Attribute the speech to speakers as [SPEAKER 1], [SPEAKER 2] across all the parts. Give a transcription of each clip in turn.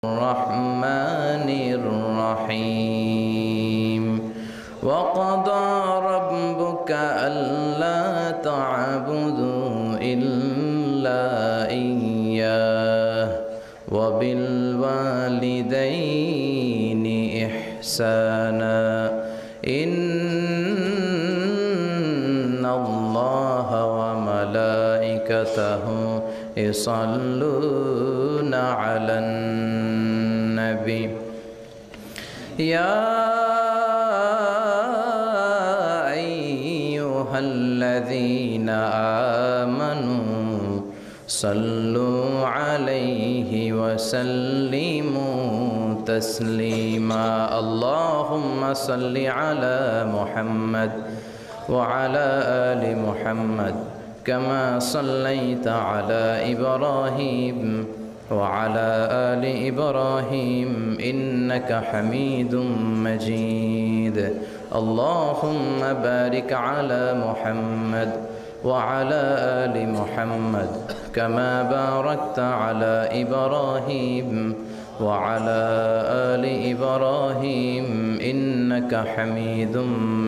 [SPEAKER 1] الرحمن الرحيم وقضى ربك ألا تعبدوا إلا إياه وبالوالدين إحسانا إن الله وملائكته يصلون على النبي يا أيها الذين آمنوا صلوا عليه وسلموا تسليما اللهم صل على محمد وعلى آل محمد كما صليت على إبراهيم وعلى آل إبراهيم إنك حميد مجيد اللهم بارك على محمد وعلى آل محمد كما باركت على إبراهيم وعلى آل إبراهيم إنك حميد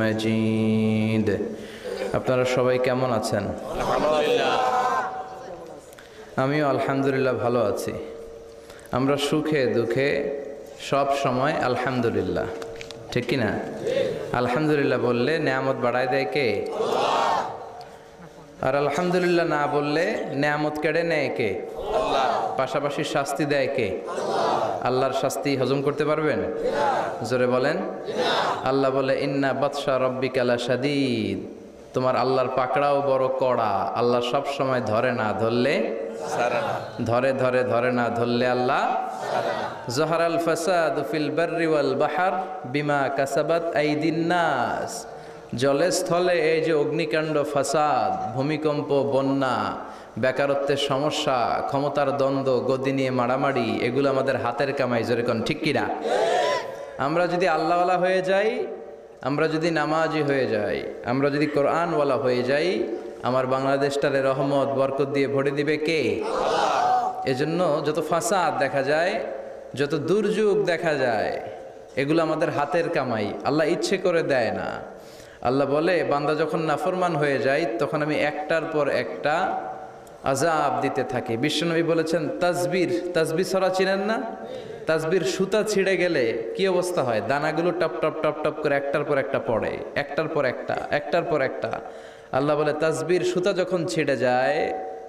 [SPEAKER 1] مجيد আপনারা সবাই কেমন আছেন? আলহামদুলিল্লাহ। আমিও আলহামদুলিল্লাহ ভালো আছি। আমরা সুখে দুঃখে সব সময় আলহামদুলিল্লাহ, ঠিক কি না? আলহামদুলিল্লাহ বললে নেয়ামত বাড়ায় দেয় কে? আর আলহামদুলিল্লাহ না বললে নেয়ামত কেড়ে নেয় কে? আল্লাহ। পাশাপাশি শাস্তি দেয় কে? আল্লাহর শাস্তি হজম করতে পারবেন? জোরে বলেন। আল্লাহ বলে ইন্না বাতশা রাব্বিকা লাশাদীদ, তোমার আল্লাহর পাকড়াও বড় কড়া। আল্লাহ সব সময় ধরে না, ধরলে ধরে ধরে ধরে না, ধরলে আল্লাহ জহারাল ফাসাদ ফিল বাররি ওয়াল বাহর বিমা কাসাবাত আইদিন নাস, জলে স্থলে এই যে অগ্নিকাণ্ড, ফাসাদ, ভূমিকম্প, বন্যা, বেকারত্বের সমস্যা, ক্ষমতার দ্বন্দ্ব, গদি নিয়ে মারামারি, এগুলো আমাদের হাতের কামাই। যেরকম ঠিক কিনা? আমরা যদি আল্লাহওয়ালা হয়ে যাই, আমরা যদি নামাজি হয়ে যাই, আমরা যদি কোরআনওয়ালা হয়ে যাই, আমার বাংলাদেশটারে রহমত বরকত দিয়ে ভরে দিবে কে? এজন্য যত ফাসাদ দেখা যায়, যত দুর্যোগ দেখা যায়, এগুলো আমাদের হাতের কামাই, আল্লাহ ইচ্ছে করে দেয় না। আল্লাহ বলে বান্দা যখন নাফরমান হয়ে যায় তখন আমি একটার পর একটা আযাব দিতে থাকি। বিশ্বনবী বলেছেন তাসবির, তাসবিহ ছড়া চিনেন না? তাসবির সুতা ছিঁড়ে গেলে কি অবস্থা হয়? দানাগুলো টপ টপ টপ টপ করে একটার পর একটা পড়ে, একটার পর একটা, একটার পর একটা। আল্লাহ বলে তাসবির সুতা যখন ছিঁড়ে যায়,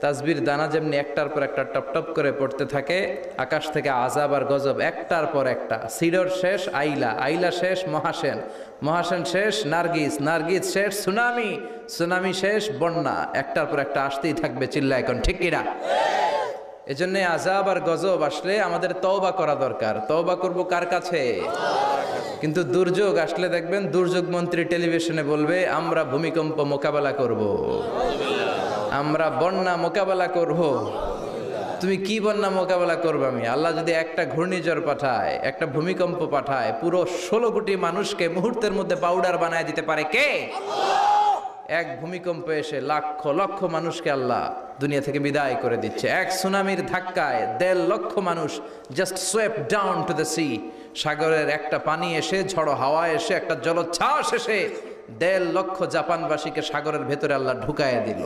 [SPEAKER 1] তাসবির দানা যেমনি একটার পর একটা টপ টপ করে পড়তে থাকে, আকাশ থেকে আযাব আর গজব একটার পর একটা। সিডর শেষ আইলা, আইলা শেষ মহাসেন, মহাসেন শেষ নার্গিস, নার্গিস শেষ সুনামি, সুনামি শেষ বন্যা, একটার পর একটা আসতেই থাকবে। চিল্লা এখন ঠিক কিনা? এজন্য আযাব আর গজব আসলে আমাদের তওবা করা দরকার। তওবা করব কার কাছে? কিন্তু দুর্যোগ আসলে দেখবেন দুর্যোগ মন্ত্রী টেলিভিশনে বলবে আমরা ভূমিকম্প মোকাবেলা করব, আমরা বন্যা মোকাবেলা করব। তুমি কি বন্যা মোকাবেলা করবে? আমি আল্লাহ যদি একটা ঘূর্ণিঝড় পাঠায়, একটা ভূমিকম্প পাঠায়, পুরো 16 কোটি মানুষকে মুহূর্তের মধ্যে পাউডার বানায় দিতে পারে কে? এক ভূমিকম্প এসে লক্ষ লক্ষ মানুষকে আল্লাহ দুনিয়া থেকে বিদায় করে দিচ্ছে। এক সুনামির ধাক্কায় 1.5 লক্ষ মানুষ just সোয়েপ down to the sea. সাগরের একটা পানি এসে, ঝড়ো হাওয়া এসে, একটা জলোচ্ছ্বাস এসে 1.5 লক্ষ জাপানবাসীকে সাগরের ভেতরে আল্লাহ ঢুকাইয়া দিল।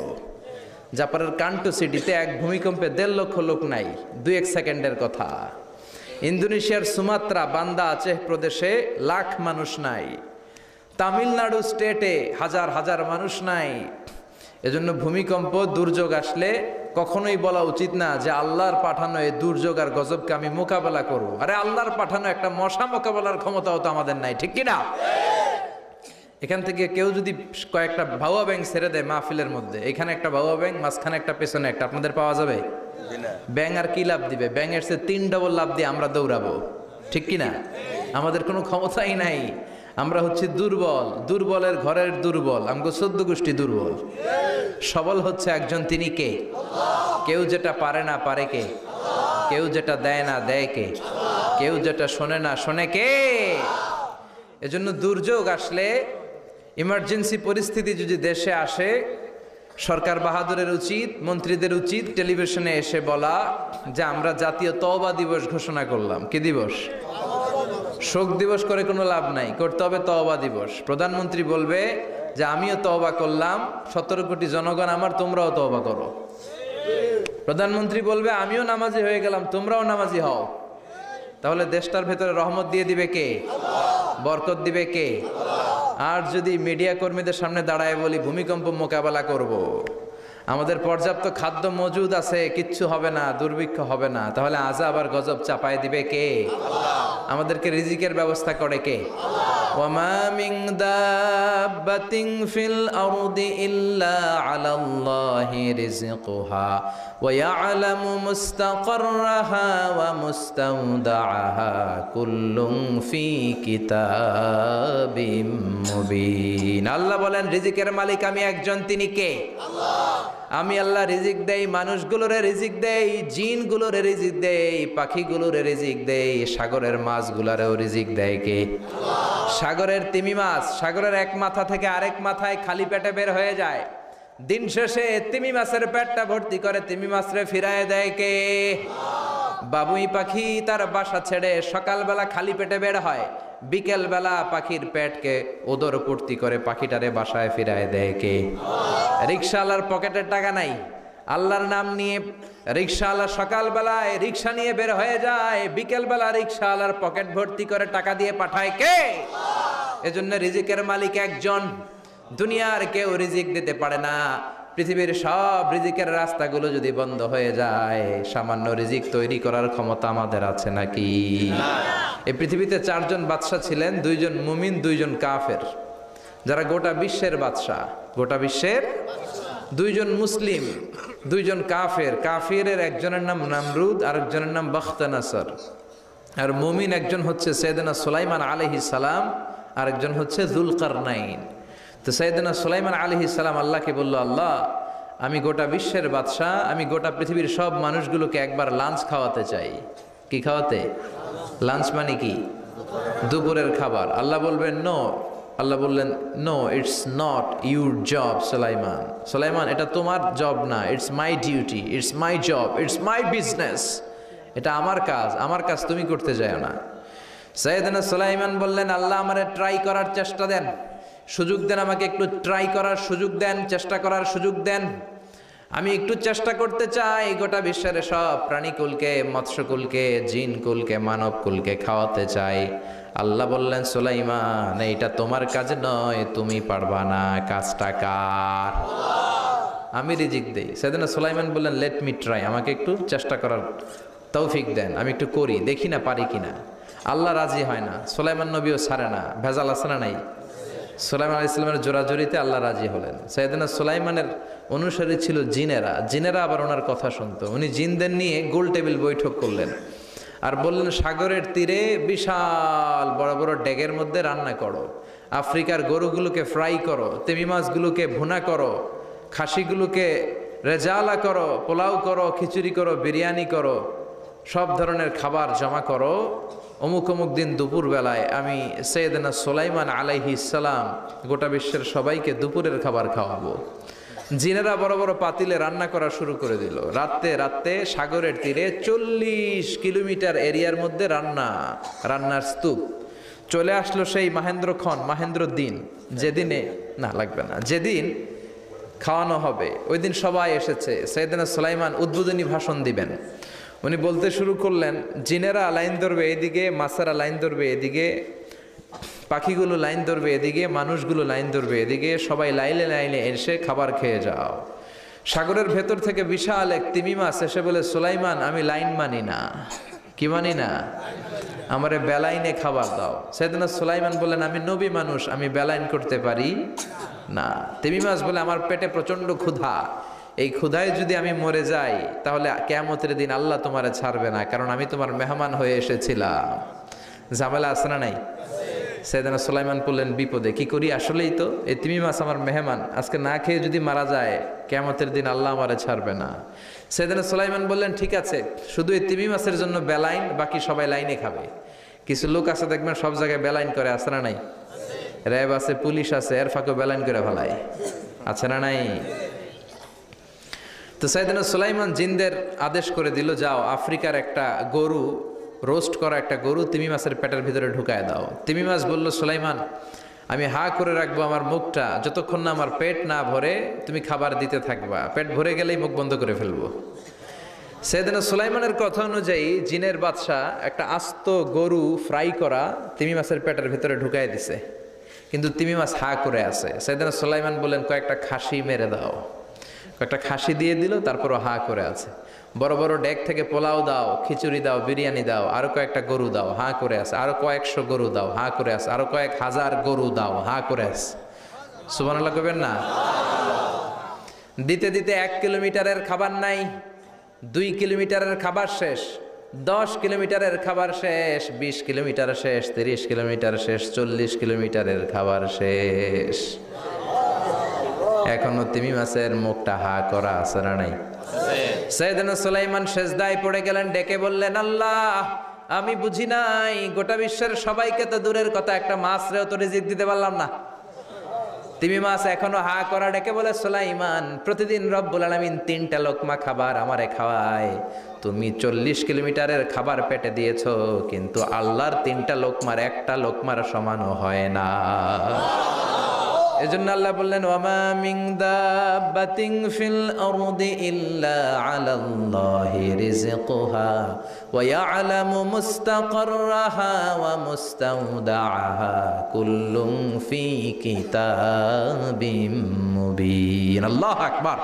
[SPEAKER 1] জাপানের কান্টু সিটিতে এক ভূমিকম্পে 1.5 লক্ষ লোক নাই, 2-1 সেকেন্ডের কথা। ইন্দোনেশিয়ার সুমাত্রা, বান্দা আচেহ প্রদেশে লাখ মানুষ নাই। তামিলনাড়ু স্টেটে হাজার হাজার মানুষ নাই। এজন্য ভূমিকম্প দুর্যোগ আসলে কখনোই বলা উচিত না যে আল্লাহর পাঠানো এই দুর্যোগ আর গজবকে আমি মোকাবেলা করব। আরে আল্লাহর পাঠানো একটা মশা মোকাবেলার ক্ষমতাও তো আমাদের নাই, ঠিক কিনা? এখান থেকে কেউ যদি কয়েকটা ভাউয়া ব্যাং ছেড়ে দেয় মাহফিলের মধ্যে, এখানে একটা ভাউয়া ব্যাং, মাঝখানে একটা, পেছনে একটা, আপনাদের পাওয়া যাবে? ব্যাং আর কি লাভ দিবে? ব্যাঙের চেয়ে 3 ডবল লাভ দিয়ে আমরা দৌড়াবো, ঠিক কিনা? আমাদের কোনো ক্ষমতাই নাই। আমরা হচ্ছে দুর্বল, দুর্বলের ঘরের দুর্বল। আমগো 14 গোষ্ঠী দুর্বল। সবল হচ্ছে একজন, তিনি কে? কেউ যেটা পারে না পারে কে? কেউ যেটা দেয় না দেয় কে? কেউ যেটা শোনে না শোনে কে? এজন্য দুর্যোগ আসলে, ইমার্জেন্সি পরিস্থিতি যদি দেশে আসে, সরকার বাহাদুরের উচিত, মন্ত্রীদের উচিত টেলিভিশনে এসে বলা যে আমরা জাতীয় তওবা দিবস ঘোষণা করলাম। কি দিবস? শোক দিবস করে কোনো লাভ নাই, করতে হবে তওবা দিবস। প্রধানমন্ত্রী বলবে যে আমিও তওবা করলাম, 17 কোটি জনগণ আমার, তোমরাও তওবা করো। প্রধানমন্ত্রী বলবে আমিও নামাজি হয়ে গেলাম, তোমরাও নামাজি হও। তাহলে দেশটার ভেতরে রহমত দিয়ে দিবে কে? বরকত দিবে কে? আর যদি মিডিয়া কর্মীদের সামনে দাঁড়ায় বলি ভূমিকম্প মোকাবেলা করব, আমাদের পর্যাপ্ত খাদ্য মজুদ আছে, কিচ্ছু হবে না, দুর্ভিক্ষ হবে না, তাহলে আযাব আর গজব চাপায় দিবে কে? আমাদেরকে রিজিকের ব্যবস্থা করে কে? ওয়ামা মিন দাব্বাতিন ফিল আরদি ইল্লা আলাল্লাহি রিজকুহা ওয়া ইয়ালামু মুস্তাকাররাহা ওয়া মুস্তাওদাআহা কুল্লুন ফি কিতাবিম মুবিন। আল্লাহ বলেন রিজিকের মালিক আমি একজন, তিনি কে? আল্লাহ। আমি আল্লাহ রিজিক দেই, মানুষগুলোরে রিজিক দেই, জিনগুলোরে রিজিক দেই, পাখিগুলোরে রিজিক দেই, সাগরের মাছগুলোরেও রিজিক দেয় কে? সাগরের তিমি মাছ সাগরের এক মাথা থেকে আরেক মাথায় খালি পেটে বের হয়ে যায়, দিন শেষে তিমি মাছের পেটটা ভর্তি করে তিমি মাছরে ফিরায় দেয় কে? বাবুই পাখি তার বাসা ছেড়ে সকালবেলা খালি পেটে বের হয়, বিকেল বেলা পাখির পেটকে ওদর পূর্তি করে পাখিটারে বাসায় ফিরায় দেয় কে? রিক্সাওয়ালার পকেটের টাকা নাই, আল্লাহর নাম নিয়ে রিক্সাওয়ালা সকালবেলায় রিক্সা নিয়ে বের হয়ে যায়, বিকেল বেলা রিক্সাওয়ালার পকেট ভর্তি করে টাকা দিয়ে পাঠায় কে? এজন্য রিজিকের মালিক একজন, দুনিয়ার কেউ রিজিক দিতে পারে না। পৃথিবীর সব রিজিকের রাস্তাগুলো যদি বন্ধ হয়ে যায়, সামান্য রিজিক তৈরি করার ক্ষমতা আমাদের আছে নাকি? এই পৃথিবীতে 4 জন বাদশা ছিলেন, 2 জন মুমিন, 2 জন কাফের, যারা গোটা বিশ্বের বাদশা। গোটা বিশ্বের 2 জন মুসলিম, 2 জন কাফের। কাফিরের একজনের নাম নামরুদ, আরেকজনের নাম বখতানাসর। আর মুমিন একজন হচ্ছে সাইয়েদনা সুলাইমান আলাইহিস সালাম, আরেকজন হচ্ছে যুলকারনাইন। তো সাইয়েদনা সুলাইমান আলাইহিস সালাম আল্লাহকে বলল, আল্লাহ আমি গোটা বিশ্বের বাদশা, আমি গোটা পৃথিবীর সব মানুষগুলোকে একবার লাঞ্চ খাওয়াতে চাই। কি খাওয়াতে? লাঞ্চ মানে কি? দুপুরের খাবার। আল্লাহ বলবেন নো। আল্লাহ বললেন no, it's not your job Sulaiman. Sulaiman এটা তোমার জব না, it's my duty, it's my job, it's my business. এটা আমার কাজ, আমার কাজ তুমি করতে যাও না। সাইয়েদনা সুলাইমান বললেন আল্লাহ আমারে ট্রাই করার চেষ্টা দেন, সুযোগ দেন, আমাকে একটু ট্রাই করার সুযোগ দেন, চেষ্টা করার সুযোগ দেন। আমি একটু চেষ্টা করতে চাই গোটা বিশ্বের সব প্রাণীকুলকে, মৎস্যকুলকে, জিনকুলকে, মানবকুলকে খাওয়াতে চাই। আল্লাহ বললেন সুলাইমান এইটা তোমার কাজ নয়, তুমি পারবা না, কাজটা কার? আমি রিজিক দেই। সেদিন সুলাইমান বললেন লেট মি ট্রাই, আমাকে একটু চেষ্টা করার তৌফিক দেন, আমি একটু করি, দেখি না পারি কিনা। আল্লাহ রাজি হয় না, সুলাইমান নবীও ছাড়ে না। ভেজাল আছে না নাই? সুলাইমান আলাইহিস সালামের জোরাজুরিতে আল্লাহ রাজি হলেন। সাইয়েদনা সুলাইমানের অনুসারী ছিল জিনেরা, জিনেরা আবার ওনার কথা শুনতো। উনি জিনদের নিয়ে গোল টেবিল বৈঠক করলেন আর বললেন সাগরের তীরে বিশাল বড় বড় ডেগের মধ্যে রান্না করো, আফ্রিকার গরুগুলোকে ফ্রাই করো, তেমি মাছগুলোকে ভুনা করো, খাসিগুলোকে রেজালা করো, পোলাও করো, খিচুড়ি করো, বিরিয়ানি করো, সব ধরনের খাবার জমা করো। অমুক অমুক দিন দুপুর বেলায় আমি সাইয়েদনা সুলাইমান আলাইহিস সালাম গোটা বিশ্বের সবাইকে দুপুরের খাবার খাওয়াবো। জিনেরা বড় বড় পাতিলে রান্না করা শুরু করে দিল। রাতে রাতে সাগরের তীরে 40 কিলোমিটার এরিয়ার মধ্যে রান্নার স্তূপ। চলে আসলো সেই মাহেন্দ্র দিন, যেদিনে না লাগবে না, যেদিন খাওয়ানো হবে ওই দিন সবাই এসেছে। সাইয়েদনা সুলাইমান উদ্বোধনী ভাষণ দিবেন। উনি বলতে শুরু করলেন, জিনেরা লাইন ধরবে এদিকে, মাছেরা লাইন ধরবে এদিকে, পাখিগুলো লাইন ধরবে এদিকে, মানুষগুলো লাইন ধরবে এদিকে, সবাই লাইনে লাইনে এসে খাবার খেয়ে যাও। সাগরের ভেতর থেকে বিশাল এক তিমি মাছ এসে বলে সুলাইমান আমি লাইন মানি না। কি মানি না? আমারে বেলাইনে খাবার দাও। সাইয়েদনা সুলাইমান বললেন আমি নবী মানুষ, আমি বেলাইন করতে পারি না। তিমি মাছ বলে আমার পেটে প্রচন্ড ক্ষুধা, এই ক্ষুধায় যদি আমি মরে যাই তাহলে কিয়ামতের দিন আল্লাহ তোমারে ছাড়বে না, কারণ আমি তোমার মেহমান হয়ে এসেছিলাম। ঝামেলা আছে না নাই? সাইয়েদনা সুলাইমান বললেন বিপদে, কি করি? আসলেই তো এই তিমি মাছ আমার মেহমান, আজকে না খেয়ে যদি মারা যায় কিয়ামতের দিন আল্লাহ আমারে ছাড়বে না। সাইয়েদনা সুলাইমান বললেন ঠিক আছে, শুধু এই তিমি মাছের জন্য বেলাইন, বাকি সবাই লাইনে খাবে। কিছু লোক আছে দেখবেন সব জায়গায় বেলাইন করে, আছে না নাই? র্যাব আছে, পুলিশ আছে, এর ফাঁকে বেলাইন করে ফেলায়, আছে না নাই? তো সাইয়েদনা সুলাইমান জিনদের আদেশ করে দিল, যাও আফ্রিকার একটা গরু, রোস্ট করা একটা গরু তিমি মাছের পেটের ভিতরে ঢুকায় দাও। তিমি মাছ বলল, সুলাইমান আমি হা করে রাখবো আমার মুখটা, যতক্ষণ না আমার পেট না ভরে তুমি খাবার দিতে থাকবা, পেট ভরে গেলেই মুখ বন্ধ করে ফেলবো। সাইয়েদনা সুলাইমানের কথা অনুযায়ী জিনের বাদশা একটা আস্ত গরু ফ্রাই করা তিমি মাছের পেটের ভিতরে ঢুকায় দিছে, কিন্তু তিমি মাছ হা করে আছে। সাইয়েদনা সুলাইমান বললেন, কয়েকটা খাসি মেরে দাও। কয়েকটা খাসি দিয়ে দিল, তারপরও হা করে আছে। বড় বড় ডেক থেকে পোলাও দাও, খিচুড়ি দাও, বিরিয়ানি দাও, আরো কয়েকটা গরু দাও, হা করে আছে। আরো কয়েকশো গরু দাও, হা করে আছে। আরো কয়েক হাজার গরু দাও, হা করে আছে। সুবহানাল্লাহ কইবেন না? দিতে দিতে 1 কিলোমিটারের খাবার নাই, 2 কিলোমিটারের খাবার শেষ, 10 কিলোমিটারের খাবার শেষ, 20 কিলোমিটার শেষ, 30 কিলোমিটার শেষ, 40 কিলোমিটারের খাবার শেষ। এখনো তিমি মাছের মুখটা হা করা আছে না নাই? সাইয়েদনা সুলাইমান সেজদায় পড়ে গেলেন, ডেকে বললেন, আল্লাহ আমি বুঝি নাই, গোটা বিশ্বের সবাইকে তো দূরের কথা, একটা মাছরেও তো রিজিক দিতে পারলাম না। তিমি মাছ এখনো হা করা, ডেকে বলে, সুলাইমান প্রতিদিন রব্বুল আলামিন 3টা লোকমা খাবার আমারে খাওয়ায়, তুমি 40 কিলোমিটারের খাবার পেটে দিয়েছো, কিন্তু আল্লাহর 3টা লোকমার একটা লোকমার সমানও হয় না। এজন্য আল্লাহ বললেন, ওয়ামা মিন দাব্বাতিন ফিল আরদি ইল্লা আলাল্লাহি রিজকুহা ওয়া ইয়ালামু মুস্তাকাররাহা ওয়া মুস্তাওদাআহা কুল্লুম ফি কিতাবিম মুবিন। আল্লাহু আকবার।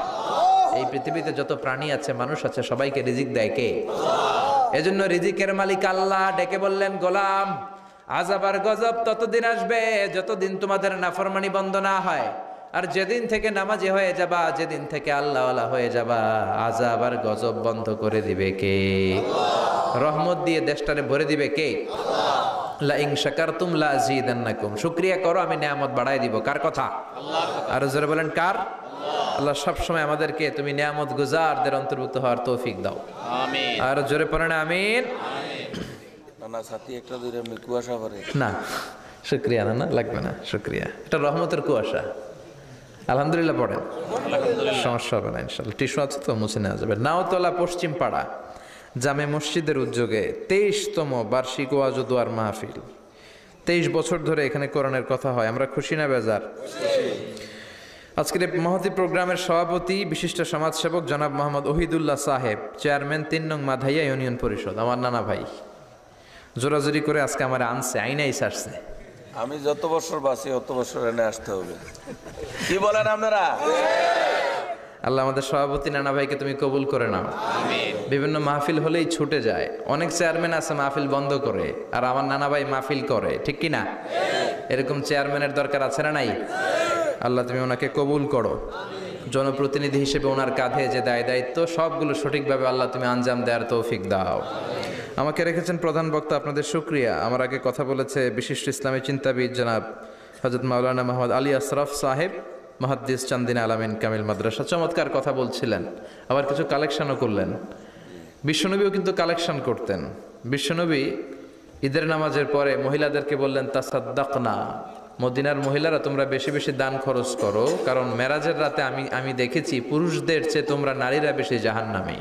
[SPEAKER 1] এই পৃথিবীতে যত প্রাণী আছে, মানুষ আছে, সবাইকে রিজিক দেয় কে? এজন্য রিজিকের মালিক আল্লাহ। ডেকে বললেন, গোলাম আযাব আর গজব ততদিন আসবে যতদিন তোমাদের নাফরমানি বন্ধ না হয়, আর যেদিন থেকে নামাজি হয়ে যাবা, যেদিন থেকে আল্লাহওয়ালা হয়ে যাবা, আযাব আর গজব বন্ধ করে দিবে কে? রহমত দিয়ে দেশটারে ভরে দিবে কে? লা ইন শাকারতুম লা আযীদান্নাকুম। শুকরিয়া করো, আমি নিয়ামত বাড়াই দিব। কার কথা? আল্লাহ। আর জোরে বলেন, কার? আল্লাহ সব সময় আমাদেরকে তুমি নিয়ামত গুজারদের অন্তর্ভুক্ত হওয়ার তৌফিক দাও, আমিন। আর জোরে পড়েন আমিন।
[SPEAKER 2] না সাথী একটা দুইটা কুয়াশা করে
[SPEAKER 1] না, শুকরিয়া না, লাগবে না শুকরিয়া, এটা রহমতের কুয়াশা। আলহামদুলিল্লাহ পড়েন, সমস্যা হবে না ইনশাআল্লাহ। টিস্যু আছে তো, মুছে নেওয়া যাবে। নাওতলা পশ্চিম পাড়া জামে মসজিদের উদ্যোগে 23তম বার্ষিক ওয়াজ ও দোয়ার মাহফিল। 23 বছর ধরে এখানে কোরআনের কথা হয়। আমরা খুশি না বেজার? আজকের এই মহতী প্রোগ্রামের সভাপতি বিশিষ্ট সমাজসেবক জনাব মোহাম্মদ ওহিদুল্লাহ সাহেব, চেয়ারম্যান 3 নং মাধাইয়া ইউনিয়ন পরিষদ, আমার নানা ভাই। জোরাজোরি করে আজকে আমার আনছে, আইনাই সারছে।
[SPEAKER 2] আমি যত বছর বাঁচি অত বছর এনে আসতে হবে, কি বলেন আপনারা?
[SPEAKER 1] আল্লাহ আমাদের সভাপতি নানা ভাইকে তুমি কবুল করে নাও, আমিন। বিভিন্ন মাহফিল হলেই ছুটে যায়, অনেক চেয়ারম্যান আছে মাহফিল বন্ধ করে, আর আমার নানা ভাই মাহফিল করে, ঠিক কি না? এরকম চেয়ারম্যানের দরকার আছে না নাই? আল্লাহ তুমি ওনাকে কবুল করো, জনপ্রতিনিধি হিসেবে ওনার কাঁধে যে দায়িত্ব, সবগুলো সঠিকভাবে আল্লাহ তুমি আঞ্জাম দেওয়ার তৌফিক দাও। আমাকে রেখেছেন প্রধান বক্তা, আপনাদের শুকরিয়া। আমার আগে কথা বলেছে বিশিষ্ট ইসলামী চিন্তাবিদ জনাব হযরত মাওলানা মোহাম্মদ আলী আশরাফ সাহেব, মুহাদ্দিস চান্দিনা আলামিন কামিল মাদ্রাসা, চমৎকার কথা বলছিলেন, আবার কিছু কালেকশনও করলেন। বিশ্বনবীও কিন্তু কালেকশন করতেন। বিশ্বনবী ঈদের নামাজের পরে মহিলাদেরকে বললেন, তাসাদ্দাকনা, মদিনার মহিলারা তোমরা বেশি বেশি দান খরচ করো, কারণ মেরাজের রাতে আমি দেখেছি পুরুষদের চেয়ে তোমরা নারীরা বেশি জাহান্নামী।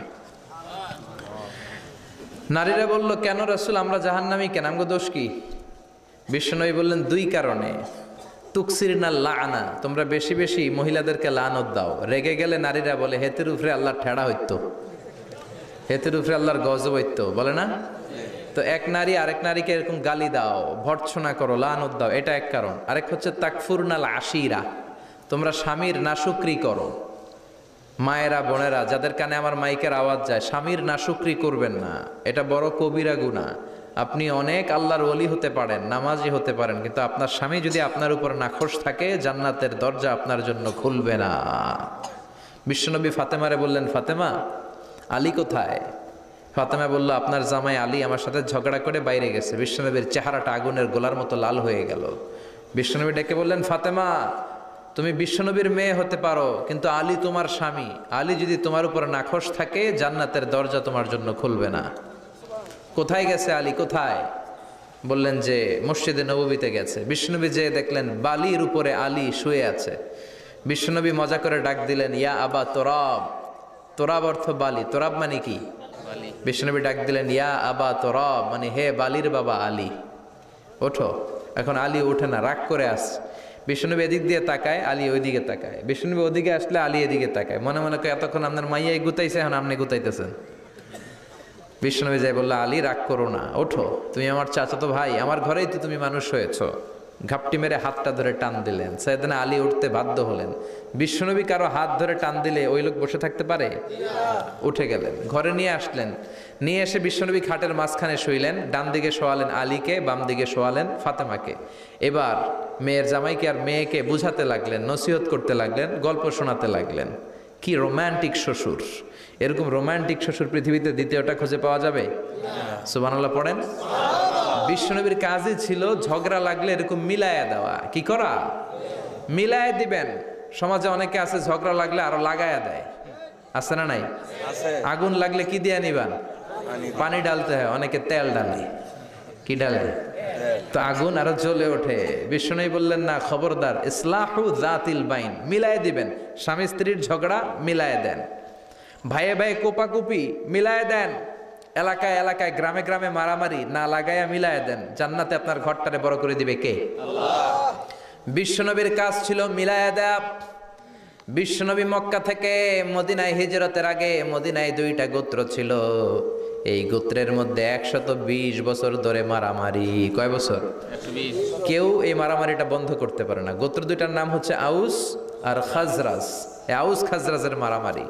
[SPEAKER 1] নারীরা বলল, কেন রাসূল, আমরা জাহান্নামী কেন, আমগো দোষ কি? বিশ্বনবী বললেন, 2 কারণে। তুকসিরনা লাআনা, তোমরা বেশি বেশি মহিলাদেরকে লানত দাও। রেগে গেলে নারীরা বলে, হেতের উপরে আল্লাহর ঠেড়া হইতো, হেতের উপরে আল্লাহর গজব হইতো, বলে না? তো এক নারী আরেক নারীকে এরকম গালি দাও, ভর্ৎসনা করো, লানত দাও, এটা এক কারণ। আরেক হচ্ছে তাকফুরনাল আশিরা, তোমরা স্বামীর নাশুকরি করো। মায়েরা, বোনেরা, যাদের কানে আমার মাইকের আওয়াজ যায়, স্বামীর নাশুকরি করবেন না, এটা বড় কবিরা গুনাহ। আপনি অনেক আল্লাহর ওলি হতে পারেন, নামাজি হতে পারেন, কিন্তু আপনার স্বামী যদি আপনার উপর নাখোশ থাকে, জান্নাতের দরজা আপনার জন্য খুলবে না। বিশ্বনবী ফাতেমারে বললেন, ফাতেমা, আলী কোথায়? ফাতেমা বলল, আপনার জামাই আলী আমার সাথে ঝগড়া করে বাইরে গেছে। বিশ্বনবীর চেহারাটা আগুনের গোলার মতো লাল হয়ে গেল। বিশ্বনবী ডেকে বললেন, ফাতেমা, তুমি বিশ্বনবীর মেয়ে হতে পারো, কিন্তু আলী তোমার স্বামী, আলী যদি তোমার উপর নাখোশ থাকে, জান্নাতের দরজা তোমার জন্য খুলবে না। কোথায় গেছে আলী, কোথায়? বললেন যে মসজিদে নববীতে গেছে। বিশ্বনবী যে দেখলেন বালির উপরে আলী শুয়ে আছে। বিশ্বনবী মজা করে ডাক দিলেন, ইয়া আবা তোরাব, তোরাব অর্থ বালি, তোরাব মানে কি? বিশ্বনবী ডাক দিলেন ইয়া আবা তোরাব, মানে হে বালির বাবা আলী, ওঠো। এখন আলী ওঠে না, রাগ করে আসছে। বিশ্বনবী এদিক দিয়ে তাকায়, আলী ওইদিকে তাকায়। বিশ্বনবী ওদিকে আসলে আলী এদিকে তাকায়, মনে মনে করে এতক্ষণ আপনার মাইয়াই গুতাইছে, এখন আপনি গুতাইতেছেন। বিশ্বনবী যাই বললো আলী রাগ করো না, ওঠো, তুমি আমার চাচাতো ভাই, আমার ঘরেই তো তুমি মানুষ হয়েছো। ঘাপটি মেরে হাতটা ধরে টান দিলেন, সাইয়েদনা আলী উঠতে বাধ্য হলেন। বিশ্বনবী কারো হাত ধরে টান দিলে ওই লোক বসে থাকতে পারে? উঠে গেলেন, ঘরে নিয়ে আসলেন। নিয়ে এসে বিশ্বনবী খাটের মাঝখানে শুইলেন, ডান দিকে শোয়ালেন আলীকে, বাম দিকে শোয়ালেন ফাতেমাকে। এবার মেয়ের জামাইকে আর মেয়েকে বুঝাতে লাগলেন, নসিহত করতে লাগলেন, গল্প শোনাতে লাগলেন। কি রোমান্টিক শ্বশুর! এরকম রোমান্টিক শ্বশুর পৃথিবীতে দ্বিতীয়টা খুঁজে পাওয়া যাবে? সুবহানাল্লাহ পড়েন। বিশ্বনবীর কাজই ছিল ঝগড়া লাগলে এরকম মিলায়া দেওয়া। কি করা? মিলায়া দিবেন। সমাজে অনেকে আছে ঝগড়া লাগলে আরো লাগায়া দেয়, আছে না নাই? আগুন লাগলে কি দিয়ে নিবান? পানি ডালতে হয়, অনেকে তেল ডালে। কি ডালে? তো আগুন আরো জ্বলে ওঠে। বিশ্বনবী বললেন না, খবরদার, ইসলাহু যাতিল বাইন, মিলায় দিবেন। স্বামী স্ত্রীর ঝগড়া মিলায় দেন, ভাইয়ে ভাইয়ে কোপাকুপি মিলায় দেন, এলাকায় এলাকায় গ্রামে গ্রামে মারামারি না লাগাইয়া মিলায় দেন। জান্নাতে আপনার ঘরটারে বড় করে দিবে কে? আল্লাহ। বিশ্বনবীর কাজ ছিল মিলায়া দেয়া। বিশ্বনবী মক্কা থেকে মদিনায় হিজরতের আগে মদিনায় 2টা গোত্র ছিল। এই গোত্রের মধ্যে 120 বছর ধরে মারামারি। কয় বছর? 120। কেউ এই মারামারিটা বন্ধ করতে পারে না। গোত্র 2টার নাম হচ্ছে আউস আর খাজরাজ। আউস খাজরাজের মারামারি।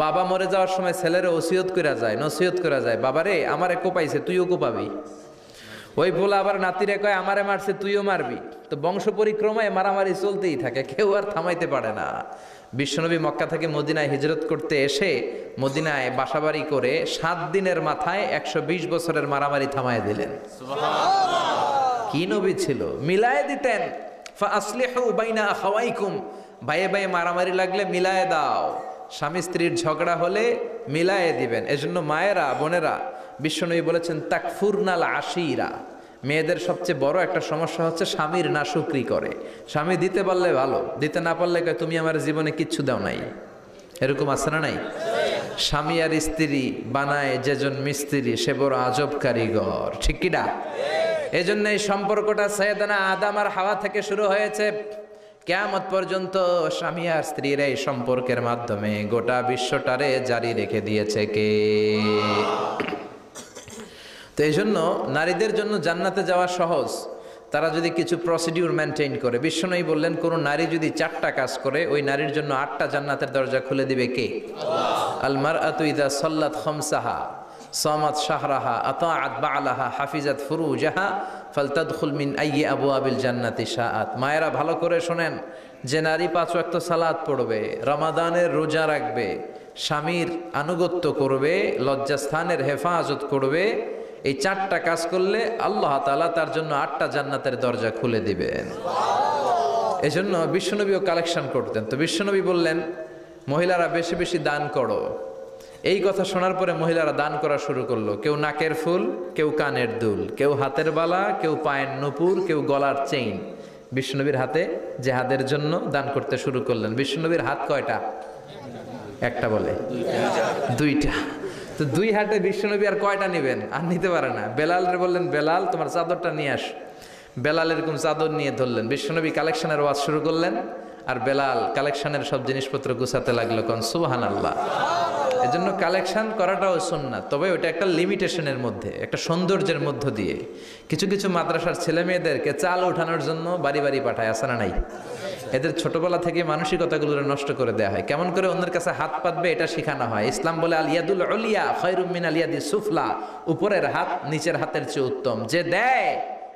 [SPEAKER 1] বাবা মরে যাওয়ার সময় ছেলেরা ওসিয়ত করা যায়, নসিহত করা যায়, বাবারে আমারে কোপাইছে, তুইও কোপাবি। ওই বলে আবার নাতিরে কয় আমারে মারছে, তুইও মারবি। তো বংশ পরিক্রমায় মারামারি চলতেই থাকে, কেউ আর থামাইতে পারে না। বিশ্বনবী মক্কা থেকে মদিনায় হিজরত করতে এসে মদিনায় বাসাবাড়ি করে 7 দিনের মাথায় 120 বছরের মারামারি থামায় দিলেন। কি নবী ছিল! মিলায় দিতেন। ফাসলিহু বাইনা আখাওয়াইকুম, ভাইয়ে ভাইয়ে মারামারি লাগলে মিলায় দাও। স্বামী স্ত্রীর ঝগড়া হলে মিলায়ে দিবেন। এজন্য মায়েরা, বোনেরা, বিশ্বনবী বলেছেন তাকফুরনাল আশিরা, মেয়েদের সবচেয়ে বড় একটা সমস্যা হচ্ছে স্বামীর নাশুকরি করে। স্বামী দিতে পারলে ভালো, দিতে না পারলে কয় তুমি আমার জীবনে কিচ্ছু দাও নাই। এরকম আছে না নাই? স্বামী আর স্ত্রী বানায় যেজন মিস্ত্রি, সে বড় আজব কারিগর। ঠিক কিনা? এজন্য এই সম্পর্কটা সাইয়েদনা আদম আর হাওয়া থেকে শুরু হয়েছে। কিয়ামত পর্যন্ত স্বামী আর স্ত্রীর এই সম্পর্কের মাধ্যমে গোটা বিশ্বটারে জারি রেখে দিয়েছে কে? তো এই জন্য নারীদের জন্য জান্নাতে যাওয়া সহজ, তারা যদি কিছু প্রসিডিউর মেনটেন করে। বিশ্বনবী বললেন কোন নারী যদি 4টা কাজ করে, ওই নারীর জন্য 8টা জান্নাতের দরজা খুলে দিবে কে? আল্লাহ। আল মারআতু ইযা সাল্লাত খামসাহা সামাত শাহরাহা আতাআত বা'লাহা হাফিজাত ফুরুজাহা ফালতাদখুল মিন আইয়ি আবওয়াবিল জান্নাতি শাআত। মায়েরা ভালো করে শোনেন, যে নারী 5 ওয়াক্ত সালাত পড়বে, রমাদানের রোজা রাখবে, স্বামীর আনুগত্য করবে, লজ্জাস্থানের হেফাজত করবে, এই 4টা কাজ করলে আল্লাহ তাআলা তার জন্য 8টা জান্নাতের দরজা খুলে দিবেন। এজন্য বিশ্বনবীও কালেকশন করতেন। তো বিশ্বনবী বললেন মহিলারা বেশি বেশি দান করো। এই কথা শোনার পরে মহিলারা দান করা শুরু করলো। কেউ নাকের ফুল, কেউ কানের দুল, কেউ হাতের বালা, কেউ পায়ের নুপুর, কেউ গলার চেইন বিশ্বনবীর হাতে জেহাদের জন্য দান করতে শুরু করলেন। বিশ্বনবীর হাত কয়টা? একটা বলে 2টা। তো 2 হাতে বিশ্বনবী আর কয়টা নেবেন? আর নিতে পারে না। বেলালরে বললেন বেলাল তোমার চাদরটা নিয়ে আস। বেলাল এরকম চাদর নিয়ে ধরলেন। বিশ্বনবী কালেকশনের ওয়াজ শুরু করলেন, আর বেলাল কালেকশনের সব জিনিসপত্র গুছাতে লাগলো। কোন সুবহানাল্লাহ। এজন্য কালেকশন করাটাও সুন্নাত, তবে ওটা একটা লিমিটেশনের মধ্যে, একটা সৌন্দর্যের মধ্য দিয়ে। কিছু কিছু মাদ্রাসার ছেলে মেয়েদেরকে চাল ওঠানোর জন্য বাড়ি বাড়ি পাঠায়, আসে না নাই? এদের ছোটবেলা থেকে মানসিকতাগুলো নষ্ট করে দেওয়া হয়। কেমন করে অন্যের কাছে হাত পাতবে এটা শেখানো হয়। ইসলাম বলে আল ইয়াদুল উলিয়া খায়রুম মিনাল ইয়াদিস সুফলা, উপরের হাত নিচের হাতের চেয়ে উত্তম। যে দেয়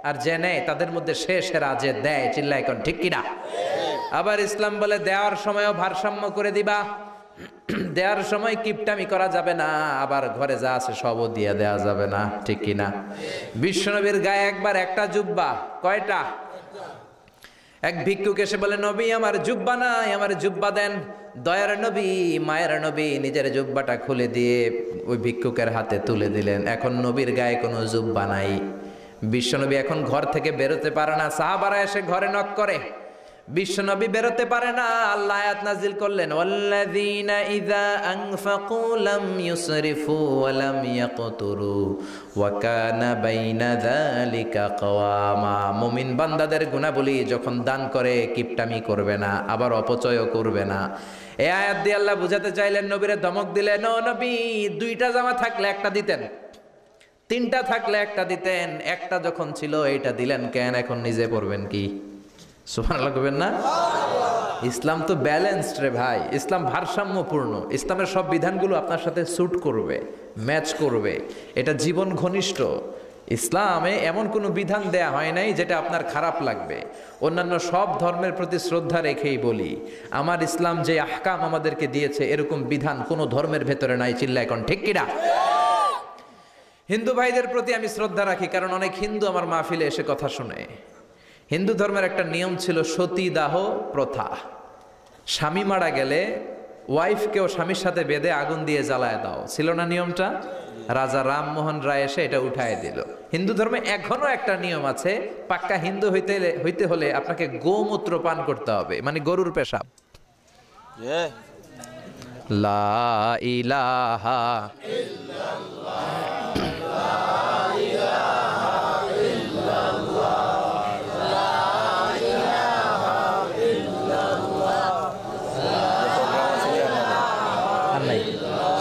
[SPEAKER 1] আর যে নেয় তাদের মধ্যে সেরা যে দেয়। চিল্লায় এখন ঠিক কিনা? আবার ইসলাম বলে দেওয়ার সময়ও ভারসাম্য করে দিবা। দেওয়ার সময় কিপটামি করা যাবে না, আবার ঘরে যা আছে সবও দিয়ে দেওয়া যাবে না। ঠিক কিনা? বিশ্বনবীর গায়ে একবার একটা জুব্বা, কয়টা? এক ভিক্ষুক এসে বলে নবী আমার জুব্বা নাই, আমার জুব্বা দেন। দয়ার নবী, মায়ের নবী নিজের জুব্বাটা খুলে দিয়ে ওই ভিক্ষুকের হাতে তুলে দিলেন। এখন নবীর গায়ে কোনো জুব্বা নাই। বিশ্বনবী এখন ঘর থেকে বেরোতে পারে না। সাহাবারা এসে ঘরে নক করে, বিশ্বনবী বেরোতে পারে না, আল্লাহ আয়াত নাজিল করলেন, ওয়াল্লাযীনা ইযা আনফাকু লাম ইউসরিফু ওয়া লাম ইয়াকতুরু ওয়া কানা বাইনা যালিকা কওয়ামা। মুমিন বান্দাদের গুণাবলী যখন দান করে কিপটামি করবে না, আবার অপচয়ও করবে না। এই আয়াত দিয়ে আল্লাহ বুঝাতে চাইলেন, নবীরে ধমক দিলেন, ও নবী, 2টা জামা থাকলে একটা দিতেন, 3টা থাকলে একটা দিতেন, একটা যখন ছিল এইটা দিলেন কেন, এখন নিজে পড়বেন কি? সুবহানাল্লাহ কইবেন না? ইসলাম তো ব্যালেন্সড রে ভাই, ইসলাম ভারসাম্যপূর্ণ। ইসলামের সব বিধানগুলো আপনার সাথে স্যুট করবে, ম্যাচ করবে, এটা জীবন ঘনিষ্ঠ। ইসলামে এমন কোনো বিধান দেয়া হয় নাই যেটা আপনার খারাপ লাগবে। অন্যান্য সব ধর্মের প্রতি শ্রদ্ধা রেখেই বলি, আমার ইসলাম যে আহকাম আমাদেরকে দিয়েছে এরকম বিধান কোনো ধর্মের ভেতরে নাই। চিল্লা এখন ঠিক কিনা? হিন্দু ভাইদের প্রতি আমি শ্রদ্ধা রাখি, কারণ অনেক হিন্দু আমার মাহফিলে এসে কথা শুনে। হিন্দু ধর্মের একটা নিয়ম ছিল সতীদাহ প্রথা। স্বামী মারা গেলে ওয়াইফকেও স্বামীর সাথে বেঁধে আগুন দিয়ে জ্বালায় দাও, ছিল না নিয়মটা? রাজা রামমোহন রায় এসে এটা উঠায় দিল। হিন্দু ধর্মে এখনো একটা নিয়ম আছে, পাক্কা হিন্দু হইতে হলে আপনাকে গোমূত্র পান করতে হবে, মানে গরুর পেশাব। লা ইলাহা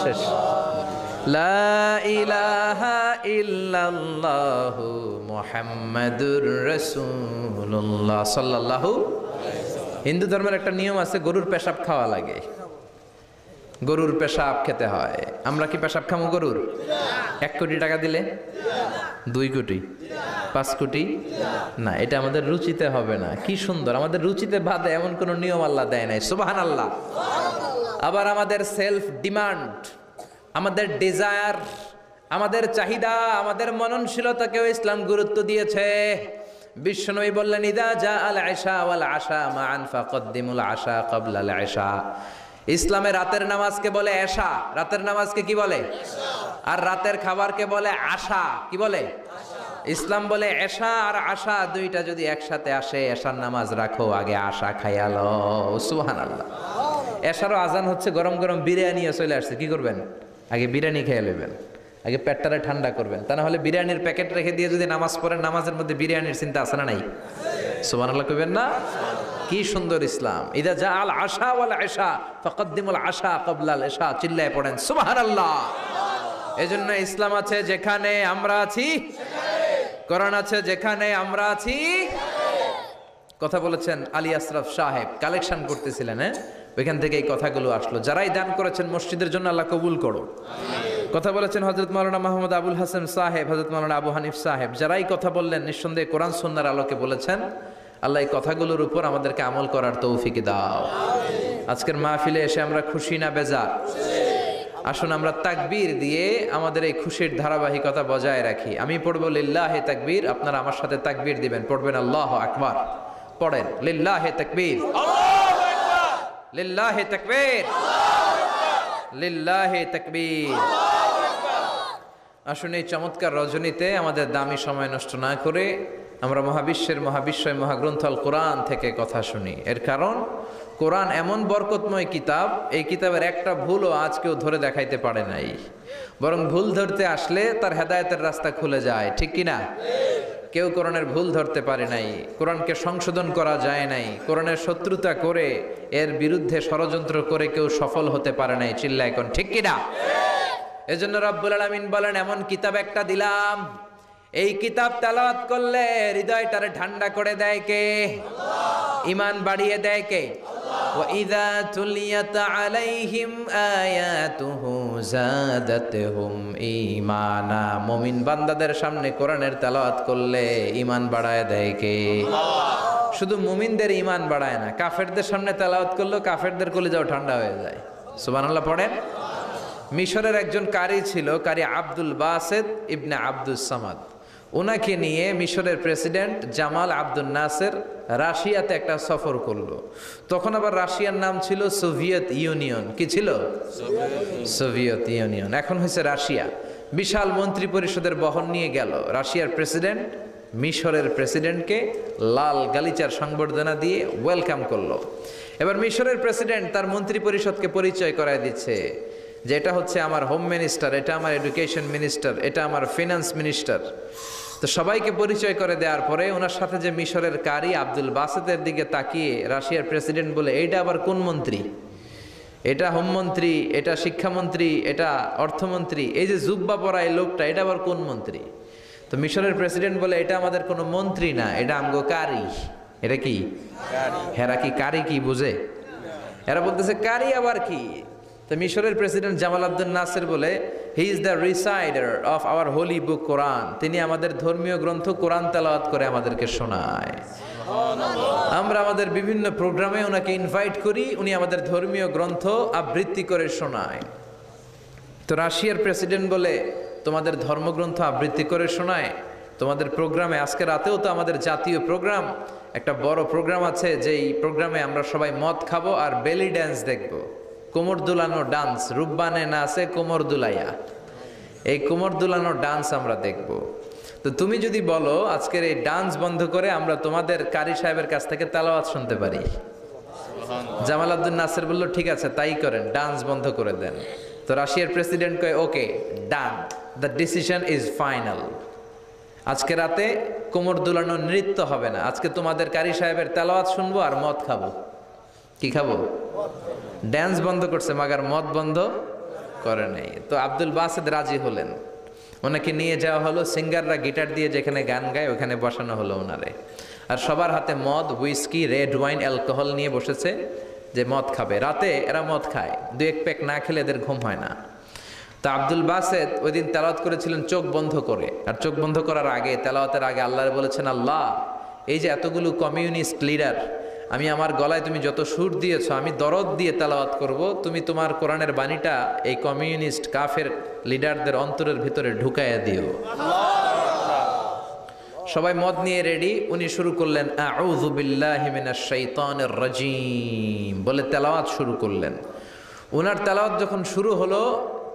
[SPEAKER 1] শেষ। লা ইলাহা ইল্লাল্লাহু মুহাম্মাদুর রাসূলুল্লাহ সাল্লাল্লাহু। হিন্দু ধর্মের একটা নিয়ম আছে, গরুর পেশাব খাওয়া লাগে, গরুর পেশাব খেতে হয়। আমরা কি পেশাব খামো গরুর? 1 কোটি টাকা দিলে? 2 কোটি? 5 কোটি? না, এটা আমাদের রুচিতে হবে না। কি সুন্দর, আমাদের রুচিতে বাদে এমন কোন নিয়ম আল্লাহ দেয় নাই। সুবহানাল্লাহ। আবার আমাদের সেলফ ডিমান্ড, আমাদের ডিজায়ার, আমাদের চাহিদা, আমাদের মননশীলতাকেও ইসলাম গুরুত্ব দিয়েছে। বিশ্বনবী বললেন, ইদা জা আল ইশা ওয়াল আশা মান ফাকদ্দিমুল আশা ক্বাবলা আল ইশা। ইসলামে রাতের নামাজকে বলে এশা, রাতের নামাজকে কি বলে? আর রাতের খাবারকে বলে আশা। কি বলে? ইসলাম বলে এশা আর আশা দুইটা যদি একসাথে আসে, এশার নামাজ রাখো, আগে আশা খাইয়া লও। সুবহানাল্লাহ। এশারও আজান হচ্ছে, গরম গরম বিরিয়ানি চলে আসছে, কি করবেন? আগে বিরিয়ানি খেয়ে নেবেন, আগে পেটটারে ঠান্ডা করবেন। তা না হলে বিরিয়ানির প্যাকেট রেখে দিয়ে যদি নামাজ পড়েন, নামাজের মধ্যে বিরিয়ানির চিন্তা আছে না নাই? সুবহানাল্লাহ কইবেন না? কি সুন্দর ইসলাম। ইদা জা আল আশা ওয়াল ইশা ফাকদ্দিমুল আশা ক্বাবলা আল ইশা। চিল্লায় পড়েন সুবহানাল্লাহ। এজন্য ইসলাম আছে যেখানে আমরা আছি, কোরআন আছে যেখানে আমরা আছি। কথা বলেছেন আলী আশরাফ সাহেব, কালেকশন করতেছিলেন, ওইখান থেকে এই কথাগুলো আসলো। যারাই দান করেছেন মসজিদের জন্য আল্লাহ কবুল করো। কথা বলেছেন হযরত মাওলানা মাহমুদ আবুল হাসান সাহেব, হযরত মাওলানা আবু হানিফ সাহেব, যারাই কথা বললেন নিঃসন্দেহে কোরআন সুন্নাহর আলোকে বলেছেন। আল্লাহ এই কথাগুলোর উপর আমাদেরকে আমল করার তৌফিক দাও। আজকের মাহফিলে এসে আমরা খুশি না বেজার? আসুন আমরা তাকবীর দিয়ে আমাদের এই খুশির ধারাবাহিকতা বজায় রাখি। আমি পড়বো লিল্লাহে তাকবীর, আপনারা আমার সাথে তাকবীর দিবেন। পড়বেন আল্লাহু আকবার। পড়েন লিল্লাহে তাকবীর, লিল্লাহে তাকবীর, লিল্লাহে তাকবীর। আসুন এই চমৎকার রজনীতে আমাদের দামি সময় নষ্ট না করে আমরা মহাবিশ্বের মহাবিশ্বয় মহাগ্রন্থ আল কোরআন থেকে কথা শুনি। এর কারণ কোরআন এমন বরকতময় কিতাব, এই কিতাবের একটা ভুলও আজ কেউ ধরে দেখাইতে পারে নাই, বরং ভুল ধরতে আসলে তার হেদায়েতের রাস্তা খুলে যায়। ঠিক কিনা? কেউ কোরআনের ভুল ধরতে পারে নাই, কোরআনকে সংশোধন করা যায় নাই, কোরআনের শত্রুতা করে এর বিরুদ্ধে ষড়যন্ত্র করে কেউ সফল হতে পারে নাই। চিল্লা এখন ঠিক কিনা? এজন্য রব্বুল আলামিন বলেন, এমন কিতাব একটা দিলাম, এই কিতাব তেলাওয়াত করলে হৃদয়টারে ঠান্ডা করে দেয় কে? ঈমান বাড়িয়ে দেয় কে? ওয়া ইযা তুলিয়াত আলাইহিম আয়াতুহু যাদাতহুম ঈমানা। মুমিন বান্দাদের সামনে কোরআনের তেলাওয়াত করলে ঈমান বাড়ায় দেয় কে? শুধু মুমিনদের ঈমান বাড়ায় না, কাফেরদের সামনে তেলাওয়াত করলেও কাফেরদের কলিজাও ঠান্ডা হয়ে যায়। সুবহানাল্লাহ পড়েন। মিশরের একজন কারি ছিল, কারি আব্দুল বাসেত ইবনে আব্দুস সামাদ। ওনাকে নিয়ে মিশরের প্রেসিডেন্ট জামাল আব্দুল নাসের রাশিয়াতে একটা সফর করলো। তখন আবার রাশিয়ার নাম ছিল সোভিয়েত ইউনিয়ন। কি ছিল? সোভিয়েত ইউনিয়ন, এখন হয়েছে রাশিয়া। বিশাল মন্ত্রী পরিষদের বহন নিয়ে গেল রাশিয়ার প্রেসিডেন্ট মিশরের প্রেসিডেন্টকে লাল গালিচার সংবর্ধনা দিয়ে ওয়েলকাম করলো। এবার মিশরের প্রেসিডেন্ট তার মন্ত্রী পরিষদকে পরিচয় করায় দিচ্ছে যে এটা হচ্ছে আমার হোম মিনিস্টার, এটা আমার এডুকেশন মিনিস্টার, এটা আমার ফিনান্স মিনিস্টার। তো সবাইকে পরিচয় করে দেওয়ার পরে ওনার সাথে যে মিশরের কারি আব্দুল বাসেতের দিকে তাকিয়ে রাশিয়ার প্রেসিডেন্ট বলে, এইটা আবার কোন মন্ত্রী? এটা হোমমন্ত্রী, এটা শিক্ষামন্ত্রী, এটা অর্থমন্ত্রী, এই যে জুব্বা পরা এই লোকটা, এটা আবার কোন মন্ত্রী? তো মিশরের প্রেসিডেন্ট বলে, এটা আমাদের কোনো মন্ত্রী না, এটা আমগো কারি। এটা কি? হেরা কি কারি কি বুঝে? এরা বলতেছে কারি আবার কি? তো মিশরের প্রেসিডেন্ট জামাল আব্দুল নাসের বলে, he is the reciter of our holy book Quran. তিনি আমাদের ধর্মীয় গ্রন্থ কোরআন তেলাওয়াত করে আমাদেরকে শোনায়। আমরা আমাদের বিভিন্ন প্রোগ্রামে ওনাকে ইনভাইট করি, উনি আমাদের ধর্মীয় গ্রন্থ আবৃত্তি করে শোনায়। তো রাশিয়ার প্রেসিডেন্ট বলে, তোমাদের ধর্মগ্রন্থ আবৃত্তি করে শোনায়? তোমাদের প্রোগ্রামে আজকে রাতেও তো আমাদের জাতীয় প্রোগ্রাম, একটা বড় প্রোগ্রাম আছে, যেই প্রোগ্রামে আমরা সবাই মদ খাবো আর বেলি ড্যান্স দেখবো, কোমর দুলানো ডান্স, রূপবানে নাচে কোমর দুলাইয়া, এই কোমর দুলানো ডান্স আমরা দেখব। তো তুমি যদি বলো আজকের এই ডান্স বন্ধ করে আমরা তোমাদের কারি সাহেবের কাছ থেকে তেলাওয়াত শুনতে পারি। জামাল আব্দুল নাসের বলল, ঠিক আছে তাই করেন, ডান্স বন্ধ করে দেন। তো রাশিয়ার প্রেসিডেন্ট কয়, ওকে ডান, দ্য ডিসিশন ইজ ফাইনাল। আজকে রাতে কোমর দুলানো নৃত্য হবে না, আজকে তোমাদের কারি সাহেবের তেলাওয়াত শুনবো আর মদ খাবো। কি খাবো? ড্যান্স বন্ধ করছে, মাগার মদ বন্ধ করে নেই। তো আব্দুল বাসেদ রাজি হলেন, ওনাকে নিয়ে যাওয়া হলো, সিঙ্গাররা গিটার দিয়ে যেখানে গান গায় ওখানে বসানো হলো ওনারে। আর সবার হাতে মদ, হুইস্কি, রেড ওয়াইন, অ্যালকোহল নিয়ে বসেছে যে মদ খাবে। রাতে এরা মদ খায়, দু এক প্যাক না খেলে এদের ঘুম হয় না। তো আব্দুল বাসেদ ওই দিন তেলাওয়াত করেছিলেন চোখ বন্ধ করে। আর চোখ বন্ধ করার আগে, তেলাওয়াতের আগে আল্লাহর বলেছেন, আল্লাহ এই যে এতগুলো কমিউনিস্ট লিডার, আমি আমার গলায় তুমি যত সুর দিয়েছ, আমি দরদ দিয়ে তেলাওয়াত করব, তুমি তোমার কোরআনের বাণীটা এই কমিউনিস্ট কাফের লিডারদের অন্তরের ভিতরে ঢুকাইয়া দিও। সবাই মদ নিয়ে রেডি, উনি শুরু করলেন আউযু বিল্লাহি মিনাশ শাইতানির রাজিম বলে তেলাওয়াত শুরু করলেন। ওনার তেলাওয়াত যখন শুরু হলো,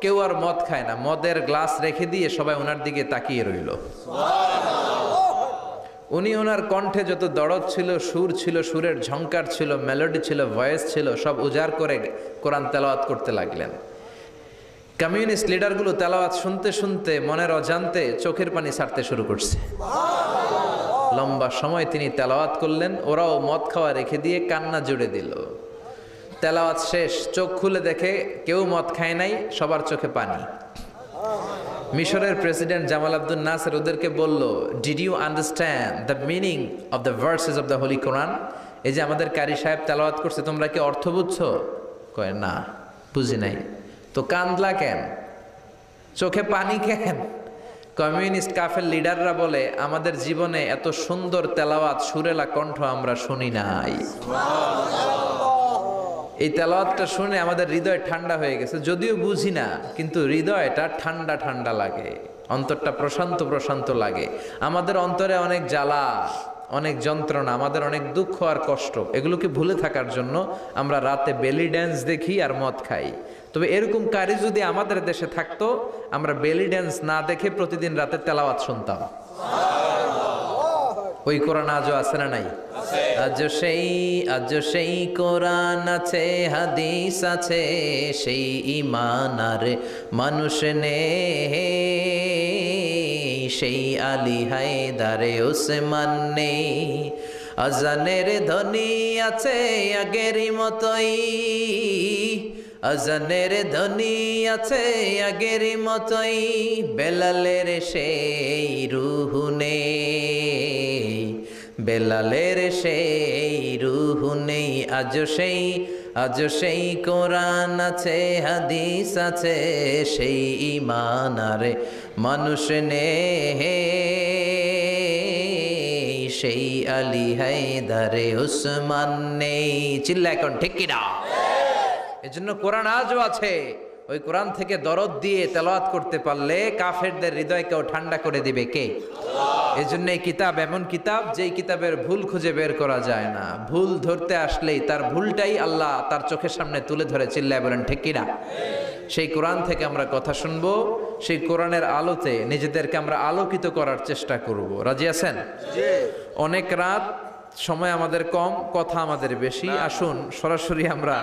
[SPEAKER 1] কেউ আর মদ খায় না, মদের গ্লাস রেখে দিয়ে সবাই ওনার দিকে তাকিয়ে রইল। উনি ওনার কণ্ঠে যত দরদ ছিল, সুর ছিল, সুরের ঝংকার ছিল, মেলোডি ছিল, ভয়েস ছিল, সব উজাড় করে কোরআন তেলাওয়াত করতে লাগলেন। কমিউনিস্ট লিডারগুলো তেলাওয়াত শুনতে শুনতে মনের অজান্তে চোখের পানি ছাড়তে শুরু করছে। লম্বা সময় তিনি তেলাওয়াত করলেন, ওরাও মদ খাওয়া রেখে দিয়ে কান্না জুড়ে দিল। তেলাওয়াত শেষ, চোখ খুলে দেখে কেউ মদ খায় নাই, সবার চোখে পানি। মিশরের প্রেসিডেন্ট জামাল আব্দুল নাসের ওদেরকে বলল, did you understand the meaning of the verses of the holy Quran? এই যে আমাদের কারি সাহেব তেলাওয়াত করছে, তোমরা কি অর্থ বুঝছো? কয় না, বুঝি নাই। তো কান্দলা কেন? চোখে পানি কেন? কমিউনিস্ট কাফের লিডাররা বলে, আমাদের জীবনে এত সুন্দর তেলাওয়াত, সুরেলা কণ্ঠ আমরা শুনি নাই। এই তেলাওয়াতটা শুনে আমাদের হৃদয় ঠান্ডা হয়ে গেছে, যদিও বুঝি না, কিন্তু হৃদয়টা ঠান্ডা ঠান্ডা লাগে, অন্তরটা প্রশান্ত প্রশান্ত লাগে। আমাদের অন্তরে অনেক জ্বালা, অনেক যন্ত্রণা, আমাদের অনেক দুঃখ আর কষ্ট, এগুলোকে ভুলে থাকার জন্য আমরা রাতে বেলি ড্যান্স দেখি আর মদ খাই। তবে এরকম কারি যদি আমাদের দেশে থাকতো, আমরা বেলি ড্যান্স না দেখে প্রতিদিন রাতে তেলাওয়াত শুনতাম। ওই কোরআন আজও আছে না নাই? আজ সেই কোরআন আছে, হাদিস আছে, সেই ঈমান আর মানুষ নে, সেই আলী হায়দারে ওসমান নেই। আজানের ধ্বনি আছে আগেরই মতোই, আজানের ধ্বনি আছে আগেরই মতোই, বেলালের সেই রূহ নেই, বেলালের সেই রূহ নেই। আজ সেই কোরআন আছে, হাদিস আছে, সেই ঈমান আর মানুষ নেই, সেই আলী হায়দারে ওসমান নেই। চিল্লা এখন ঠিক কিনা? এজন্য কোরআন আজও আছে। ওই কোরআন থেকে দরদ দিয়ে তেলাওয়াত করতে পারলে কাফেরদের হৃদয়কেও ঠান্ডা করে দিবে কে? এজন্য এই কিতাব এমন কিতাব, যেই কিতাবের ভুল খুঁজে বের করা যায় না। ভুল ধরতে আসলেই তার ভুলটাই আল্লাহ তার চোখের সামনে তুলে ধরে। চিল্লায় বলেন ঠিক কিনা? সেই কোরআন থেকে আমরা কথা শুনবো, সেই কোরআনের আলোতে নিজেদেরকে আমরা আলোকিত করার চেষ্টা করব। রাজি আছেন? অনেক রাত, সময় আমাদের কম, কথা আমাদের বেশি। আসুন সরাসরি আমরা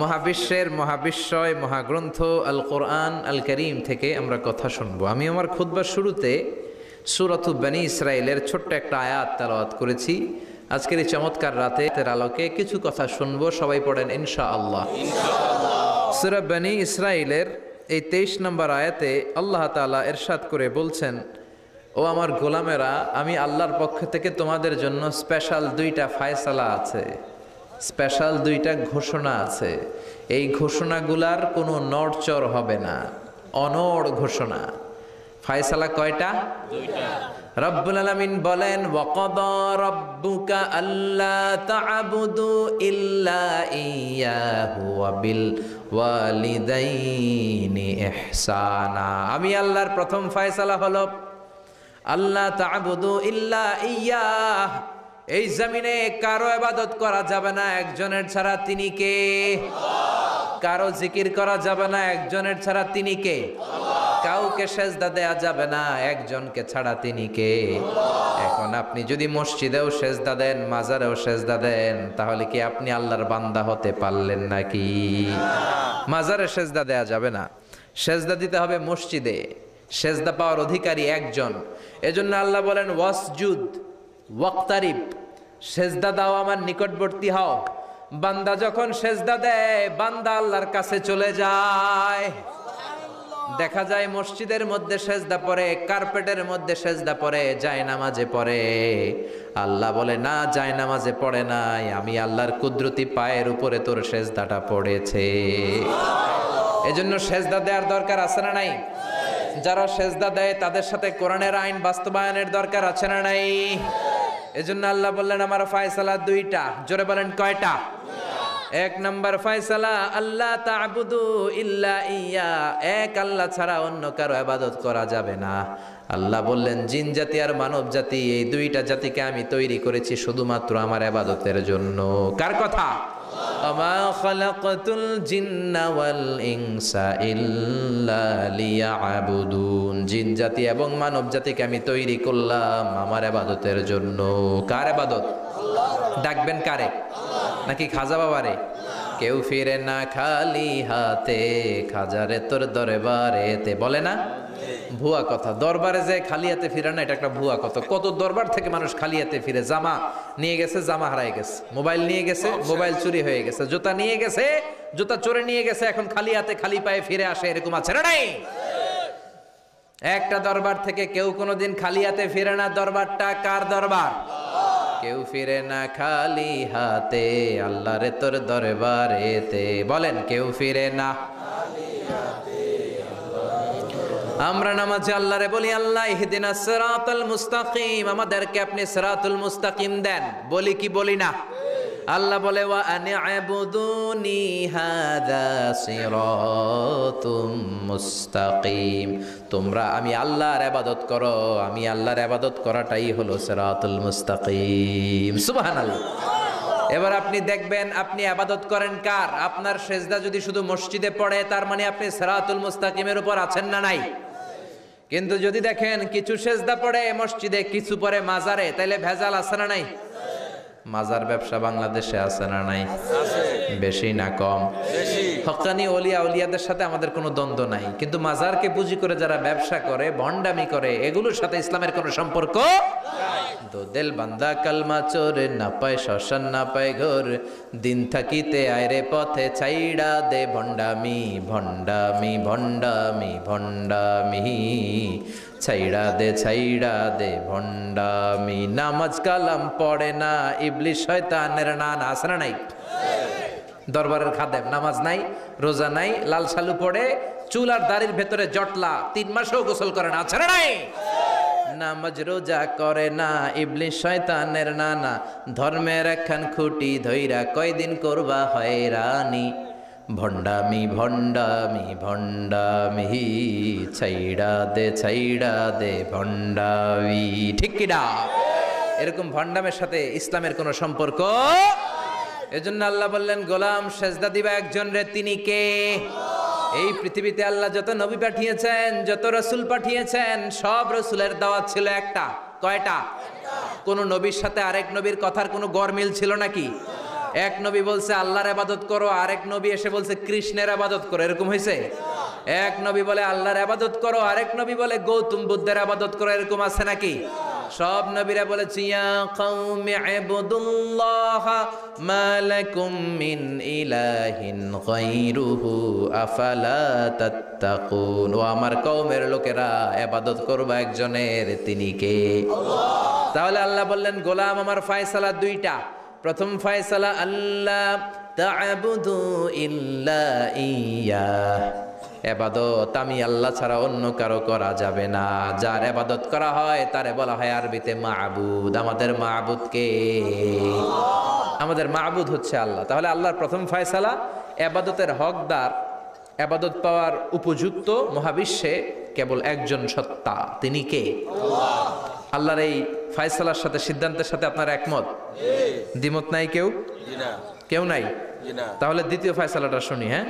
[SPEAKER 1] মহাবিশ্বের মহাবিশ্বয় মহাগ্রন্থ আল কোরআন আল করিম থেকে আমরা কথা শুনবো। আমি আমার খুতবার শুরুতে সূরাতু বনী ইসরাইলের ছোট্ট একটা আয়াত তেলাওয়াত করেছি। আজকের এই চমৎকার রাতের আলোকে কিছু কথা শুনবো। সবাই পড়েন ইনশাআল্লাহ। সূরা বনী ইসরাইলের এই 23 নম্বর আয়াতে আল্লাহ তাআলা ইরশাদ করে বলছেন, ও আমার গোলামেরা, আমি আল্লাহর পক্ষ থেকে তোমাদের জন্য স্পেশাল 2টা ফায়সালা আছে, স্পেশাল 2টা ঘোষণা আছে। এই ঘোষণাগুলার কোনো নড়চড় হবে না, অনড় ঘোষণা। ফায়সালা কয়টা? 2টা। রব্বুল আলামিন বলেন, ওয়াকাদা রাব্বুকা আল্লা তা'বুদু ইল্লা ইয়্যাহু ওয়া বিল ওয়ালিদাইনি ইহসানা। আমি আল্লাহর প্রথম ফায়সালা হলো আল্লাহ তা'বুদু ইল্লা ইয়্যাহ। এই জমিনে কারো ইবাদত করা যাবে না একজনের ছাড়া, তিনি কে? কারো জিকির করা যাবে না একজনের ছাড়া, তিনি কে? কাউকে সেজদা দেয়া যাবে না একজনকে ছাড়া, তিনি কে? এখন আপনি যদি মসজিদেও সেজদা দেন, মাজারেও সেজদা দেন, তাহলে কি আপনি আল্লাহর বান্দা হতে পারলেন নাকি? মাজারে সেজদা দেয়া যাবে না, সেজদা দিতে হবে মসজিদে। সেজদা পাওয়ার অধিকারী একজন। এজন্য আল্লাহ বলেন, ওয়াসজুদ ওয়াক্তারিব, সেজদা দাও, আমার নিকটবর্তী হও। বান্দা যখন সেজদা দেয়, বান্দা আল্লাহর কাছে চলে যায়। দেখা যায় মসজিদের মধ্যে সেজদা পড়ে, কার্পেটের মধ্যে সেজদা পড়ে, জায়নামাজে পড়ে। আল্লাহ বলে, না, জায়নামাজে পড়ে নাই, আমি আল্লাহর কুদরতি পায়ের উপরে তোর সেজদাটা পড়েছে। এজন্য সেজদা দেওয়ার দরকার আছে না নাই? যারা সেজদা দেয় তাদের সাথে কোরআনের আইন বাস্তবায়নের দরকার আছে না নাই? এজন্য আল্লাহ বললেন, আমার ফায়সালা 2টা। জোরে বলেন, কয়টা? 1 নম্বর ফায়সালা, আল্লাহ তা'বুদু ইল্লা ইয়্যা, এক আল্লাহ ছাড়া অন্য কারো ইবাদত করা যাবে না। আল্লাহ বললেন, জিন জাতি আর মানব জাতি, এই 2টা জাতিকে আমি তৈরি করেছি শুধুমাত্র আমার ইবাদতের জন্য। কার কথা? আমা খালাকাতুল জিন্না ওয়াল ইনসা ইল্লা লিয়াবুদুন। জিন জাতি এবং মানব জাতিকে আমি তৈরি করলাম আমার ইবাদতের জন্য। কার ইবাদত? ডাকবেন কারে? নাকি খাজা বাবারে? কেউ ফিরে না খালি হাতে, খাজারে তোর দরবারেতে, বলে না? ভুয়া কথা। দরবারে যে খালি হাতে ফিরে না, এটা একটা ভুয়া কথা। কত দরবার থেকে মানুষ খালি হাতে ফিরে। জামা নিয়ে গেছে, জামা হারাই গেছে। মোবাইল নিয়ে গেছে, মোবাইল চুরি হয়ে গেছে। জুতা নিয়ে গেছে, জুতা চোরে নিয়ে গেছে, এখন খালি হাতে খালি পায়ে ফিরে আসে। এরকম আছে না নাই? একটা দরবার থেকে কেউ কোনোদিন খালি হাতে ফিরে না। দরবারটা কার দরবার? কেউ ফিরে না খালি হাতে, আল্লাহ রে তোর দরবারেতে। বলেন, কেউ ফিরে না। আমরা নামাজে আল্লাহ রে বলি, আল্লাহ ইহদিনাস সিরাতাল মুস্তাকিম, আমাদেরকে আপনি সিরাতুল মুস্তাকিম দেন। বলি কি বলি না? আল্লাহ বলে, ওয়া আনি'বুদুনি হাযা সিরাতুম মুস্তাকিম, তোমরা আমি আল্লাহর ইবাদত করো, আমি আল্লাহর ইবাদত করাটাই হলো সিরাতুল মুস্তাকিম। সুবহানাল্লাহ। এবার আপনি দেখবেন, আপনি ইবাদত করেন কার? আপনার সেজদা যদি শুধু মসজিদে পড়ে, তার মানে আপনি সিরাতুল মুস্তাকিমের উপর আছেন না নাই? কিন্তু যদি দেখেন কিছু সেজদা পড়ে মসজিদে, কিছু পড়ে মাজারে, তাইলে ভেজাল আছে না নাই? মাজার ব্যবসা বাংলাদেশে আছে না নাই? বেশি না কম? হক্কানি ওলিয়া উলিয়াদের সাথে আমাদের কোনো দ্বন্দ্ব নাই, কিন্তু মাজারকে পুঁজি করে যারা ব্যবসা করে, ভণ্ডামি করে, এগুলোর সাথে ইসলামের কোনো সম্পর্ক দো দিল বান্দা কালমা চোর, না পায় শ্মশান না পায় ঘর, দিন থাকিতে আয়রে পথে ছাইড়া দে ভণ্ডামি ভণ্ডামি ভণ্ডামি ভণ্ডামি, ছাইড়া দে ভণ্ডামি। নামাজ কালাম পড়ে না, ইবলিশ শয়তানের নানা। আছে না নাই? দরবারের খাদেম, নামাজ নাই, রোজা নাই, লাল সালু পড়ে, চুল আর দাড়ির ভেতরে জটলা, 3 মাসেও গোসল করে না। আছে না নাই? নামাজ রোজা করে না, ইবলিশ শয়তানের নানা। ধর্মের একখান খুঁটি ধইরা কয়দিন করবা হয়রানি, ভণ্ডামি ভণ্ডামি ভণ্ডামি, ছাইড়া দে ভণ্ডামি। ঠিক কিনা? এরকম ভণ্ডামের সাথে ইসলামের কোনো সম্পর্ক। এজন্য আল্লাহ বললেন গোলাম সেজদা দিবা একজন রে, তিনি কে? এই পৃথিবীতে আল্লাহ যত নবী পাঠিয়েছেন, যত রসুল পাঠিয়েছেন, সব রসুলের দাওয়াত ছিল একটা। কয়টা? কোন নবীর সাথে আরেক নবীর কথার কোনো গরমিল ছিল নাকি? এক নবী বলছে আল্লাহর ইবাদত করো, আরেক নবী এসে বলছে কৃষ্ণের ইবাদত করো, এরকম হয়েছে? এক নবী বলে আল্লাহর ইবাদত করো, আরেক নবী বলে গৌতম বুদ্ধের ইবাদত করো, এরকম আছে নাকি? সব নবীরা বলেছে ইয়া কওমি ইবুদুল্লাহ মা লাকুম মিন ইলাহিন গায়রুহু আফালা তাত্তাকুন। ও আমার কওমের লোকেরা, ইবাদত করবা একজনের, তিনি কে? আল্লাহ। তাহলে আল্লাহ বললেন গোলাম আমার ফয়সালা দুইটা। প্রথম ফয়সালা আল্লাহ তা'বুদু ইল্লা ইয়া, ইবাদত আমি আল্লাহ ছাড়া অন্য কারো করা যাবে না। যার ইবাদত করা হয় তারে বলা হয় আরবিতে মাবুদ। আমাদের মাবুদ কে? আমাদের মাবুদ হচ্ছে আল্লাহ। তাহলে আল্লাহর প্রথম ফয়সালা, ইবাদতের হকদার, ইবাদত পাওয়ার উপযুক্ত মহাবিশ্বে কেবল একজন সত্তা, তিনি কে? আল্লাহ। আল্লাহর এই ফয়সালার সাথে, সিদ্ধান্তের সাথে আপনার একমত? দ্বিমত নাই কেউ? কেউ নাই? তাহলে দ্বিতীয় ফয়সালাটা শুনি। হ্যাঁ,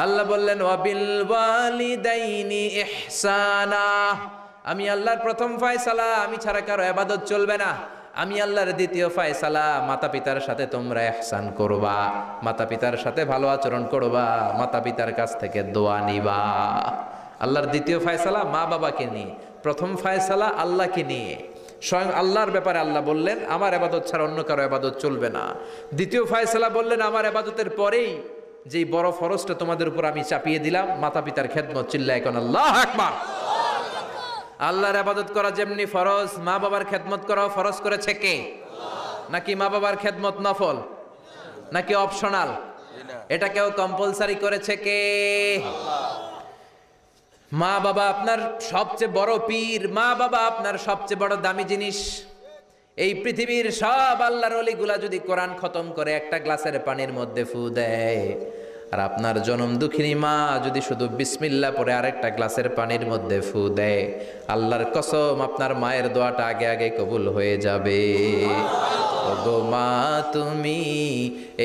[SPEAKER 1] আল্লাহ বললেন ওয়াবিল ওয়ালিদাইনি ইহসানা। আমি আল্লাহর প্রথম ফয়সালা, আমি ছাড়া কারো ইবাদত চলবে না। আমি আল্লাহর দ্বিতীয় ফয়সালা, মাতা পিতার সাথে তোমরা ইহসান করবা, মাতা পিতার সাথে ভালো আচরণ করবা, মাতা পিতার কাছ থেকে দোয়া নিবা। আল্লাহর দ্বিতীয় ফয়সালা মা বাবাকে নিয়ে, প্রথম ফয়সালা আল্লাহকে নিয়ে। স্বয়ং আল্লাহর ব্যাপারে আল্লাহ বললেন আমার ইবাদত ছাড়া অন্য কারো ইবাদত চলবে না। দ্বিতীয় ফয়সালা বললেন আমার ইবাদতের পরেই যেই বড় ফরজটা তোমাদের উপর আমি চাপিয়ে দিলাম, মাতা পিতার খেদমত। চিল্লায় কোন আল্লাহু আকবার। আল্লাহর ইবাদত করা যেমনি ফরজ, মা বাবার খেদমত করাও ফরজ করেছে কে? নাকি মা বাবার খেদমত নফল, নাকি অপশনাল? এটা কেউ কম্পালসারি করেছে কে? মা বাবা আপনার সবচেয়ে বড় পীর, মা বাবা আপনার সবচেয়ে বড় দামি জিনিস। এই পৃথিবীর সব আল্লাহর ওলিগুলা যদি কোরআন খতম করে একটা গ্লাসের পানির মধ্যে ফু দেয়, আর আপনার জনম দুঃখিনী মা যদি শুধু বিসমিল্লাহ পরে আরেকটা গ্লাসের পানির মধ্যে ফু দেয়, আল্লাহর কসম আপনার মায়ের দোয়াটা আগে আগে কবুল হয়ে যাবে। ওগো মা তুমি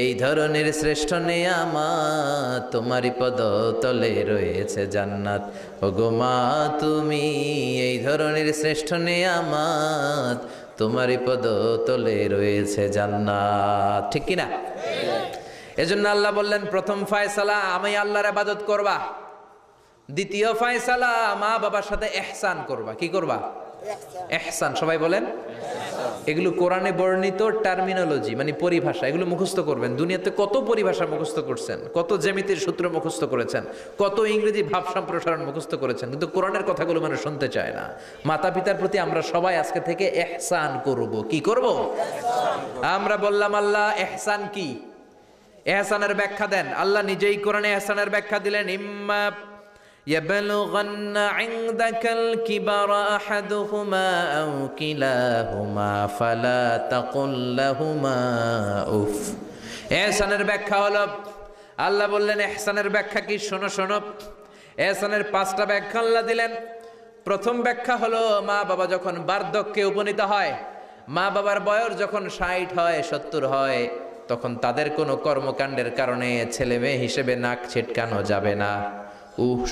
[SPEAKER 1] এই ধরনের শ্রেষ্ঠ নেয়ামত, তোমারই পদতলে রয়েছে জান্নাত। ওগো মা তুমি এই ধরনের শ্রেষ্ঠ নেয়ামত, তোমারই পদতলে রয়েছে জান্নাত। ঠিক কিনা? এজন্য আল্লাহ বললেন প্রথম ফয়সালা আমি আল্লাহর ইবাদত করবা, দ্বিতীয় ফয়সালা মা বাবার সাথে ইহসান করবা। কি করবা? ইহসান। সবাই বলেন। এগুলো কোরআনে বর্ণিত টার্মিনোলজি, মানে পরিভাষা, এগুলো মুখস্থ করবেন। দুনিয়াতে কত পরিভাষা মুখস্থ করছেন, কত জ্যামিতির সূত্র মুখস্থ করেছেন, কত ইংরেজি ভাব সম্প্রসারণ মুখস্থ করেছেন, কিন্তু কোরআনের কথাগুলো মানুষ শুনতে চায় না। মাতা পিতার প্রতি আমরা সবাই আজকে থেকে ইহসান করব। কি করব? আমরা বললাম আল্লাহ ইহসান কি? ইহসানের ব্যাখ্যা দেন। আল্লাহ নিজেই কোরআনে ইহসানের ব্যাখ্যা দিলেন, ইম্মা ইয়াবলুগান্না ইনদাকাল কিবারা আহাদুহুমা আও কিলাহুমা ফালা তাকুল লাহুমা উফ। ইহসানের ব্যাখ্যা হলো, আল্লাহ বললেন ইহসানের ব্যাখ্যা কি? শোনো শোনো। ইহসানের 5টা ব্যাখ্যা আল্লাহ দিলেন। প্রথম ব্যাখ্যা হলো মা বাবা যখন বার্ধক্যে উপনীত হয়, মা বাবার বয়স যখন 60 হয় 70 হয়, তখন তাদের কোনো কর্মকাণ্ডের কারণে ছেলে মেয়ে হিসেবে নাক ছিটকানো যাবে না,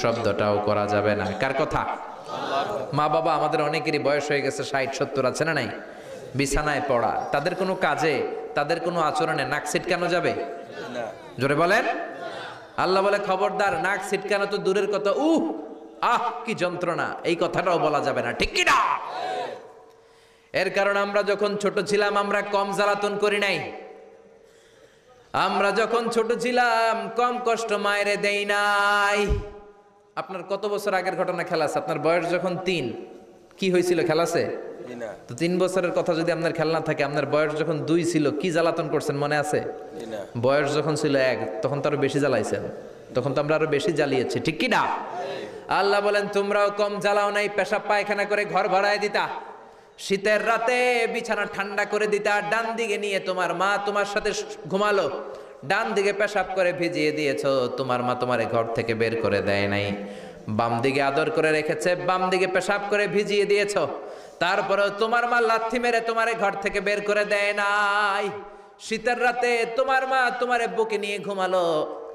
[SPEAKER 1] শব্দটাও করা যাবে না। কার কথা? মা বাবা আমাদের অনেকেরই বয়স হয়ে গেছে 60-70, আছে না নাই? বিছানায় পড়া, তাদের কোনো কাজে, তাদের কোনো আচরণে নাক ছিটকানো যাবে? জোরে বলেন। আল্লাহ বলে খবরদার, নাক ছিটকানো তো দূরের কথা, আহ কি যন্ত্রণা, এই কথাটাও বলা যাবে না। ঠিক কি না? এর কারণ আমরা যখন ছোট ছিলাম আমরা কম জ্বালাতন করি নাই। আমরা যখন ছোট ছিলাম কম কষ্ট মায়েরে দেই নাই। আপনার কত বছর আগের ঘটনা খেলা আছে? আপনার বয়স যখন 3, কি হয়েছিল? খেলা আছে তো? 3 বছরের কথা যদি আপনার খেলনা থাকে, আপনার বয়স যখন 2 ছিল কি জ্বালাতন করছেন মনে আছে? বয়স যখন ছিল 1 তখন তো আরো বেশি জ্বালাইছেন, তখন তো আমরা আরো বেশি জ্বালিয়েছি। ঠিক কি না? আল্লাহ বলেন তোমরাও কম জ্বালাও নাই, পেশাব পায়খানা করে ঘর ভরায় দিতা, শীতের রাতে বিছানা ঠান্ডা করে দিতা, ডান দিকে নিয়ে তোমার মা তোমার সাথে ঘুমালো, ডান দিকে পেশাব করে ভিজিয়ে দিয়েছো, তোমার মা তোমারে ঘর থেকে বের করে দেয় নাই। বাম দিকে আদর করে রেখেছে, বাম দিকে পেশাব করে ভিজিয়ে দিয়েছো, তারপরেও তোমার মা লাথি মেরে তোমারে ঘর থেকে বের করে দেয় নাই। শীতের রাতে তোমার মা তোমার বুকে নিয়ে ঘুমালো,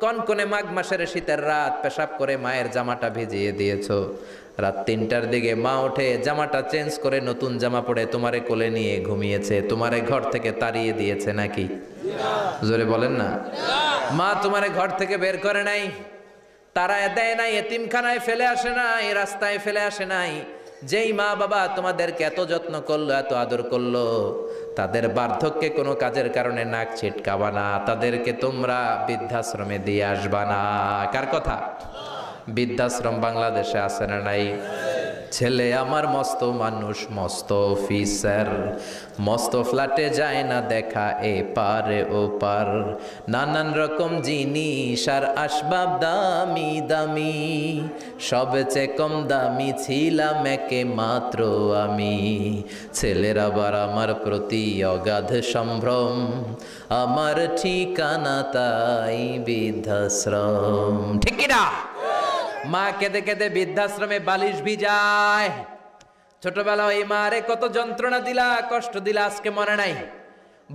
[SPEAKER 1] কনকনে মাঘ মাসের শীতের রাত, পেশাব করে মায়ের জামাটা ভিজিয়ে দিয়েছো। রাত ৩টার দিকে মা উঠে জামাটা চেঞ্জ করে নতুন জামা পরে তোমারে কোলে নিয়ে ঘুমিয়েছে, তোমারে ঘর থেকে তাড়িয়ে দিয়েছে নাকি? জোরে বলেন না। মা তোমারে ঘর থেকে বের করে নাই, তাড়ায় দেয় নাই, এতিমখানায় ফেলে আসে নাই, রাস্তায় ফেলে আসে নাই। যেই মা বাবা তোমাদেরকে এত যত্ন করলো, এত আদর করলো, তাদের বার্ধক্যে কোনো কাজের কারণে নাক ছিটকাবা না, তাদেরকে তোমরা বৃদ্ধাশ্রমে দিয়ে আসবা না। কার কথা? বৃদ্ধাশ্রম বাংলাদেশে আছে না নাই? ছেলে আমার মস্ত মানুষ, মস্ত অফিসার, মস্ত ফ্ল্যাটে যায় না দেখা এ পারে ও পার, নানান রকম জিনিস আর আসবাব দামি দামি, সবচেয়ে কম দামি ছিলাম একে মাত্র আমি। ছেলের আবার আমার প্রতি অগাধ সম্ভ্রম, আমার ঠিকানা তাই বৃদ্ধাশ্রম। ঠিক কিনা? মা কেঁদে কেঁদে বৃদ্ধাশ্রমে বালিশ ভিজায়। ছোটবেলা ওই মারে কত যন্ত্রণা দিলা, কষ্ট দিলা, আজকে মনে নাই?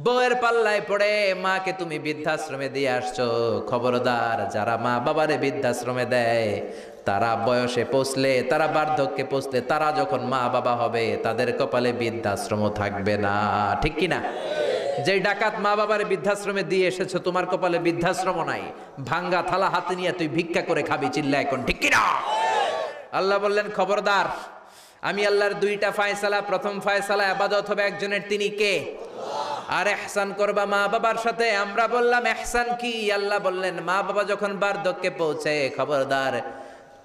[SPEAKER 1] বউয়ের পাল্লায় পড়ে মাকে তুমি বৃদ্ধাশ্রমে দিয়ে আসছো। খবরদার, যারা মা বাবারে বৃদ্ধাশ্রমে দেয় তারা বয়সে পৌঁছলে, তারা বার্ধক্যে পৌঁছলে, তারা যখন মা বাবা হবে তাদের কপালে বৃদ্ধাশ্রমও থাকবে না। ঠিক কিনা? যে ডাকাত মা বাবার বৃদ্ধাশ্রমে দিয়ে এসেছো, তোমার কপালে বৃদ্ধাশ্রম নাই। ভাঙ্গা থালা হাতে নিয়ে তুই ভিক্ষা করে খাবি, চিল্লা এখন। ঠিক কিনা? আল্লাহ বললেন খবরদার, আমি আল্লাহর দুইটা ফায়সালা, প্রথম ফায়সালা ইবাদত হবে একজনের, তিনি কে? আর ইহসান করবা মা বাবার সাথে। আমরা বললাম ইহসান কি? আল্লাহ বললেন মা বাবা যখন বার্ধক্যে পৌঁছে, খবরদার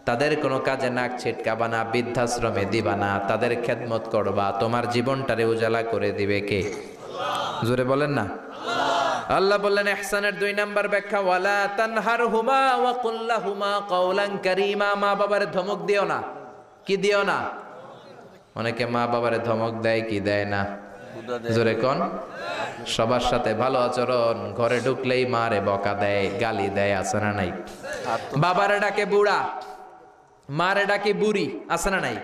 [SPEAKER 1] তাদের কোনো কাজে নাক ছিটকাবা না, বৃদ্ধাশ্রমে দিবা না, তাদের খেদমত করবা। তোমার জীবনটারে উজালা করে দিবে কে? জোরে বলেন না। আল্লাহ বললেন ইহসানের 2 নাম্বার ব্যাখ্যা, ওয়ালা তানহারহুমা ওয়া কুল লাহুমা কাওলান কারীমা। মা বাবারে ধমক দিও না। কি দিও না? অনেকে মা বাবারে ধমক দেয়, কি দেয় না? জোরে কোন? সবার সাথে ভালো আচরণ, ঘরে ঢুকলেই মারে বকা দেয়, গালি দেয়, আছে না নাই? বাবারে ডাকে বুড়া, মারে ডাকে বুড়ি, আছে না নাই?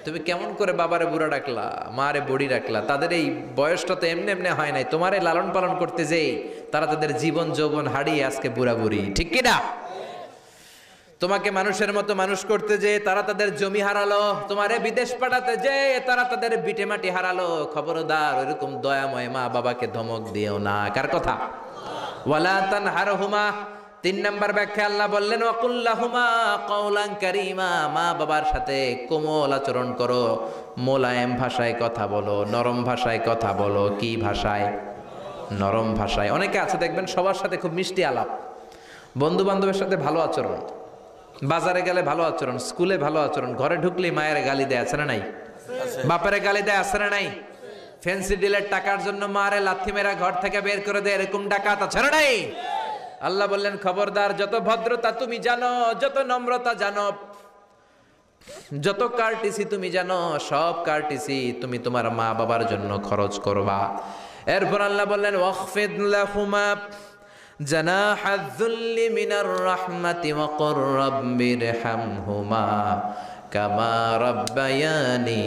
[SPEAKER 1] তুমি কেমন করে বাবারে বুড়া ডাকলা, মারে বুড়ি ডাকলা? তাদের এই বয়সটা তো এমনি এমনি হয় নাই। তোমারে লালন পালন করতে যেই তারা তাদের জীবন যৌবন হারিয়ে আজকে বুড়া বুড়ি। ঠিক কিনা? তোমাকে মানুষের মতো মানুষ করতে যে তারা তাদের জমি হারালো, তোমারে বিদেশ পাঠাতে যে তারা তাদের বিটে মাটি হারালো। খবরদার, ওইরকম দয়াময় মা বাবাকে ধমক দিও না। কার কথা? ওয়ালা তানহারহুমা। 3 নাম্বার ব্যাখ্যা আল্লাহ বললেন ওয়াকুল লাহুমা কাওলান কারীমা। মা বাবার সাথে কোমল আচরণ করো, মোলায়েম ভাষায় কথা বলো, নরম ভাষায় কথা বলো। কি ভাষায়? নরম ভাষায়। অনেকে আছে দেখবেন সবার সাথে খুব মিষ্টি আলাপ, বন্ধু বান্ধবের সাথে ভালো আচরণ, বাজারে গেলে ভালো আচরণ, স্কুলে ভালো আচরণ, ঘরে ঢুকলেই মায়ের গালি দেয়, আছে না নাই? বাপের গালি দেয়, আছে না নাই? ফ্যান্সি ডিলের টাকার জন্য মারে লাথি মেরা ঘর থেকে বের করে দেয়, এরকম ডাকাত আছে না নাই? আল্লাহ বললেন খবরদার, যত ভদ্রতা তুমি জানো, যত নম্রতা জানো, যত কার্টিসি তুমি জানো, সব কার্টিসি তুমি তোমার মা বাবার জন্য খরচ করবা। এরপর আল্লাহ বললেন ওয়াখফিদ লাহুমা জানাহায যুল্লি মিনার রাহমাতি ওয়া কুর রাব্বিরহামহুমা কামা রাব্বায়ানি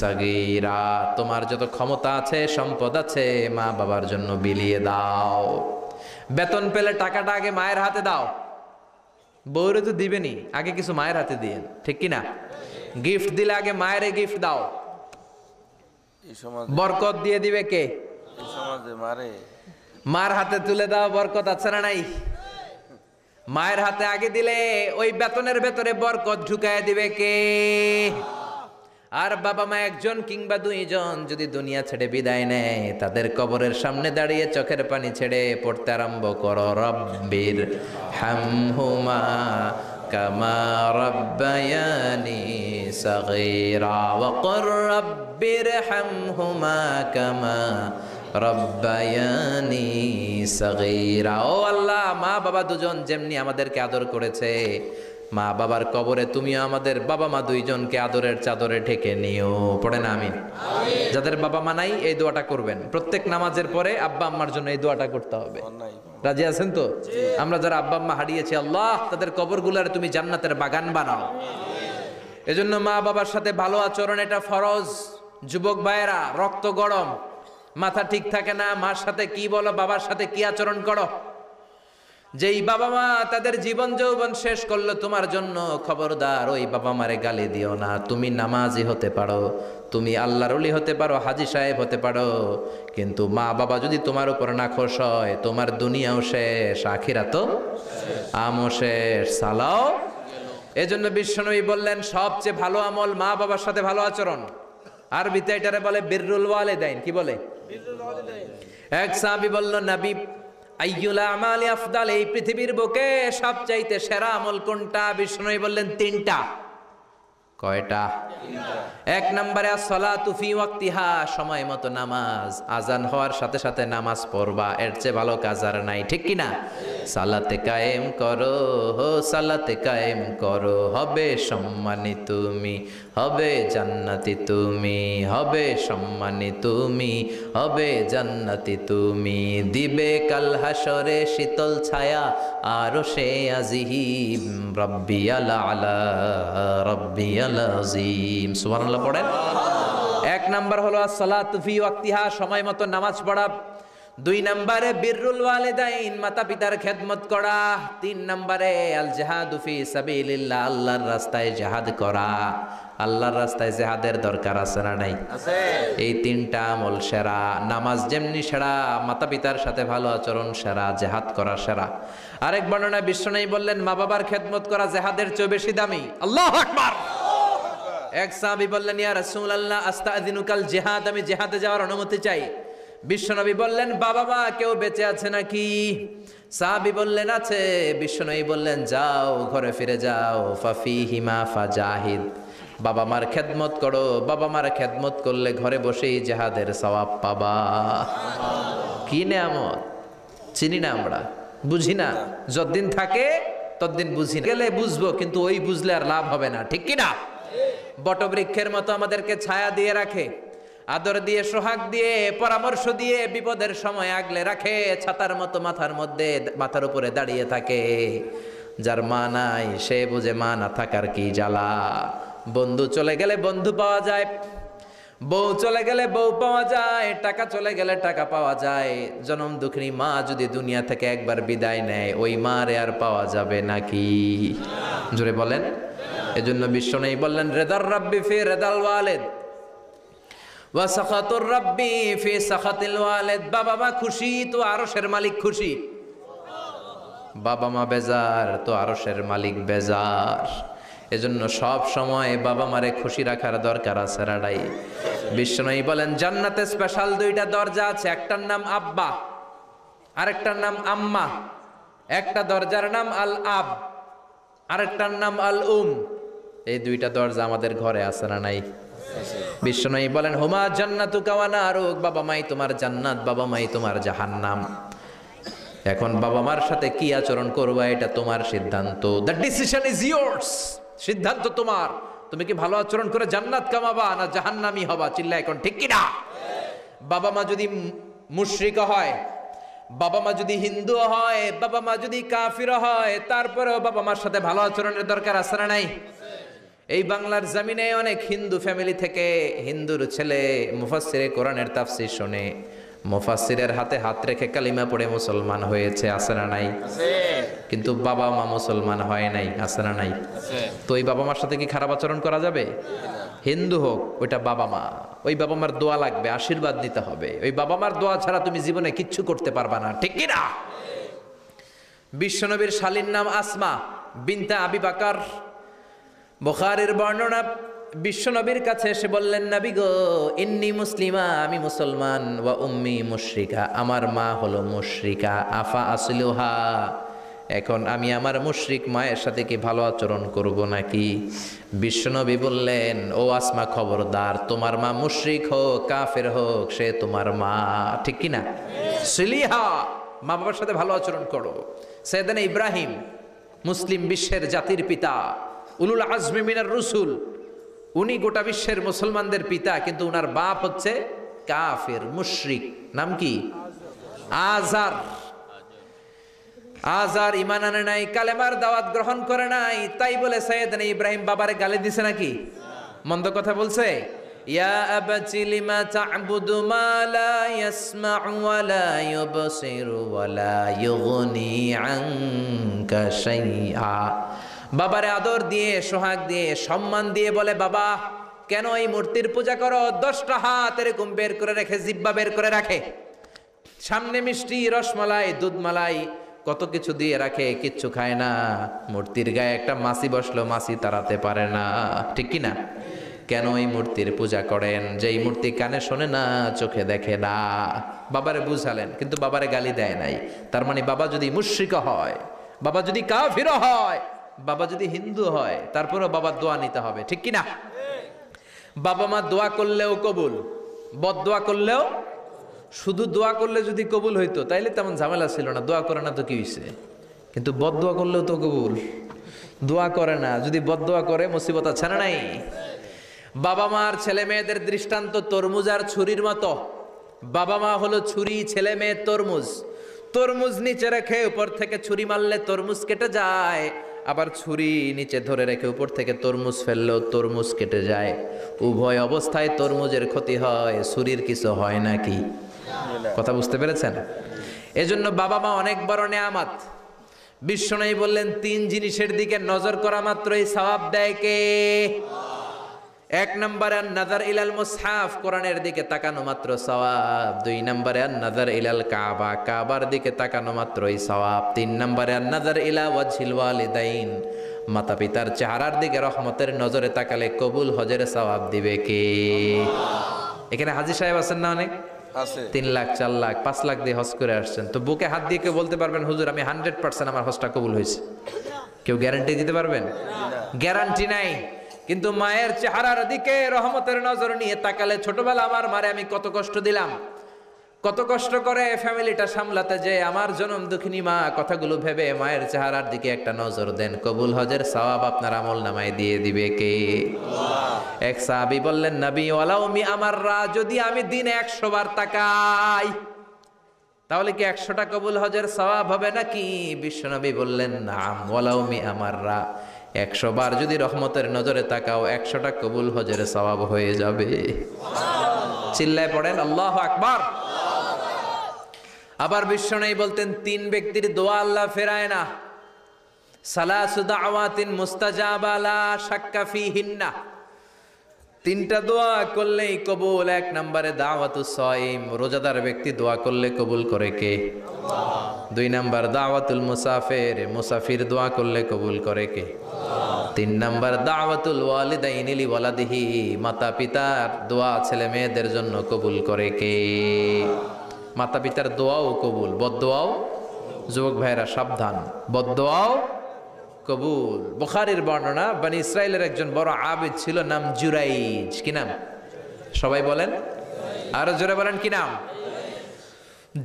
[SPEAKER 1] সাগীরা। তোমার যত ক্ষমতা আছে, সম্পদ আছে, মা বাবার জন্য বিলিয়ে দাও। বেতন পেলে টাকাটা আগে মায়ের হাতে দাও। বউরে তো দিবেনি, আগে কিছু মায়ের হাতে দিয়ে। ঠিক কিনা? গিফট দিলে আগে মায়ের গিফট দাও, বরকত দিয়ে দিবে কে? মার হাতে তুলে দাও, বরকত আছে না নাই? মায়ের হাতে আগে দিলে ওই বেতনের ভেতরে বরকত ঢুকায় দিবে কে? আর বাবা মা একজন কিংবা 2 জন যদি দুনিয়া ছেড়ে বিদায় নেয়, তাদের কবরের সামনে দাঁড়িয়ে চোখের পানি ছেড়ে পড়তে আরম্ভ করো রব্বির হামহুমা কামা রাব্বায়ানি সাগীরা ওয়া কুর রাব্বির হামহুমা কামা রাব্বায়ানি সাগীরা। ও আল্লাহ, মা বাবা দুজন যেমনি আমাদেরকে আদর করেছে, মা বাবার কবরে তুমিও আমাদের বাবা মা 2 জনকে আদরের চাদরে ঢেকে নিও। পড়ে না আমিন। যাদের বাবা মা নাই এই দোয়াটা করবেন, প্রত্যেক নামাজের পরে আব্বা আম্মার জন্য এই দোয়াটা করতে হবে। রাজি আছেন তো? আমরা যারা আব্বা আম্মা হারিয়েছি, আল্লাহ তাদের কবরগুলোরে তুমি জান্নাতের বাগান বানাও। এজন্য মা বাবার সাথে ভালো আচরণ এটা ফরজ। যুবক ভাইয়েরা, রক্ত গরম, মাথা ঠিক থাকে না, মার সাথে কি বলো, বাবার সাথে কি আচরণ করো। যেই বাবা মা তাদের জীবন যৌবন শেষ করলো তোমার জন্য, খবরদার ওই বাবা মারে গালি দিও না। তুমি নামাজি হতে পারো, তুমি আল্লাহর ওলি হতে পারো, হাজী সাহেব হতে পারো, কিন্তু মা বাবা যদি তোমার উপর নাখোশ হয়, তোমার দুনিয়াও শেষ, আখিরাতও আমও শেষ, সালাও। এজন্য বিশ্বনবী বললেন সবচেয়ে ভালো আমল মা বাবার সাথে ভালো আচরণ। আরবিতে এটারে বলে বিররুল ওয়ালিদাইন। কি বলে? এক সাহাবী বলল, নবী আইয়ুল আমালি আফদাল, এই পৃথিবীর বুকে সবচাইতে সেরা আমল কোনটা? বিষ্ণু বললেন তিনটা। কয়টা? এক নম্বরে আসসালাতু ফি ওয়াক্তিহা, সময় মতো নামাজ, আজান হওয়ার সাথে সাথে নামাজ পড়বা, এর চেয়ে ভালো কাজ আর নাই, ঠিক কি না? সালাতে কায়েম করো, সালাতে কায়েম করো, হবে সম্মানী তুমি, হবে জান্নাতি তুমি, হবে সম্মানী তুমি, হবে জান্নাতি তুমি, দিবে কাল হাসরে শীতল ছায়া আরশে আজিম, রাব্বিয়াল আলা রাব্বিয়াল আযীম। সুবহানাল্লাহ পড়েন। এক নাম্বার হলো আসসালাতু ফি ওয়াক্তিহা, সময় মতো নামাজ পড়া। দুই নম্বরে বিররুল ওয়ালিদাইন, মাতা পিতার খেদমত করা। তিন নম্বরে আল জিহাদু ফি সাবিলিল্লাহ, আল্লাহর রাস্তায় জিহাদ করা। আল্লাহর রাস্তায় জিহাদের দরকার আছে না নাই? আছে। এই তিনটা আমল সেরা। নামাজ যেমনি সেরা, মাতা পিতার সাথে ভালো আচরণ সেরা, জিহাদ করা সেরা। আরেক বর্ণনায় বিশ্বনবী বললেন মা বাবার খেদমত করা জিহাদের চেয়ে বেশি দামি। আল্লাহু আকবার। এক সাহাবী বললেন, ইয়া রাসূলুল্লাহ আস্তাযিনুকাল জিহাদ, আমি জিহাদে যাওয়ার অনুমতি চাই। বিশ্বনবী বললেন, বাবা মা কেউ বেঁচে আছে নাকি? সাহাবী বললেন আছে। বিশ্বনবী বললেন, যাও ঘরে ফিরে যাও, ফাফিহিমা ফাজাহিদ, বাবা মার খেদমত করো। বাবা মার খেদমত করলে ঘরে বসেই জিহাদের সওয়াব পাবা। কি নেয়ামত, চিনি না আমরা, বুঝি না। যতদিন থাকে ততদিন বুঝি না, গেলে বুঝবো, কিন্তু ওই বুঝলে আর লাভ হবে না, ঠিক কি না? বটবৃক্ষের মতো আমাদেরকে ছায়া দিয়ে রাখে, আদর দিয়ে, সোহাগ দিয়ে, পরামর্শ দিয়ে, বিপদের সময় আগলে রাখে, ছাতার মতো মাথার মধ্যে, মাথার উপরে দাঁড়িয়ে থাকে। যার মা নাই সে বুঝে মা না থাকার কি জ্বালা। বন্ধু চলে গেলে বন্ধু পাওয়া যায়, বউ চলে গেলে বউ পাওয়া যায়, টাকা চলে গেলে টাকা পাওয়া যায়। জনম দুঃখিনী মা যদি দুনিয়া থেকে একবার বিদায় নেয়, ওই মারে আর পাওয়া যাবে নাকি? জোরে বলেন। এজন্য বিশ্বনবী বললেন, রেদার রাব্বি ফি রেদাল ওয়ালিদ ওয়া সাখাতুর রাব্বি ফি সাখাতিল ওয়ালিদ। বাবা মা খুশি তো আরশের মালিক খুশি, বাবা মা বেজার তো আরশের মালিক বেজার। এজন্য সব সময় বাবা মারে খুশি রাখার দরকার আছে রাডাই। বিশ্বনবী বলেন, জান্নাতে স্পেশাল দুইটা দরজা আছে, একটার নাম আব্বা, আরেকটার নাম আম্মা। একটা দরজার নাম আল আব, আরেকটার নাম আল উম। এই দুইটা দরজা আমাদের ঘরে আছে না নাই? বিশ্বনবী বলেন, হুমা জান্নাতুকা ওয়া নারুক, বাবা মাই তোমার জান্নাত, বাবা মাই তোমার জাহান্নাম। এখন বাবা মার সাথে কি আচরণ করবা এটা তোমার সিদ্ধান্ত। দ্য ডিসিশন ইজ ইয়ার্স, সিদ্ধান্ত তোমার। তুমি কি ভালো আচরণ করে জান্নাত কামাবা না জাহান্নামী হবা? চিল্লা এখন, ঠিক কি না? বাবা মা যদি মুশরিক হয়, বাবা মা যদি হিন্দু হয়, বাবা মা যদি কাফির হয়, তারপরেও বাবা মার সাথে ভালো আচরণের দরকার আছে না নাই? এই বাংলার জমিনে অনেক হিন্দু ফ্যামিলি থেকে হিন্দুর ছেলে মুফাসসিরে কোরআনের তাফসীর শুনে, মুফাসসিরের হাতে হাত রেখে কালিমা পড়ে মুসলমান হয়েছে, আছে না নাই? কিন্তু বাবা মা মুসলমান হয় নাই, আছে না নাই? তো ওই বাবা মার সাথে কি খারাপ আচরণ করা যাবে? হিন্দু হোক, ওইটা বাবা মা, ওই বাবা মার দোয়া লাগবে, আশীর্বাদ নিতে হবে। ওই বাবা মার দোয়া ছাড়া তুমি জীবনে কিচ্ছু করতে পারবা না, ঠিক কি না? বিশ্বনবীর শালীর নাম আসমা বিনতে আবি বকর। বুখারীর বর্ণনা, বিশ্বনবীর কাছে এসে বললেন, নবী গো, ইন্নী মুসলিমা, আমি মুসলমান, ওয়া উম্মি মুশরিকা, আমার মা হলো মুশরিকা, আফা আসলুহা, এখন আমি আমার মুশরিক মায়ের সাথে কি ভালো আচরণ করব নাকি? বিশ্বনবী বললেন, ও আসমা খবরদার, তোমার মা মুশরিক হোক কাফের হোক, সে তোমার মা, ঠিক কি না? সিলিহা, মা বাবার সাথে ভালো আচরণ করো। সাইয়েদনা ইব্রাহিম, মুসলিম বিশ্বের জাতির পিতা, উলুল আজমি মিনার রসুল, উনি গোটা বিশ্বের মুসলমানদের পিতা, কিন্তু উনার বাপ হচ্ছে কাফের মুশরিক। নাম কি? আজার। আজার ঈমান আনে নাই, কালেমার দাওয়াত গ্রহণ করে নাই, তাই বলে সাইয়েদনা ইব্রাহিম বাবারে গালি দিছে নাকি? মন্দ কথা বলছে? ইয়া আবাতি লিমা তা'বুদু মা লা ইয়াসমা'ু ওয়া লা ইউবসিরু ওয়া লা ইউগনি আনকা শাইআ। বাবারে আদর দিয়ে, সোহাগ দিয়ে, সম্মান দিয়ে বলে, বাবা কেন এই মূর্তির পূজা করো? 10টা হাত এরকম বের করে রেখে, জিহ্বা বের করে রাখে, সামনে মিষ্টি, রসমালাই, দুধমালাই, কত কিছু দিয়ে রাখে, কিচ্ছু খায় না। মূর্তির গায়ে একটা মাছি বসলো, মাছি তাড়াতে পারে না, ঠিক কি না? কেন এই মূর্তির পূজা করেন? যেই মূর্তি কানে শোনে না, চোখে দেখে না। বাবারে বুঝালেন, কিন্তু বাবারে গালি দেয় নাই। তার মানে বাবা যদি মুশরিক হয়, বাবা যদি কাফির হয়, বাবা যদি হিন্দু হয়, তারপরেও বাবার দোয়া নিতে হবে, ঠিক কি না? বাবা মা দোয়া করলেও কবুল, বদদোয়া করলেও। শুধু দোয়া করলে যদি কবুল হইতো তাইলে তেমন ঝামেলা ছিল না, দোয়া করে না তো কি হইছে? কিন্তু বদদোয়া করলেও তো কবুল, দোয়া করে না, যদি বদদোয়া করে মুসিবত আছে না নাই? বাবা মার ছেলে মেয়েদের দৃষ্টান্ত তরমুজ আর ছুরির মতো। বাবা মা হলো ছুরি, ছেলে মেয়ে তরমুজ। তরমুজ নিচে রেখে উপর থেকে ছুরি মারলে তরমুজ কেটে যায়, আবার ছুরি নিচে ধরে রেখে উপর থেকে তরমুজ ফেললেও তরমুজ কেটে যায়। উভয় অবস্থায় তরমুজের ক্ষতি হয়, ছুরির কিছু হয় নাকি? কথা বুঝতে পেরেছেন? এজন্য বাবা মা অনেক বড় নেয়ামত। বিশ্বনবী বললেন, 3 জিনিসের দিকে নজর করা মাত্রই সওয়াব দেয় কে? 1 নম্বরে আন-নাযার ইলাল মুসহাফ, কোরআনের দিকে তাকানো মাত্র সওয়াব। 2 নম্বরে আন-নাযার ইলাল কাবা, কাবার দিকে তাকানো মাত্রই সওয়াব। 3 নম্বরে আন-নাযার ইলা ওয়াজহিল ওয়ালিদাইন, মাতা পিতার চেহারার দিকে রহমতের নজরে তাকালে কবুল হজের সওয়াব দিবে কে? এখানে হাজী সাহেব আছেন না অনেক? 3 লাখ, 4 লাখ, 5 লাখ দিয়ে হজ করে আসছেন। তো বুকে হাত দিয়ে কেউ বলতে পারবেন, হুজুর আমি 100% আমার হজটা কবুল হয়েছে? কেউ গ্যারান্টি দিতে পারবেন? গ্যারান্টি নাই। কিন্তু মায়ের চেহারার দিকে রহমতের নজর নিয়ে তাকালে, ছোটবেলা আমার মারে আমি কত কষ্ট দিলাম, কত কষ্ট করে ফ্যামিলিটা সামলাতে, যে আমার জনম দুঃখিনী মা, কথাগুলো ভেবে মায়ের চেহারার দিকে একটা নজর দেন, কবুল হজের সওয়াব আপনার আমল নামায় দিয়ে দিবে কে? এক সাহাবী বললেন, নবী ওয়ালাউ মি আমাররা, যদি আমি দিনে 100 বার তাকাই তাহলে কি 100টা কবুল হজের সওয়াব হবে নাকি? বিশ্বনবী বললেন, নাম, ওয়ালাউ মি আমাররা, 100 বার যদি রহমতের নজরে তাকাও 100টা কবুল হজের সওয়াব হয়ে যাবে। চিল্লায় পড়েন আল্লাহু আকবার। আবার বিশ্বনবী বলতেন, 3 ব্যক্তির দোয়া আল্লাহ ফেরায় না। সালাসু দাওয়াতিন মুস্তাজাবা লা শাক্কা ফিহিন্না, 3টা দোয়া করলেই কবুল। 1 নম্বরে দাওয়াতুস সাইম, রোজাদার ব্যক্তি দোয়া করলে কবুল করে কে? আল্লাহ। 2 নম্বর দাওয়াতুল মুসাফির, মুসাফির দোয়া করলে কবুল করে কে? আল্লাহ। 3 নম্বর দাওয়াতুল ওয়ালিদাইনি লি ওয়ালাদিহি, মাতা পিতার দোয়া ছেলে মেয়েদের জন্য কবুল করে কে? মাতা পিতার দোয়াও কবুল, বদদোয়াও। যুবক ভাইরা সাবধান, বদদোয়াও কবুল। বুখারীর বর্ণনা, বনি ইসরাইলের একজন বড় আবিদ ছিল, নাম জুরাইজ। কি নাম? সবাই বলেন, আরো জোরে বলেন, কি নাম?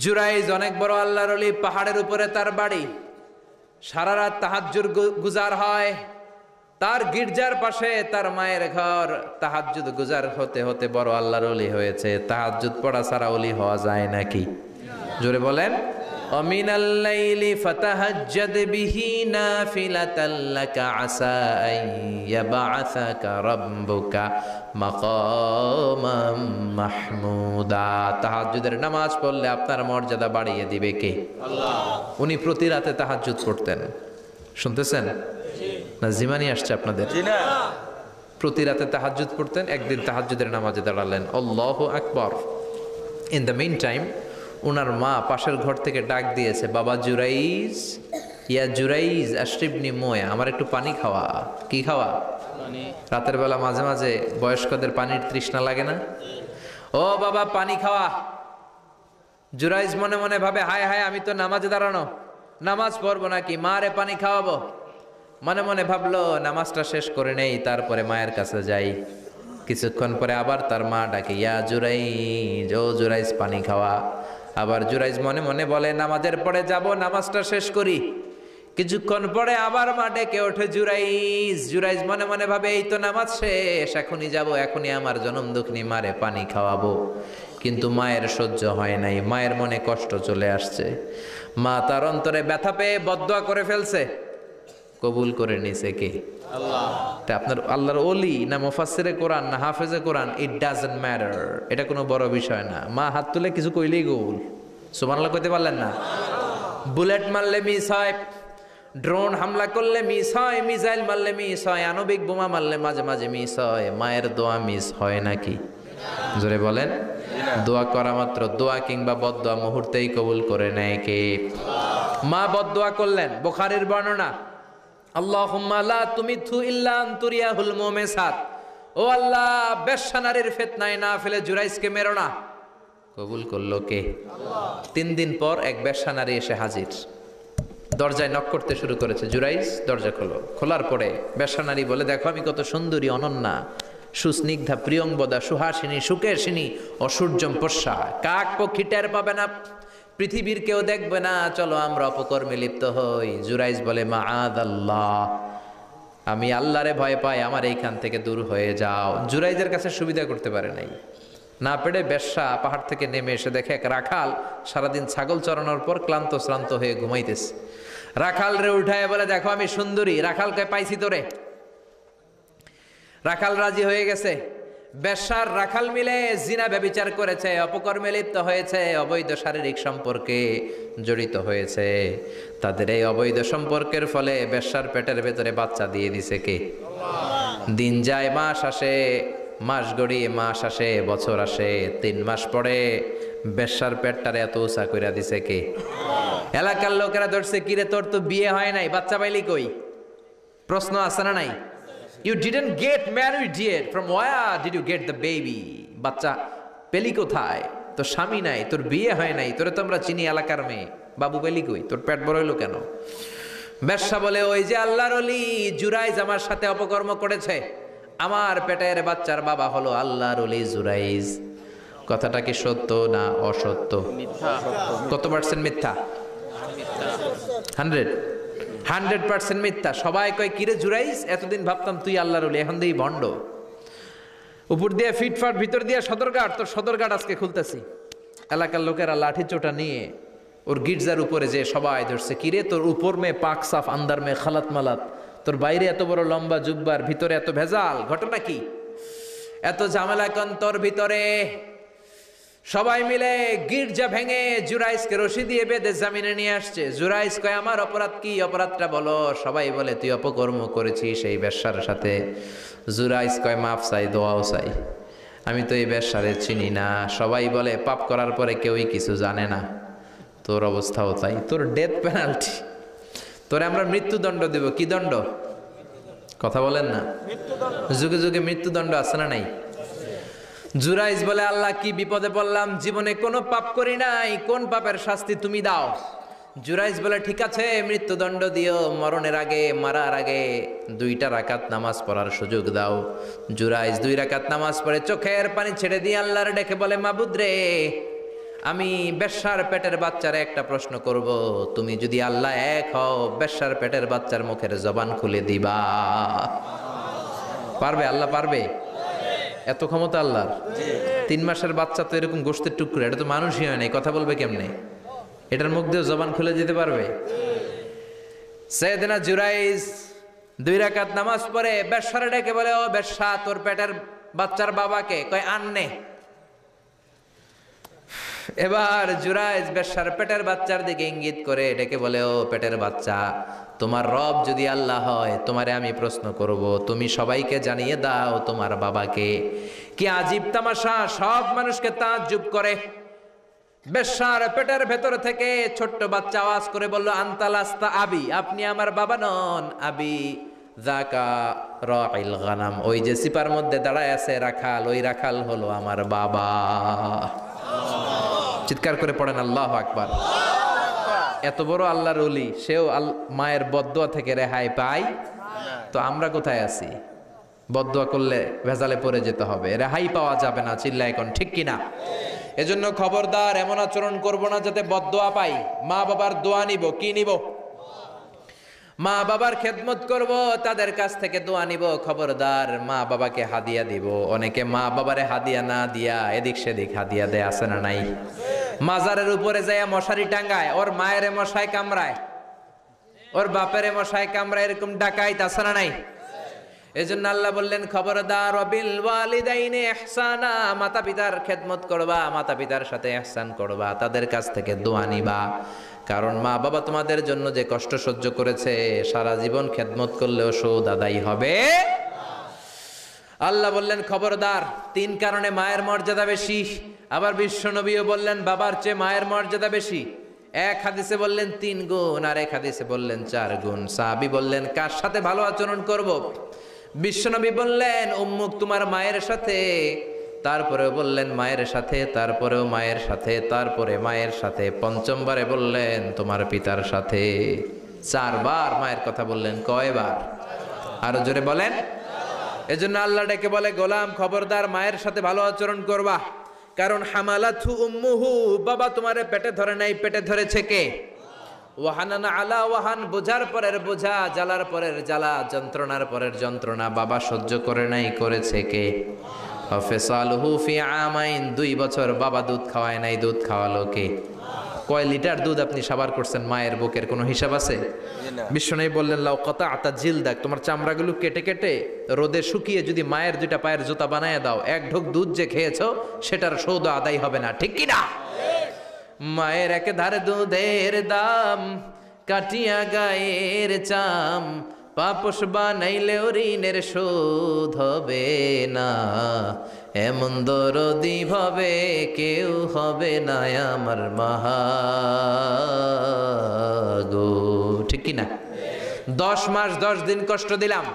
[SPEAKER 1] জুরাইজ অনেক বড় আল্লাহর ওলি, পাহাড়ের উপরে তার বাড়ি। সারা রাত তাহাজ্জুদ গুজার হয়। তার গির্জার পাশে তার মায়ের ঘর। তাহাজ্জুদ গুজার হতে হতে বড় আল্লাহর ওলি হয়েছে। তাহাজ্জুদ পড়া ছাড়া ওলি হওয়া যায় নাকি? জোরে বলেন। ওমিনাল লাইলি ফাতাহাজ্জাদ বিহি নাফিলাতাল লাকা আসা আন ইয়াবআসাকা রাব্বুকা মাকামাম মাহমুদা। তাহাজ্জুদের নামাজ পড়লে আপনার মর্যাদা বাড়িয়ে দিবে কে? আল্লাহ। উনি প্রতি রাতে তাহাজ্জুদ পড়তেন। শুনতেছেন না? জিমানি আসছে আপনাদের? জি না। প্রতি রাতে তাহাজ্জুদ পড়তেন। একদিন তাহাজ্জুদের নামাজে দাঁড়ালেন, আল্লাহু আকবার। ইন দ্য মিন টাইম উনার মা পাশের ঘর থেকে ডাক দিয়েছে, বাবা জুরাইজ, ইয়া জুরাইজ আশরিবনি মোয়া, আমার একটু পানি খাওয়া। কি খাওয়া? রাতের বেলা মাঝে মাঝে বয়স্কদের পানির তৃষ্ণা লাগে না? ও বাবা পানি খাওয়া। জুরাইজ মনে মনে ভাবে, হায় হায়, আমি তো নামাজে দাঁড়ানো, নামাজ পড়বো নাকি, মারে পানি খাওয়াবো। মনে মনে ভাবলো নামাজটা শেষ করে নেই, তারপরে মায়ের কাছে যাই। কিছুক্ষণ পরে আবার তার মা ডাকে, ইয়া জুরাইজ, ও জুরাইজ পানি খাওয়া। আবার জুরাইজ মনে মনে বলে, নামাজের পরে যাব, নামাজটা শেষ করি। কিছুক্ষণ পরে আবার মা ডেকে ওঠে, জুরাইজ। জুরাইজ মনে মনে ভাবে, এই তো নামাজ শেষ, এখনই যাব, এখনই আমার জনম দুঃখিনী মারে পানি খাওয়াবো। কিন্তু মায়ের সহ্য হয় নাই, মায়ের মনে কষ্ট চলে আসছে। মা তার অন্তরে ব্যথা পেয়ে বদদোয়া করে ফেলছে। কবুল করে নিছে কে? আল্লাহ। তা আপনার আল্লাহর ওলি না মুফাসসিরে কোরআন না হাফেজে কোরআন, ইট ডাজন্ট ম্যাটার, এটা কোনো বড় বিষয় না। মা হাত তুলে কিছু কইলেই কবুল। সুবহানাল্লাহ কইতে পারলেন না? বুলেট মারলে মিস হয়, ড্রোন হামলা করলে মিস হয়, মিসাইল মারলে মিস হয়, আণবিক বোমা মারলে মাঝে মাঝে মিস হয়। মায়ের দোয়া মিস হয় নাকি? জোরে বলেন। দোয়া করা মাত্র, দোয়া কিংবা বদদোয়া মুহূর্তেই কবুল করে নেয় কে? মা বদদোয়া করলেন, বুখারীর বর্ণনা, আল্লাহুম্মা লা তুমিথু ইল্লা আনতুরিয়াহুল মুমিসাত, ও আল্লাহ বেশ্যা নারীর ফিতনায় না ফেলে জুরাইজকে মেরো না। কবুল করলো কে? আল্লাহ। 3 দিন পর এক বেশ্যা নারী এসে হাজির, দরজায় নক করতে শুরু করেছে। জুরাইজ দরজা খোলো। খোলার পরে বেশ্যা নারী বলে, দেখো আমি কত সুন্দরী, অনন্যা, সুস্নিগ্ধা, প্রিয়ংবদা, সুহাসিনী, সুকেশিনী, অসূর্যম পশ্যা, কাক পক্ষী টের পাবে না, পৃথিবীর কেউ দেখবে না, চলো আমরা অপকর্মে লিপ্ত হই। জুরাইজ বলে, মাআদাল্লাহ, আমি আল্লাহরে ভয় পাই, আমার এইখান থেকে দূর হয়ে যাও। জুরাইজের কাছে সুবিধা করতে পারে নাই, না পেরে বেশ্যা পাহাড় থেকে নেমে এসে দেখে এক রাখাল সারাদিন ছাগল চরানোর পর ক্লান্ত শ্রান্ত হয়ে ঘুমাইতেছে। রাখাল রে উঠায় বলে, দেখো আমি সুন্দরী। রাখালকে পাইছি তোরে। রাখাল রাজি হয়ে গেছে। বেশ্যার রাখাল মিলে জিনা ব্যভিচার করেছে, অপকর্মে লিপ্ত হয়েছে, অবৈধ শারীরিক সম্পর্কে জড়িত হয়েছে। তাদের এই অবৈধ সম্পর্কের ফলে বেশ্যার পেটের ভেতরে বাচ্চা দিয়ে দিছে কে? আল্লাহ। দিন যায়, মাস আসে, মাস গড়িয়ে মাস আসে, বছর আসে, 3 মাস পরে বেশ্যার পেটটারে এত উঁচা কইরা দিছে কে? আল্লাহ। এলাকার লোকেরা ধরছে, কিরে তোর তো বিয়ে হয় নাই, বাচ্চা পাইলি কই? প্রশ্ন আছে না নাই? You didn't get married yet. From where did you get the baby? বাচ্চা পেলি কোথায়? তোর স্বামী নাই, তোর বিয়ে হয় নাই, তোরে তো আমরা চিনি এলাকার মেয়ে, বাবু পেলি কই? তোর পেট বড় হইলো কেন? বেশ্যা বলে, ওই যে আল্লাহর ওলি জুরাইজ আমার সাথে অপকর্ম করেছে, আমার পেটের বাচ্চার বাবা হলো আল্লাহর ওলি জুরাইজ। কথাটা কি সত্য না অসত্য? মিথ্যা। কত পার্সেন্ট মিথ্যা? 100% মিথ্যা। সবাই কয়, কিরে জুরাইজ, এতদিন ভাবতাম তুই আল্লাহর ওলি, এখন দিয়ে ভণ্ড। উপর দিয়ে ফিটফাট, ভিতর দিয়ে সদরঘাট, তোর সদরঘাট আজকে খুলতেছি। এলাকার লোকেরা লাঠি চোটা নিয়ে ওর গির্জার উপরে যে সবাই ধরছে, কিরে তোর উপর মে পাক সাফ, আন্দার মে খালাত মালাত, তোর বাইরে এত বড় লম্বা জুব্বার, ভিতরে এত ভেজাল, ঘটনা কি? এত ঝামেলা কোন তোর ভিতরে? সবাই মিলে গির্জা ভেঙে জুরাইজকে রশি দিয়ে বেঁধে জামিনে নিয়ে আসছে। জুরাইজ কয়, আমার অপরাধ কি? অপরাধটা বলো। সবাই বলে, তুই অপকর্ম করেছিস সেই বেশ্যার সাথে। জুরাইজ কয়, মাফ চাই, দোয়াও চাই, আমি তো এই বেশ্যারে চিনি না। সবাই বলে, পাপ করার পরে কেউই কিছু জানে না, তোর অবস্থাও তাই, তোর ডেথ পেনাল্টি, তোরে আমরা মৃত্যুদণ্ড দেব। কি দণ্ড? কথা বলেন না। যুগে যুগে মৃত্যুদণ্ড আছে না নাই? জুরাইজ বলে, আল্লাহ কি বিপদে পড়লাম, জীবনে কোনো পাপ করি নাই, কোন পাপের শাস্তি তুমি দাও? জুরাইজ বলে, ঠিক আছে মৃত্যুদণ্ড দিও, মরণের আগে, মারার আগে 2 রাকাত নামাজ পড়ার সুযোগ দাও। জুরাইজ 2 রাকাত নামাজ পড়ে চোখের পানি ছেড়ে দিয়ে আল্লাহর ডেকে বলে, মাবুদ রে, আমি বেশ্যার পেটের বাচ্চার একটা প্রশ্ন করব, তুমি যদি আল্লাহ এক হও, বেশ্যার পেটের বাচ্চার মুখের জবান খুলে দিবা? পারবে? আল্লাহ পারবে? এত ক্ষমতা আল্লাহর। 3 মাসের বাচ্চা তো এরকম গোশতের টুকরো, এটা তো মানুষই হয় নাই, কথা বলবে কেমনে? এটার মুখ দিয়ে জবান খুলে দিতে পারবে? সাইয়েদনা জুরাইজ 2 রাকাত নামাজ পড়ে বেশ্যারে ডেকে বলে, ও বেশ্যা, তোর পেটের বাচ্চার বাবাকে? কয়, আননে। এবার জুরাইজ বেশ্যার পেটের বাচ্চার দিকে ইঙ্গিত করে ডেকে বলে, ও পেটের বাচ্চা, তোমার রব যদি আল্লাহ হয়, তোমারে আমি প্রশ্ন করব, তুমি সবাইকে জানিয়ে দাও তোমার বাবাকে। কি আজীব তামাশা, সব মানুষকে তাজ্জুব করে। বেশ্যার পেটের ভেতর থেকে ছোট্ট বাচ্চা আওয়াজ করে বলল, আনতালাস্তা আবি, আপনি আমার বাবা নন। আবি যাকা রাইল গানাম, ওই যে সিপার মধ্যে দাঁড়ায় আছে রাখাল, ওই রাখাল হলো আমার বাবা। চিৎকার করে পড়েন আল্লাহু আকবার। এত বড় আল্লাহর ওলি, সেও মায়ের বদদোয়া থেকে রেহাই পায়? তো আমরা কোথায় আছি? বদদোয়া করলে ভেজালে পড়ে যেতে হবে, রেহাই পাওয়া যাবে না। চিল্লায় এখন ঠিক কিনা? এজন্য খবরদার এমন আচরণ করব না যাতে বদদোয়া পাই। মা বাবার দোয়া নিব। কি নিব? মা বাবার খেদমত করব, তাদের কাছ থেকে দোয়া নিব। খবরদার মা বাবাকে হাদিয়া দিব। অনেকে মা বাবারে হাদিয়া না দিয়া এদিক সেদিক হাদিয়া দেয়, আছে না নাই? মাজারের উপরে যায় মশারি টাঙ্গায়, ওর মায়ের মশায় কামড়ায়। ওর বাপের মশাই কামরা এরকম ডাকাইত আছে না নাই? এজন্য আল্লাহ বললেন খবরদার ওয়াবিল ওয়ালিদাইনি ইহসানা, মাতা পিতার খেদমত করবা, মাতা পিতার সাথে ইহসান করবা, তাদের কাছ থেকে দোয়া নিবা। কারণ মা বাবা তোমাদের জন্য যে কষ্ট সহ্য করেছে, সারা জীবন খেদমত করলেও সুদ আদায় হবে। আল্লাহ বললেন খবরদার, 3 কারণে মায়ের মর্যাদা বেশি। আবার বিশ্ব নবীও বললেন বাবার চেয়ে মায়ের মর্যাদা বেশি। এক হাদিসে বললেন 3 গুণ, আর এক হাদিসে বললেন 4 গুণ। সাহাবী বললেন কার সাথে ভালো আচরণ করব? বিশ্বনবী বললেন উম্মুক, তোমার মায়ের সাথে। তারপরেও বললেন মায়ের সাথে, তারপরেও মায়ের সাথে, তারপরে মায়ের সাথে, পঞ্চমবারে বললেন তোমার পিতার সাথে। 4 বার মায়ের কথা বললেন। কয়বার? আরো জোরে বলেন। এজন্য আল্লাহ ডেকে বলে গোলাম খবরদার মায়ের সাথে ভালো আচরণ করবা। কারণ হামালাতহু উম্মুহু, বাবা তোমারে পেটে ধরে নাই, পেটে ধরেছে কে? ওয়াহানান আলা ওয়াহান, বোঝার পরের বোঝা, জ্বালার পরের জ্বালা, যন্ত্রণার পরের যন্ত্রণা বাবা সহ্য করে নাই, করেছে কে? ফিসালুহু ফি আমাইন, 2 বছর বাবা দুধ খাওয়ায় নাই, দুধ খাওয়ালো কে? কয় লিটার দুধ আপনি সাবার করছেন মায়ের বুকের, কোনো হিসাব আছে? বিশ্বনবী বললেন লাউ কাতাআতা জিলদাক, তোমার চামড়াগুলো কেটে কেটে রোদে শুকিয়ে যদি মায়ের 2টা পায়ের জুতা বানায় দাও, 1 ঢোক দুধ যে খেয়েছো সেটার সৌদ আদায় হবে না, ঠিক কি না? মায়ের একেধারে দুধের দাম, কাটিয়া গায়ের চাম, পাপস বানাইলেও ঋণের শোধ হবে না, এমন দরদি ভাবে কেউ হবে না আমার মাগো, ঠিক কি না? 10 মাস 10 দিন কষ্ট দিলাম।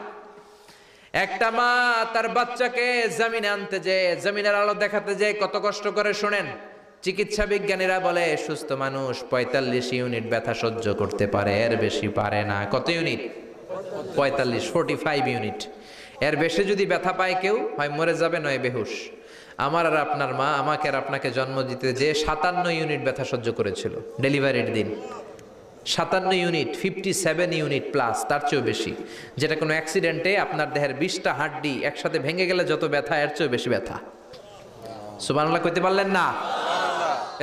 [SPEAKER 1] একটা মা তার বাচ্চাকে জমিনে আনতে যে, জমিনের আলো দেখাতে যে কত কষ্ট করে শুনেন। চিকিৎসা বিজ্ঞানীরা বলে সুস্থ মানুষ 45 ইউনিট ব্যথা সহ্য করতে পারে, এর বেশি পারে না। কত ইউনিট? 45 ইউনিট। এর বেশি যদি ব্যথা পায় কেউ, হয় মরে যাবে নয় বেহুশ। আমার আর আপনার মা আমাকে আর আপনাকে জন্ম দিতে যে 57 ইউনিট ব্যথা সহ্য করেছিল ডেলিভারির দিন। 57 ইউনিট, 57 ইউনিট প্লাস, তার চেয়েও বেশি। যেটা কোনো অ্যাক্সিডেন্টে আপনার দেহের 20টা হাড্ডি একসাথে ভেঙে গেলে যত ব্যথা, এর চেয়েও বেশি ব্যথা। সুবহানাল্লাহ কইতে পারলেন না?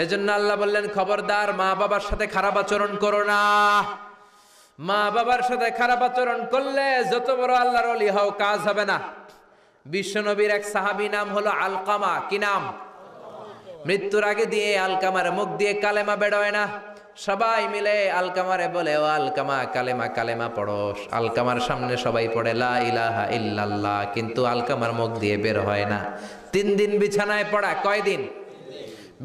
[SPEAKER 1] এজন্য আল্লাহ বললেন খবরদার মা বাবার সাথে খারাপ আচরণ করো না। মা বাবার সাথে খারাপ আচরণ করলে যত বড় আল্লাহর ওলি হও কাজ হবে না। বিশ্বনবীর এক সাহাবী নাম হলো আলকামা। কি নাম? মৃত্যুর আগে দিয়ে আলকামার মুখ দিয়ে কালেমা বেরোয় না। সবাই মিলে আলকামারে বলে ও আলকামা কালেমা, কালেমা পড়ো। আলকামার সামনে সবাই পড়ে লা ইলাহা ইল্লাল্লাহ, কিন্তু আলকামার মুখ দিয়ে বের হয় না। 3 দিন বিছানায় পড়া। কয়দিন?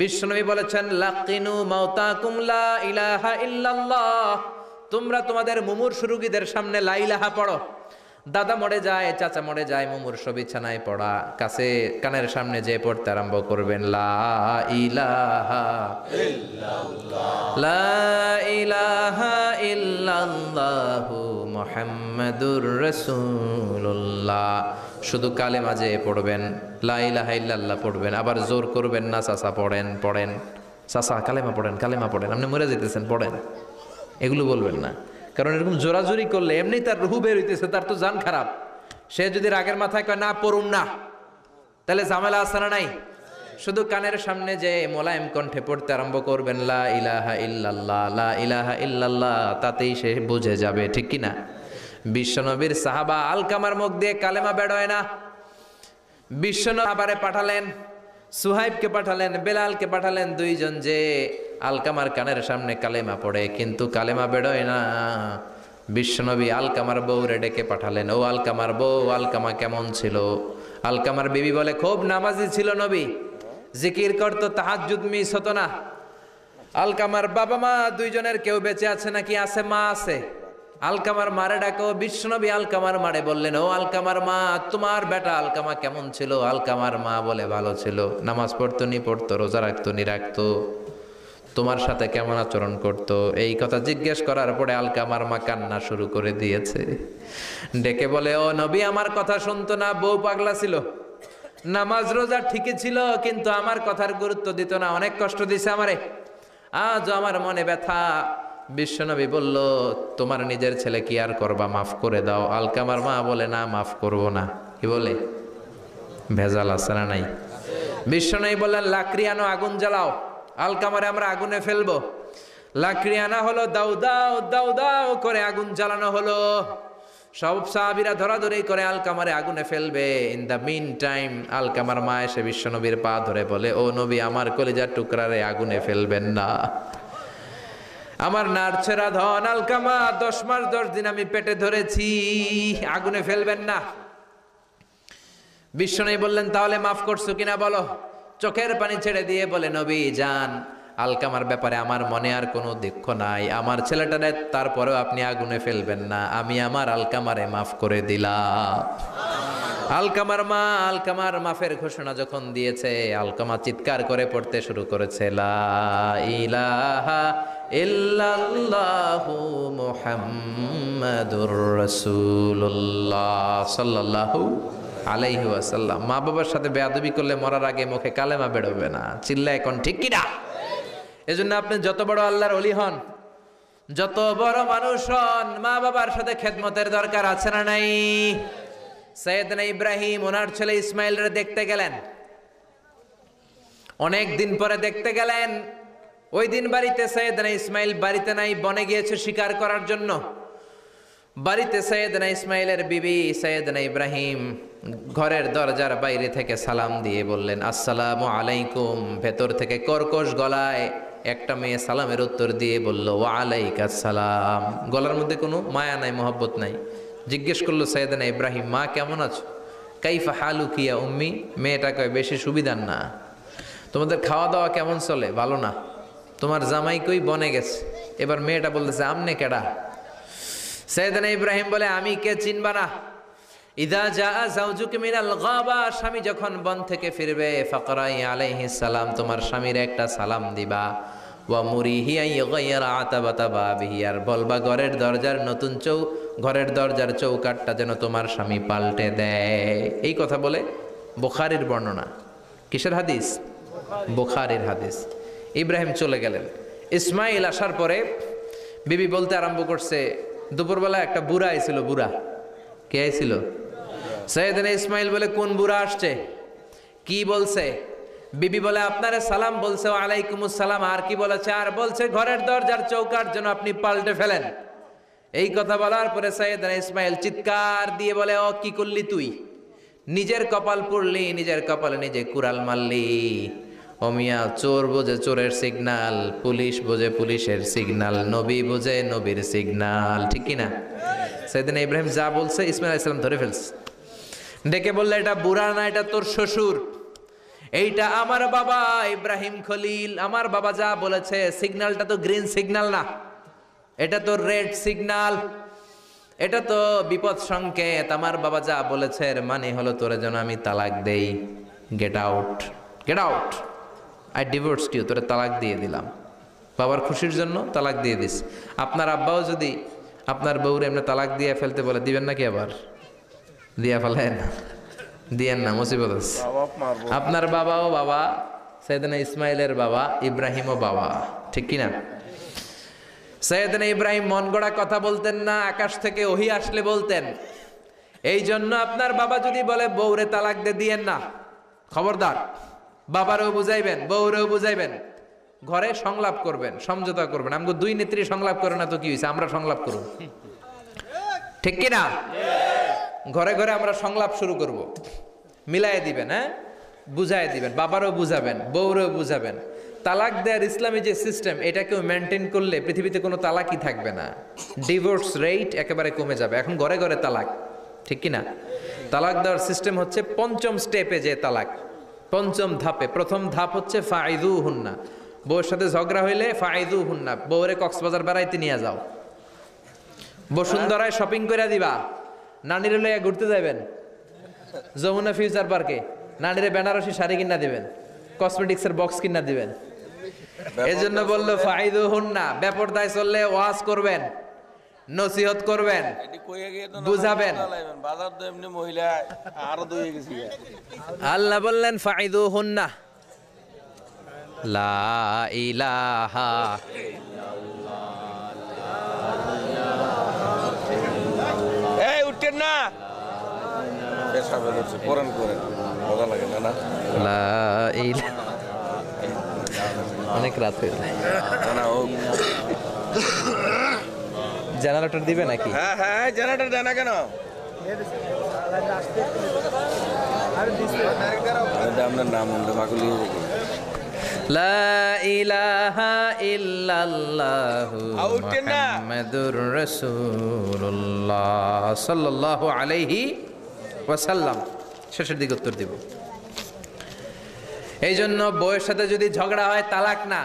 [SPEAKER 1] বিশ্বনবী বলেছেন লাকিনু মাউতাকুম লা ইলাহা ইল্লাল্লাহ, তোমরা তোমাদের মুমূর্ষু রোগীদের সামনে লা ইলাহা পড়ো। দাদা মরে যায়, চাচা মরে যায়, মুমূর্ষু বিছানায় পড়া, কাছে কানের সামনে যে পড়তে আরম্ভ করবেন লা ইলাহা ইল্লাল্লাহ, লা ইলাহা ইল্লাল্লাহু মুহাম্মাদুর রাসূলুল্লাহ। শুধু কালেমা যে পড়বেন, লা ইলাহা ইল্লাল্লাহ পড়বেন, আবার জোর করবেন না চাচা পড়েন পড়েন, চাচা কালেমা পড়েন, কালেমা পড়েন, আপনি মরে যেতেছেন পড়েন, এগুলো বলবেন না। কারণ এরকম জোরাজোরি করলে এমনি তার রুহু বের হইতেছে, তার তো জান খারাপ। সে যদি রাগের মাথায় কয় না পড়ুন না, তাহলে ঝামেলা আছে না নাই? শুধু কানের সামনে যে মোলায়েম কণ্ঠে পড়তে আরম্ভ করবেন লা ইলাহা ইল্লাল্লাহ, লা ইলাহা ইল্লাল্লাহ, তাতেই সে বুঝে যাবে, ঠিক কি না? বিশ্বনবীর সাহাবা আলকামার মুখ দিয়ে কালেমা বেরোয় না। বিশ্বনবী আবারে পাঠালেন, সুহাইবকে পাঠালেন, বেলালকে পাঠালেন, 2 জন যে আলকামার কানের সামনে কালেমা পড়ে, কিন্তু কালেমা বেরোয় না। বিশ্বনবী আলকামার বউরে ডেকে পাঠালেন, ও আলকামার বউ, আলকামা কেমন ছিল? আলকামার বিবি বলে খুব নামাজি ছিল নবী, জিকির করতো, তাহাজ্জুদ মিস হতো না। আলকামার বাবা মা 2 জনের কেউ বেঁচে আছে নাকি? আছে, মা আছে। আলকামার মারে ডাকো। বিশ্বনবী আলকামার মারে বললেন, ও আলকামার মা, তোমার বেটা আলকামা কেমন ছিল? আলকামার মা বলে ভালো ছিল, নামাজ পড়তো নি পড়তো, রোজা রাখতো নি রাখতো, তোমার সাথে কেমন আচরণ করতো? এই কথা জিজ্ঞেস করার পরে আলকামার মা কান্না শুরু করে দিয়েছে। ডেকে বলে, ও নবী, আমার কথা শুনতো না, বউ পাগলা ছিল, নামাজ রোজা ঠিকই ছিল, কিন্তু আমার কথার গুরুত্ব দিত না, অনেক কষ্ট দিছে আমারে, আজ আমার মনে ব্যথা। বিশ্বনবী বলল, তোমার নিজের ছেলে কি আর করবা, মাফ করে দাও। আলকামার মা বলে, না মাফ করব না। কি বলে? ভেজাল আছে না নাই? বিশ্বনবী বললেন, লাকড়ি আনো, আগুন জ্বালাও, আলকামারে আমরা আগুনে ফেলবো। লাকড়ি আনা হলো, দাউ দাউ দাউ দাউ করে আগুন জ্বালানো হলো। সব সাহাবীরা ধরাধরি করে আলকামারে আগুনে ফেলবে। ইন দ্য মিন টাইম আলকামার মা এসে বিশ্বনবীর পা ধরে বলে, ও নবী, আমার কলিজার টুকরারে আগুনে ফেলবেন না। আমার নারছেরা ধন আলকামা, 10 মাস 10 দিন আমি পেটে ধরেছি, আগুনে ফেলবেন না। বিশ্বনবী বললেন, তাহলে মাফ করছো কিনা বলো। চোখের পানি ছেড়ে দিয়ে বলে, নবী যান, আলকামার ব্যাপারে আমার মনে আর কোনো দুঃখ নাই, আমার ছেলেটারে তারপরেও আপনি আগুনে ফেলবেন না, আমি আমার আলকামারে মাফ করে দিলাম। আলকামার মা আলকামার মাফের ঘোষণা যখন দিয়েছে, আলকামা চিৎকার করে পড়তে শুরু করেছে, লা ইলাহা ইল্লাল্লাহু মুহাম্মাদুর রাসূলুল্লাহ সাল্লাল্লাহু আলাইহি ওয়াসাল্লাম। মা বাবার সাথে বেয়াদবি করলে মরার আগে মুখে কালেমা বেরোবে না। চিল্লা এখন ঠিক কিনা? এজন্য আপনি যত বড় আল্লাহর ওলি হন, যত বড় মানুষ হন, মা বাবার সাথে খেদমতের দরকার আছে না নাই? সৈয়দনা ইব্রাহিম ওনার ছেলে ইসমাইলরে দেখতে গেলেন, অনেক দিন পরে দেখতে গেলেন। ওই দিন বাড়িতে সৈয়দনা ইসমাইল বাড়িতে নাই, বনে গিয়েছে শিকার করার জন্য। বাড়িতে সৈয়দনা ইসমাইলের বিবি সৈয়দনা ইব্রাহিম ঘরের দরজার বাইরে থেকে সালাম দিয়ে বললেন, আসসালামু আলাইকুম। ভেতর থেকে কর্কশ গলায় একটা মেয়ে সালামের উত্তর দিয়ে বলল, ওয়া আলাইকাস সালাম। গলার মধ্যে কোনো মায়া নাই, মহব্বত নাই। জিজ্ঞেস করলো সৈয়দনা ইব্রাহিম, মা কেমন আছো? কাইফা হালুকি ইয়া উম্মি। মেয়েটা কয়, বেশি সুবিধার না। তোমাদের খাওয়া দাওয়া কেমন চলে? ভালো না। তোমার জামাই কই? বনে গেছে। এবার মেয়েটা বলতেছে, আমনে কেডা? সৈয়দনা ইব্রাহিম বলে, আমি কে চিনবা না? ইদা জাআ যাওজুকা মিনাল গাবা, স্বামী যখন বন থেকে ফিরবে, ফাকরাই আলাইহিস সালাম, তোমার স্বামীর একটা সালাম দিবা। ওয়া মুরিহি আন ইগাইরা আতাবাতা বাবিহি, আর বলবা ঘরের দরজার চৌকাটটা যেন তোমার স্বামী পাল্টে দেয়। এই কথা বলে বুখারীর বর্ণনা। কিসের হাদিস? বুখারীর হাদিস। ইব্রাহিম চলে গেলেন। ইসমাইল আসার পরে বিবি বলতে আরম্ভ করছে, দুপুরবেলা একটা বুড়া আইছিল। বুড়া কে আইছিল? সৈয়দনা ইসমাইল বলে, কোন বুড়া আসছে? কি বলছে? বিবি বলে, আপনারে সালাম বলছে। ওয়া আলাইকুমুস সালাম। আর কি বলেছে? আর বলছে ঘরের দরজার চৌকাট যেন আপনি পাল্টে ফেলেন। এই কথা বলার পরে সৈয়দনা ইসমাইল চিৎকার দিয়ে বলে, ও কি করলি তুই? নিজের কপাল পুড়লি, নিজের কপালে নিজে কুড়াল মারলি। ও মিয়া, চোর বোঝে চোরের সিগনাল, পুলিশ বোঝে পুলিশের সিগনাল, নবী বোঝে নবীর সিগনাল। ঠিক কিনা? সৈয়দনা ইব্রাহিম যা বলছে ইসমাইল আলাইহিস সালাম ধরে ফেলছে। ডেকে বললে, এটা বুড়া না, এটা তোর শ্বশুর, এইটা আমার বাবা ইব্রাহিম খলিল। আমার বাবা যা বলেছে, সিগন্যালটা তো গ্রিন সিগন্যাল না, এটা তো রেড সিগন্যাল, এটা তো বিপদ সংকেত। আমার বাবা যা বলেছে এর মানে হলো তোরে যেন আমি তালাক দেই। Get out, get out, I divorced you. তোরে তালাক দিয়ে দিলাম। বাবার খুশির জন্য তালাক দিয়ে দিস। আপনার আব্বাও যদি আপনার বউরে এমনি তালাক দিয়ে ফেলতে বলে, দিবেন নাকি? আবার দিয়া ফেলেন, দিয়েন না, মুসিবত আছে। আপনার বাবাও বাবা, সৈয়দনা ইসমাইলের বাবা, ইব্রাহিমও বাবা। ঠিক কিনা? সৈয়দনা ইব্রাহিম মন গড়া কথা বলতেন না, আকাশ থেকে ওহী আসলে বলতেন। এই জন্য আপনার বাবা যদি বলে বউরে তালাক দিয়েন না, খবরদার। বাবারেও বুঝাইবেন, বউরেও বুঝাইবেন, ঘরে সংলাপ করবেন, সমঝোতা করবেন। আমাকে দুই নেত্রী সংলাপ করে না তো কি হয়েছে, আমরা সংলাপ করব। ঠিক কিনা? ঘরে ঘরে আমরা সংলাপ শুরু করব। মিলাই দিবেন, হ্যাঁ, বুঝাই দিবেন, বাবারও বুঝাবেন, বউরেও বুঝাবেন। তালাক দেওয়ার ইসলামী যে সিস্টেম, এটাকেও মেনটেন করলে পৃথিবীতে কোনো তালাকই থাকবে না। ডিভোর্স রেট একেবারে কমে যাবে। এখন ঘরে ঘরে তালাক। ঠিক কিনা? তালাক দেওয়ার সিস্টেম হচ্ছে পঞ্চম স্টেপে যে তালাক, পঞ্চম ধাপে। প্রথম ধাপ হচ্ছে ফাইদু হুন্না। বউয়ের সাথে ঝগড়া হইলে ফাইদু হুন্না, বউরে কক্সবাজার বেড়াইতে নিয়ে যাও, বসুন্ধরায় শপিং করে দিবা, নানিরে লইয়া ঘুরতে যাবেন যমুনা ফিউচার পার্কে, নানিরে বেনারসি শাড়ি কিনা দিবেন, কসমেটিক্সের বক্স কিনা দিবেন। এই জন্য বললো ফাইদু হুন্না। বেপরদায় চললে ওয়াজ করবেন, নসিহত করবেন, বুঝাবেন। আল্লাহ বললেন ফাইদু হুন্না, লা ইলাহা
[SPEAKER 2] এই উঠেন না, কোরআন করেন, মজা লাগে না? লা ইলাহা
[SPEAKER 1] অনেক রাত হয়ে যায়।
[SPEAKER 2] না না ও
[SPEAKER 1] জেনারেটর দিবে নাকি?
[SPEAKER 2] হ্যাঁ হ্যাঁ জেনারেটর দেয় না কেন? আপনার নাম আমরা মাকুলি
[SPEAKER 1] লা ইলাহা ইল্লাল্লাহু
[SPEAKER 2] আউটেন না।
[SPEAKER 1] মুহাম্মাদুর রাসূলুল্লাহ সাল্লাল্লাহু আলাইহি ওয়াসাল্লাম। শেষের দিকে উত্তর দিব। এই জন্য বউয়ের সাথে যদি ঝগড়া হয় তালাক না।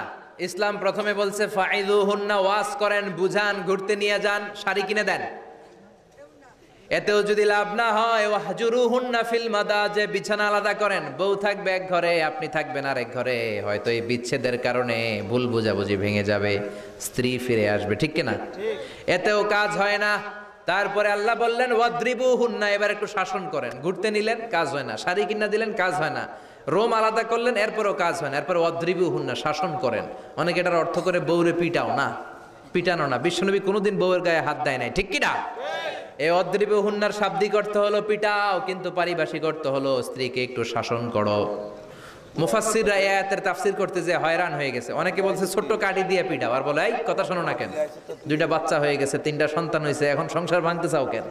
[SPEAKER 1] ইসলাম প্রথমে বলছে ফাইযুহুন্না, ওয়াজ করেন, বুঝান, ঘুরতে নিয়ে যান, শাড়ি কিনে দেন। এতেও যদি লাভ না হয় ওয়াহজুরুহুন্না ফিল মাদাজি, বিছানা আলাদা করেন। বউ থাকবে এক ঘরে, আপনি থাকবেন আরেক ঘরে। হয়তো এই বিচ্ছেদের কারণে ভুল বোঝাবুঝি ভেঙে যাবে, স্ত্রী ফিরে আসবে, ঠিক কিনা? এতেও কাজ হয় না। তারপরে আল্লাহ বললেন ওয়াদ্রিবুহুন্না, এবার একটু শাসন করেন। ঘুরতে নিলেন, কাজ হয় না। শাড়ি কিনা দিলেন, কাজ হয় না। রোম আলাদা করলেন, এরপরও কাজ হয় না। এরপর ওয়াদ্রিবুহুন্না, শাসন করেন। অনেকে এটার অর্থ করে বউরে পিটাও না, পিটানো না। বিশ্বনবী কোনোদিন বউয়ের গায়ে হাত দেয় নাই, ঠিক কিনা? এই অদ্রিবুহুন্নার শাব্দিক অর্থ হলো পিটাও, কিন্তু পারিভাষিক অর্থ হলো স্ত্রীকে একটু শাসন করো। মুফাসসিররা এই আয়াতের তাফসীর করতে যে হয়রান হয়ে গেছে। অনেকে বলছে ছোট্ট কাঠি দিয়ে পিটাও, আর বলে এই কথা শোনো না কেন? দুইটা বাচ্চা হয়ে গেছে, 3টা সন্তান হয়েছে, এখন সংসার ভাঙতে চাও কেন?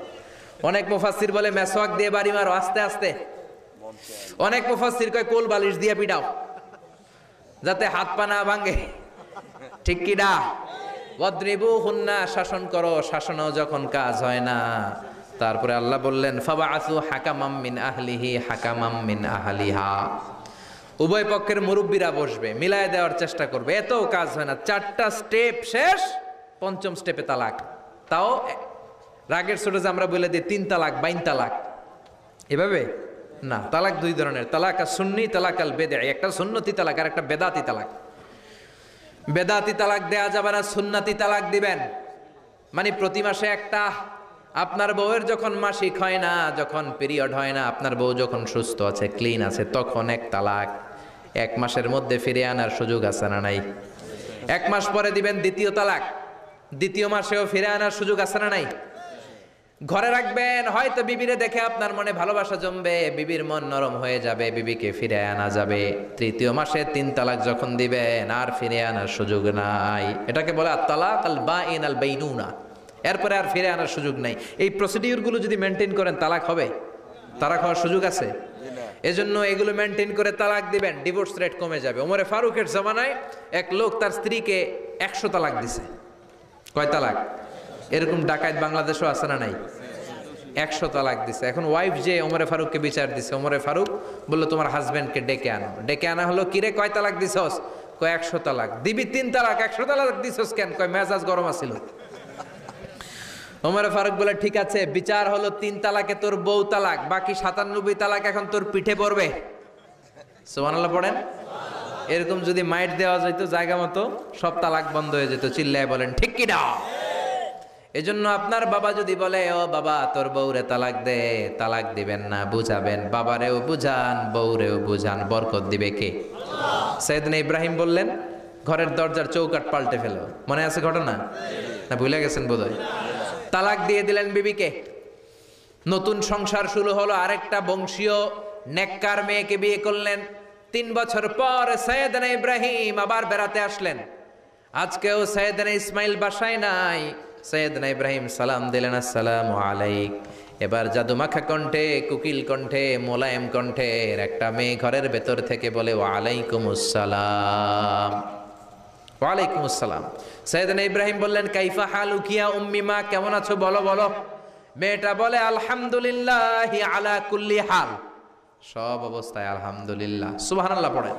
[SPEAKER 1] অনেক মুফাসসির বলে মেসওয়াক দিয়ে বাড়ি মারো আস্তে আস্তে। অনেক মুফাসসির কয় কোল বালিশ দিয়ে পিটাও, যাতে হাত পা না ভাঙে, ঠিক কি না? ওয়াদ্রিবুহুন্না, শাসন করো। শাসনও যখন কাজ হয় না, তারপরে আল্লাহ বললেন ফাবাআসু হাকামাম মিন আহলিহি হাকামাম মিন আহলিহা, উভয় পক্ষের মুরব্বীরা বসবে, মিলায় দেওয়ার চেষ্টা করবে। এতও কাজ হয় না। 4টা স্টেপ শেষ, 5ম স্টেপে তালাক। তাও রাগের ছোট যে আমরা বলে দিই 3 তালাক 22 তালাক, এভাবে না। তালাক 2 ধরনের, তালাক আর সুন্নি, তালাক আল বেদঈ। একটা সুন্নতি তালাক আর একটা বেদাতি তালাক। বেদাতি তালাক দেয়া যাবে না, সুন্নতি তালাক দিবেন। মানে প্রতি মাসে একটা। আপনার বউয়ের যখন মাসিক হয় না, যখন পিরিয়ড হয় না, আপনার বউ যখন সুস্থ আছে, ক্লিন আছে, তখন এক তালাক। 1 মাসের মধ্যে ফিরে আনার সুযোগ আছে না নাই? 1 মাস পরে দিবেন দ্বিতীয় তালাক। 2য় মাসেও ফিরে আনার সুযোগ আছে না নাই? ঘরে রাখবেন, হয়তো বিবিরে দেখে আপনার মনে ভালোবাসা জমবে, বিবির মন নরম হয়ে যাবে, বিবিকে ফিরে আনা যাবে। 3য় মাসে 3 তালাক যখন দিবেন, আর ফিরে আনার সুযোগ নাই। এটাকে বলে আত-তালাক আল বাঈন আল বাইনুনা। এরপরে আর ফিরে আনার সুযোগ নাই। এই প্রসিডিউরগুলো যদি মেনটেন করেন, তালাক হবে? তালাক হওয়ার সুযোগ আছে? এজন্য এগুলো মেনটেন করে তালাক দিবেন, ডিভোর্স রেট কমে যাবে। ওমরে ফারুকের জামানায় এক লোক তার স্ত্রীকে 100 তালাক দিছে। কয় তালাক? এরকম ডাকাত বাংলাদেশও আছে না নাই? 100 তালাক দিছে। এখন ওয়াইফ যে ওমরে ফারুককে বিচার দিছে, ওমরে ফারুক বললো তোমার হাজবেন্ডকে ডেকে আনো। ডেকে আনা হলো, কিরে কয় তালাক দিছস? কয় 100 তালাক। দিবি 3 তালাক, 100 তালাক দিছস কেন? কয় মেজাজ গরম আছিল। ওমরে ফারুক বলে ঠিক আছে, বিচার হলো 3 তালাকে তোর বউ তালাক, বাকি 97 তালাক এখন তোর পিঠে পড়বে। সুবহানাল্লাহ পড়েন। এরকম যদি মাইট দেওয়া যেত জায়গা মতো, সব তালাক বন্ধ হয়ে যেত। চিল্লায় বলেন ঠিক কি না? এজন্য আপনার বাবা যদি বলে ও বাবা তোর বউরে তালাক দে, তালাক দিবেন না, বুঝাবেন। বাবারেও বুঝান, বউরেও বুঝান, বরকত দিবে কে? সাইয়েদনা ইব্রাহিম বললেন ঘরের দরজার চৌকাঠ পাল্টে ফেলো। মনে আছে ঘটনা? না ভুলে গেছেন বোধহয়? তালাক দিয়ে দিলেন বিবিকে। নতুন সংসার শুরু হলো। আরেকটা বংশীয় নেককার মেয়েকে বিয়ে করলেন। 3 বছর পর সাইয়েদনা ইব্রাহিম আবার বেড়াতে আসলেন। আজকেও সাইয়েদনা ইসমাইল বাসায় নাই। সাইয়েদনা ইব্রাহিম সালাম দিলেন, আসসালামু আলাইক। এবার জাদুমাখা কণ্ঠে, কুকিল কণ্ঠে, মোলায়েম কণ্ঠের একটা মেয়ে ঘরের ভেতর থেকে বলে ওয়ালাইকুমুস সালাম। ওয়ালাইকুমুস সালাম। সাইয়েদনা ইব্রাহিম বললেন কাইফা হালুকি ইয়া উম্মি, মা কেমন আছো বলো বলো। মেয়েটা বলে আলহামদুলিল্লাহি আলা কুল্লি হাল, সব অবস্থায় আলহামদুলিল্লাহ। সুবহানাল্লাহ পড়ে।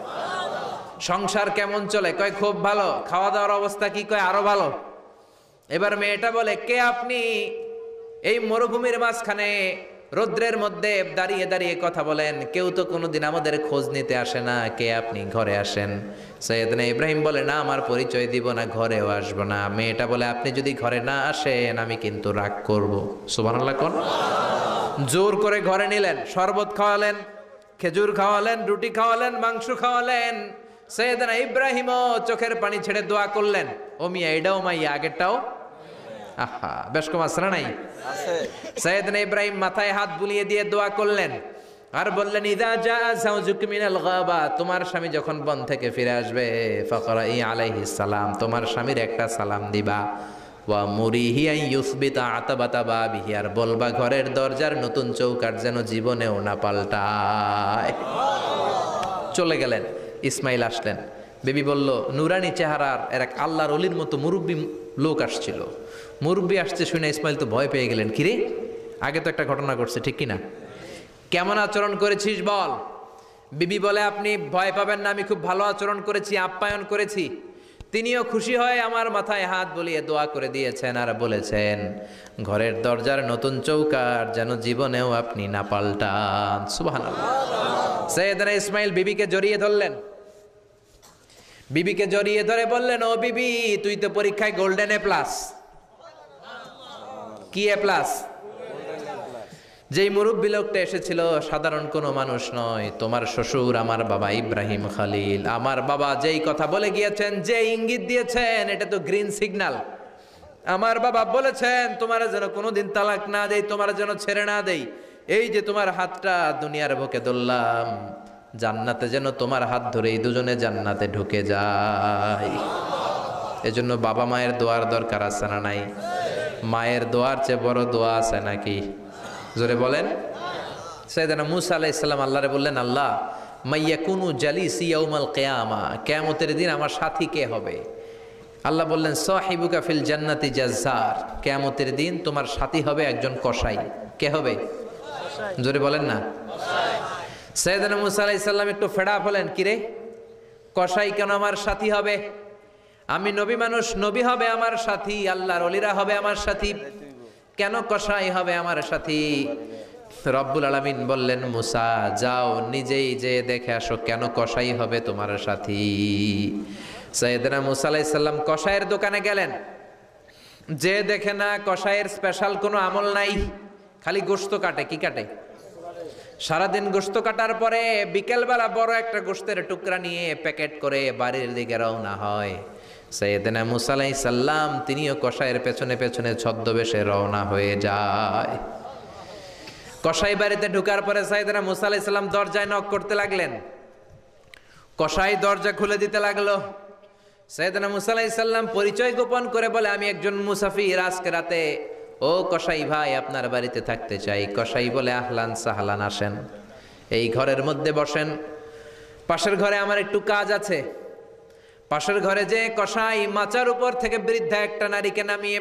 [SPEAKER 1] সংসার কেমন চলে? কয় খুব ভালো। খাওয়া দাওয়ার অবস্থা কি? কয় আরো ভালো। এবার মেয়েটা বলে কে আপনি? এই মরুভূমির মাঝখানে রৌদ্রের মধ্যে দাঁড়িয়ে দাঁড়িয়ে কথা বলেন, কেউ তো কোনোদিন আমাদের খোঁজ নিতে আসে না, কে আপনি? ঘরে আসেন। সাইয়েদনা ইব্রাহিম বলে না, আমার পরিচয় দিব না, ঘরেও আসবো না। মেয়েটা বলে আপনি যদি ঘরে না আসেন আমি কিন্তু রাগ করব। সুবহানাল্লাহ কোন। জোর করে ঘরে নিলেন, শরবত খাওয়ালেন, খেজুর খাওয়ালেন, রুটি খাওয়ালেন, মাংস খাওয়ালেন। সাইয়েদনা ইব্রাহিমও চোখের পানি ছেড়ে দোয়া করলেন, ও মিয়া এটাও মাইয়া আগেরটাও। আহা, বেশ কম আছে না নাই? সাইয়েদনা ইব্রাহিম মাথায় হাত বুলিয়ে দিয়ে দোয়া করলেন, আর বললেন ইদা জা যাওজুক মিনাল গাবা, তোমার স্বামী যখন বন থেকে ফিরে আসবে ফাকরাই আলাইহিস সালাম, তোমার স্বামীর একটা সালাম দিবা। ওয়া মুরিহি আন ইউসবিতা আতাবাতা বাবিহি, আর বলবা ঘরের দরজার নতুন চৌকাঠ যেন জীবনেও না পাল্টায়। চলে গেলেন। ইসমাইল আসলেন। বিবি বলল, নুরানি চেহারার এক আল্লাহর ওলির মতো মুরব্বী লোক আসছিল। মুরব্বী আসছে শুনে ইসমাইল তো ভয় পেয়ে গেলেন। কিরে, আগে তো একটা ঘটনা ঘটছে, ঠিক কিনা? কেমন আচরণ করেছিস বল। বিবি বলে, আপনি ভয় পাবেন না, আমি খুব ভালো আচরণ করেছি, আপ্যায়ন করেছি। তিনিও খুশি হয়ে আমার মাথায় হাত বুলিয়ে দোয়া করে দিয়েছেন আর বলেছেন, ঘরের দরজার নতুন চৌকাঠ যেন জীবনেও আপনি না পাল্টান। সুবহানাল্লাহ। সাইয়েদনা ইসমাইল বিবিকে জড়িয়ে ধরলেন। বিবিকে জড়িয়ে ধরে বললেন, ও বিবি, তুই তো পরীক্ষায় গোল্ডেন A+। কি A+? যেই মুরব্বী লোকটা এসেছিল সাধারণ কোনো মানুষ নয়, তোমার শ্বশুর আমার বাবা ইব্রাহিম খলিল। আমার বাবা যেই কথা বলে গিয়েছেন, যে ইঙ্গিত দিয়েছেন, এটা তো গ্রিন সিগন্যাল। আমার বাবা বলেছেন তোমার যেন কোনোদিন তালাক না দেই, তোমার যেন ছেড়ে না দেই। এই যে তোমার হাতটা দুনিয়ার বুকে ধরলাম, জান্নাতে যেন তোমার হাত ধরেই দুজনে জান্নাতে ঢুকে যায়। এজন্য বাবা মায়ের দোয়ার দরকার আছে না নাই? মায়ের দোয়ার চেয়ে বড় দোয়া আছে নাকি? জোরে বলেন। সাইয়েদনা মূসা আলাইহিস সালাম আল্লাহরে বললেন, আল্লাহ মাইয়াকুনু জালিসি ইয়াউমাল কিয়ামা, কিয়ামতের দিন আমার সাথী কে হবে? আল্লাহ বললেন, সাহিবুকা ফিল জান্নাতি জাজ্জার, কিয়ামতের দিন তোমার সাথী হবে একজন কসাই। কে হবে? জোরে বলেন না। সাইয়েদনা মূসা আলাইহিস সালাম একটু ফেড়া হলেন, কিরে কসাই কেন আমার সাথী হবে? আমি নবী মানুষ, নবী হবে আমার সাথী, আল্লাহর ওলিরা হবে আমার সাথী, কেন কসাই হবে আমার সাথী? রব্বুল আলামিন বললেন, মুসা যাও নিজেই যে দেখে আসো কেন কসাই হবে তোমার সাথী। সাইয়েদনা মূসা আলাইহিস সালাম কসাইয়ের দোকানে গেলেন। যে দেখে না কসাইয়ের স্পেশাল কোনো আমল নাই, খালি গোশত কাটে। কি কাটে? সারাদিন গোশত কাটার পরে বিকেলবেলা বড় একটা গোশতের টুকরা নিয়ে প্যাকেট করে বাড়ির দিকে রওনা হয়। সাইয়েদনা মূসা আলাইহিস সালাম তিনিও কসাইয়ের পেছনে পেছনে ছদ্মবেশে রওনা হয়ে যায়। কসাই বাড়িতে ঢোকার পরে সাইয়েদনা মূসা আলাইহিস সালাম দরজায় নক করতে লাগলেন। কসাই দরজা খুলে দিতে লাগলো। সাইয়েদনা মূসা আলাইহিস সালাম পরিচয় গোপন করে বলে, আমি একজন মুসাফির, আজকে রাতে ও কসাই ভাই আপনার বাড়িতে থাকতে চাই। কসাই বলে, আহলান সাহলান, আসেন, এই ঘরের মধ্যে বসেন। পাশের ঘরে আমার একটু কাজ আছে। পাশের ঘরে যে কসাই মাচার উপর থেকে বৃদ্ধা একটা নারীকে নামিয়ে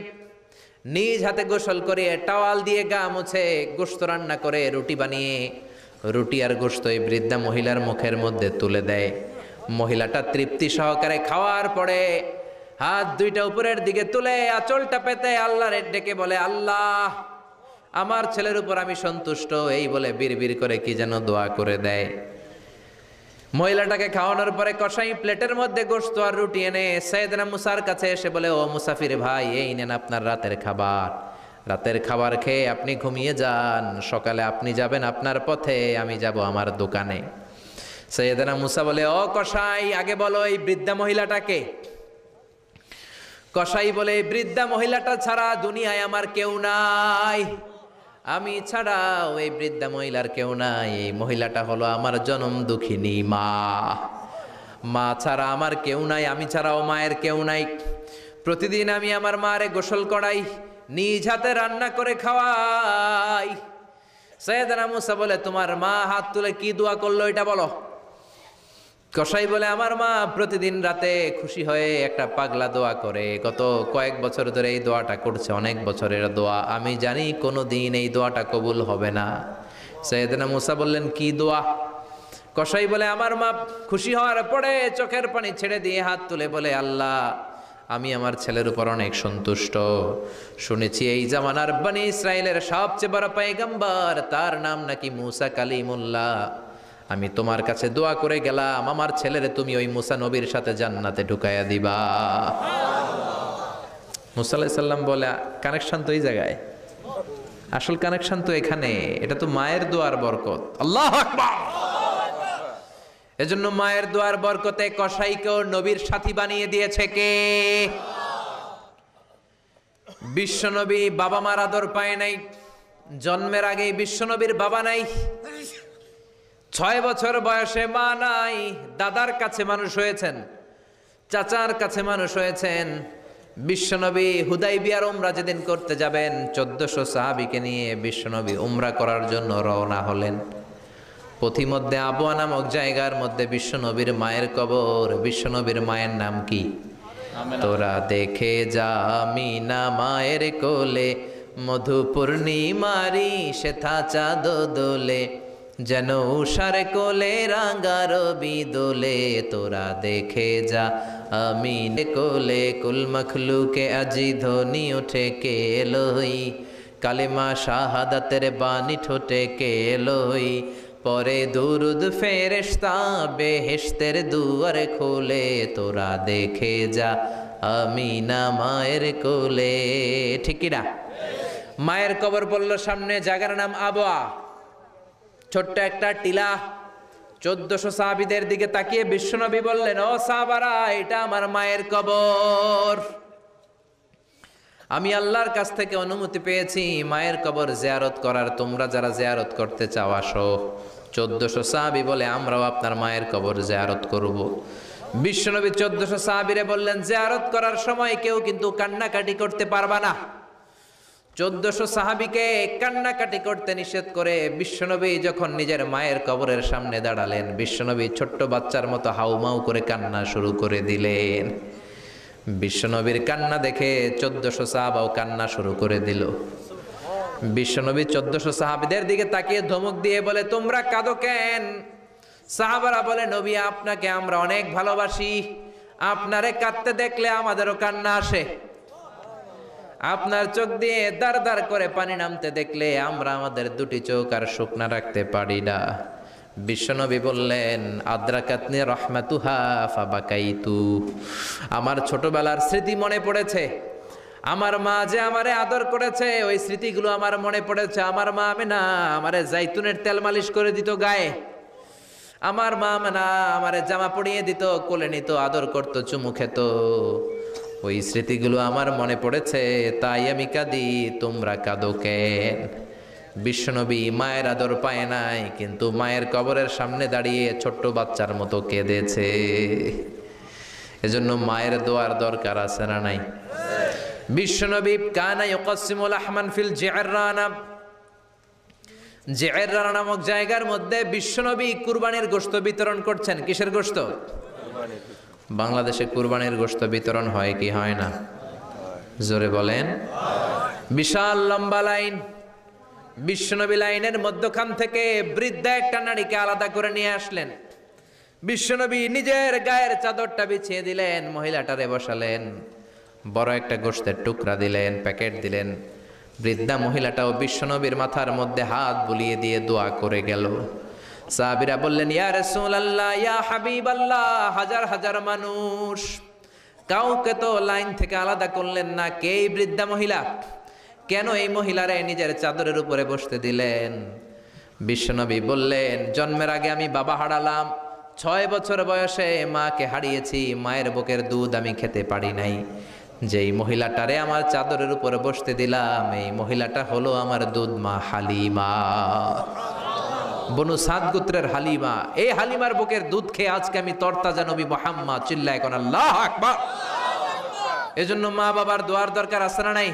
[SPEAKER 1] নিজ হাতে গোসল করিয়ে টাওয়াল দিয়ে গা মুছে গোশত রান্না করে রুটি বানিয়ে রুটি আর গোশত এই বৃদ্ধা মহিলার মুখের মধ্যে তুলে দেয়। মহিলাটা তৃপ্তি সহকারে খাওয়ার পরে হাত দুইটা উপরের দিকে তুলে আঁচলটা পেতে আল্লাহর ডেকে বলে, আল্লাহ আমার ছেলের উপর আমি সন্তুষ্ট, এই বলে বিড়বিড় করে কি যেন দোয়া করে দেয়। মহিলাটাকে খাওয়ানোর পরে কসাই প্লেটের মধ্যে গোশত আর রুটি এনে সাইয়েদনা মুসার কাছে এসে বলে, ও মুসাফির ভাই, এই নেন আপনার রাতের খাবার। রাতের খাবার খেয়ে আপনি ঘুমিয়ে যান, সকালে আপনি যাবেন আপনার পথে, আমি যাব আমার দোকানে। সাইয়েদনা মুসা বলে, ও কসাই, আগে বলো এই বৃদ্ধা মহিলাটাকে। কসাই বলে, বৃদ্ধা মহিলাটা ছাড়া দুনিয়ায় আমার কেউ নাই, আমি ছাড়াও এই বৃদ্ধা মহিলার কেউ নাই। এই মহিলাটা হলো আমার জনম দুঃখিনী মা। মা ছাড়া আমার কেউ নাই, আমি ছাড়াও মায়ের কেউ নাই। প্রতিদিন আমি আমার মারে গোসল করাই, নিজ হাতে রান্না করে খাওয়াই। সাইয়েদনা মুসা বলে, তোমার মা হাত তুলে কি দোয়া করলো এটা বলো। কসাই বলে, আমার মা প্রতিদিন রাতে খুশি হয়ে একটা পাগলা দোয়া করে, গত কয়েক বছর ধরে এই দোয়াটা করছে, অনেক বছরের দোয়া, আমি জানি কোনো দিন এই দোয়াটা কবুল হবে না। সাইয়েদনা মূসা বললেন, কি দোয়া? কসাই বলে, আমার মা খুশি হওয়ার পরে চোখের পানি ছেড়ে দিয়ে হাত তুলে বলে, আল্লাহ আমি আমার ছেলের উপর অনেক সন্তুষ্ট। শুনেছি এই জামানার বনি ইসরায়েলের সবচেয়ে বড় পয়গম্বর, তার নাম নাকি মূসা কালিমুল্লাহ। আমি তোমার কাছে দোয়া করে গেলাম, আমার ছেলেরে তুমি ওই মূসা নবীর সাথে জান্নাতে ঢুকাইয়া দিবা। মূসা আলাইহিস সালাম বলে, কানেকশন তো এই জায়গায়, আসল কানেকশন তো এখানে, এটা তো মায়ের দোয়ার বরকত। আল্লাহু আকবার। এজন্য মায়ের দোয়ার বরকতে কসাইকেও নবীর সাথী বানিয়ে দিয়েছে কে? বিশ্বনবী বাবা মার আদর পায় নাই, জন্মের আগেই বিশ্বনবীর বাবা নাই। 6 বছর বয়সে মা নাই, দাদার কাছে মানুষ হয়েছেন, চাচার কাছে মানুষ হয়েছেন। বিশ্বনবী হুদাইবিয়ার উমরা যেদিন করতে যাবেন 1400 সাহাবীকে নিয়ে বিশ্বনবী উমরা করার জন্য রওনা হলেন। পথিমধ্যে আবওয়া নামক জায়গার মধ্যে বিশ্বনবীর মায়ের কবর। বিশ্বনবীর মায়ের নাম কি? তোরা দেখে যা আমিনা মায়ের কোলে, মধু পূর্ণিমারি সেথা চাঁদ দোলে, যেন উষার কোলে রাঙা রবি দোলে। তোরা দেখে যা আমিন কোলে, কুল মখলুকে আজি ধ্বনি উঠে কে এলোই, কালেমা শাহাদাতের বাণী ঠোঁটে কে এলোই। পরে দুরুদ ফেরেশতা বেহেশতের দুয়ার খোলে, তোরা দেখে যা আমিনা মায়ের কোলে। ঠিক না? মায়ের কবর বলল সামনে, জায়গার নাম আবওয়া, ছোট্ট একটা টিলা। 1400 সাহাবীদের দিকে তাকিয়ে বিশ্বনবী বললেন, ও সাহাবারা, এটা আমার মায়ের কবর। আমি আল্লাহর কাছ থেকে অনুমতি পেয়েছি মায়ের কবর জিয়ারত করার। তোমরা যারা জিয়ারত করতে চাও আসো। 1400 সাহাবী বলে, আমরাও আপনার মায়ের কবর জিয়ারত করব। বিশ্বনবী 1400 সাহাবীরে বললেন, জিয়ারত করার সময় কেউ কিন্তু কান্নাকাটি করতে পারবা না। 1400 সাহাবীকে কান্নাকাটি করতে নিষেধ করে বিশ্বনবী যখন নিজের মায়ের কবরের সামনে দাঁড়ালেন, বিশ্বনবী ছোট্ট বাচ্চার মতো হাউমাউ করে কান্না শুরু করে দিলেন। বিশ্বনবীর কান্না দেখে 1400 সাহাবাও কান্না শুরু করে দিল। বিশ্বনবী 1400 সাহাবীদের দিকে তাকিয়ে ধমক দিয়ে বলে, তোমরা কাঁদো কেন? সাহাবারা বলে, নবী আপনাকে আমরা অনেক ভালোবাসি, আপনারে কাঁদতে দেখলে আমাদেরও কান্না আসে। আপনার চোখ দিয়ে দার দার করে পানি নামতে দেখলে আমরা আমাদের দুটি চোখ আর শুকনা রাখতে পারি না। বিশ্বনবী বললেন, আদ্রাকাতনি রাহমাতুহা ফাবাকাইতু, আমার ছোটবেলার স্মৃতি মনে পড়েছে। আমার মা যে আমারে আদর করেছে, ওই স্মৃতিগুলো আমার মনে পড়েছে। আমার মা আমেনা আমারে জাইতুনের তেল মালিশ করে দিত গায়ে। আমার মা আমেনা আমারে জামা পরিয়ে দিত, কোলে নিত, আদর করত, চুমু খেত। ওই স্মৃতিগুলো আমার মনে পড়েছে, তাই আমি কাঁদি। তোমরা কাঁদো কেন? বিশ্বনবী মায়ের আদর পায় নাই, কিন্তু মায়ের কবরের সামনে দাঁড়িয়ে ছোট্ট বাচ্চার মতো কেঁদেছে। এজন্য মায়ের দোয়ার দরকার আছে না নাই? বিশ্বনবী কানা ইউকাসিমুল আহমান ফিল জিআররানা, জিআররানা নামক জায়গার মধ্যে বিশ্বনবী কুরবানির গোশত বিতরণ করছেন। কিসের গোশত? বাংলাদেশে কুরবানির গোশত বিতরণ হয় কি হয় না? জোরে বলেন। বিশাল লম্বা লাইন। বিশ্বনবী লাইনের মধ্যখান থেকে বৃদ্ধা একটা নারীকে আলাদা করে নিয়ে আসলেন। বিশ্বনবী নিজের গায়ের চাদরটা বিছিয়ে দিলেন, মহিলাটারে বসালেন, বড় একটা গোশতের টুকরা দিলেন, প্যাকেট দিলেন। বৃদ্ধা মহিলাটাও বিশ্বনবীর মাথার মধ্যে হাত বুলিয়ে দিয়ে দোয়া করে গেল। সাহাবীরা বললেন, ইয়া রাসূলুল্লাহ, ইয়া হাবিবাল্লাহ, হাজার হাজার মানুষ, কাউকে তো লাইন থেকে আলাদা করলেন না। কে এই বৃদ্ধা মহিলা? কেন এই মহিলারে নিজের চাদরের উপরে বসতে দিলেন? বিশ্বনবী বললেন, জন্মের আগে আমি বাবা হারালাম, 6 বছর বয়সে মাকে হারিয়েছি, মায়ের বুকের দুধ আমি খেতে পারি নাই। যেই মহিলাটারে আমার চাদরের উপরে বসতে দিলাম, এই মহিলাটা হলো আমার দুধ মা হালিমা, বনু সাদ গোত্রের হালিমা। এই হালিমার বুকের দুধ খেয়ে আজকে আমি তরতাজা নবী মুহাম্মদ। চিল্লায় কোন আল্লাহু আকবার। এজন্য মা বাবার দোয়ার দরকার আছে না নাই?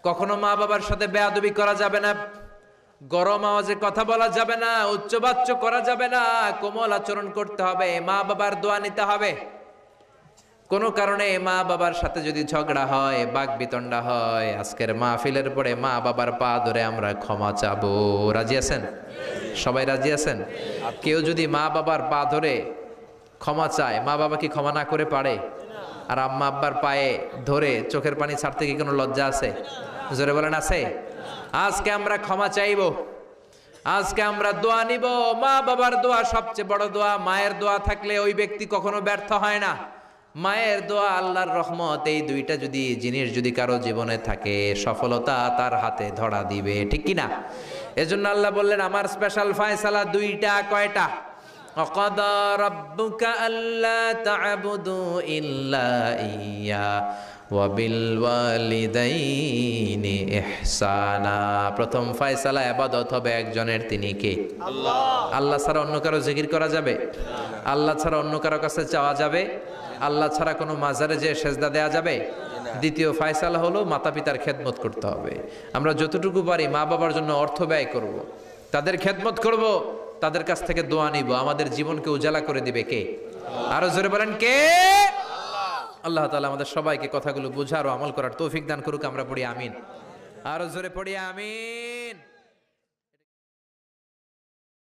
[SPEAKER 1] কখনো মা বাবার সাথে বেয়াদবি করা যাবে না, গরম আওয়াজে কথা বলা যাবে না, উচ্চবাচ্য করা যাবে না, কোমল আচরণ করতে হবে, মা বাবার দোয়া নিতে হবে। কোনো কারণে মা বাবার সাথে যদি ঝগড়া হয়, বাক বিতণ্ডা হয়, আজকের মাহফিলের পরে মা বাবার পা ধরে আমরা ক্ষমা চাবো। রাজি আছেন? সবাই রাজি আছেন? কেউ যদি মা বাবার পা ধরে ক্ষমা চায়, মা বাবা কি ক্ষমা না করে পারে? আর আম্মা আব্বার পায়ে ধরে চোখের পানি ছাড়তে কি কোনো লজ্জা আছে? জোরে বলেন, আছে? আজকে আমরা ক্ষমা চাইব, আজকে আমরা দোয়া নিব। মা বাবার দোয়া সবচেয়ে বড় দোয়া। মায়ের দোয়া থাকলে ওই ব্যক্তি কখনো ব্যর্থ হয় না। মায়ের দোয়া, আল্লাহর রহমত, এই দুইটা যদি জিনিস যদি কারো জীবনে থাকে, সফলতা তার হাতে ধরা দিবে। ঠিক কি না? এজন্য আল্লাহ বললেন, আমার স্পেশাল ফয়সালা দুইটা। কয়টা? وَقَضَى رَبُّكَ أَلَّا تَعْبُدُوا إِلَّا إِيَّاهُ ওয়াবিল ওয়ালিদাইনি ইহসানা। প্রথম ফয়সালা ইবাদত হবে একজনের, তিনি কে? আল্লাহ। আল্লাহ ছাড়া অন্য কারো জিকির করা যাবে? আল্লাহ ছাড়া অন্য কারো কাছে চাওয়া যাবে? আল্লাহ ছাড়া কোনো মাজারে যে সেজদা দেয়া যাবে? দ্বিতীয় ফয়সালা হলো মাতা পিতার খেদমত করতে হবে। আমরা যতটুকু পারি মা বাবার জন্য অর্থ ব্যয় করব, তাদের খেদমত করব, তাদের কাছ থেকে দোয়া নিব। আমাদের জীবনকে উজালা করে দিবে কে? আরো জোরে বলেন কে? আল্লাহ তাআলা আমাদের সবাইকে কথাগুলো বোঝার ও আমল করার তৌফিক দান করুক। আমরা পড়ি আমিন। আরো জোরে পড়ি আমিন।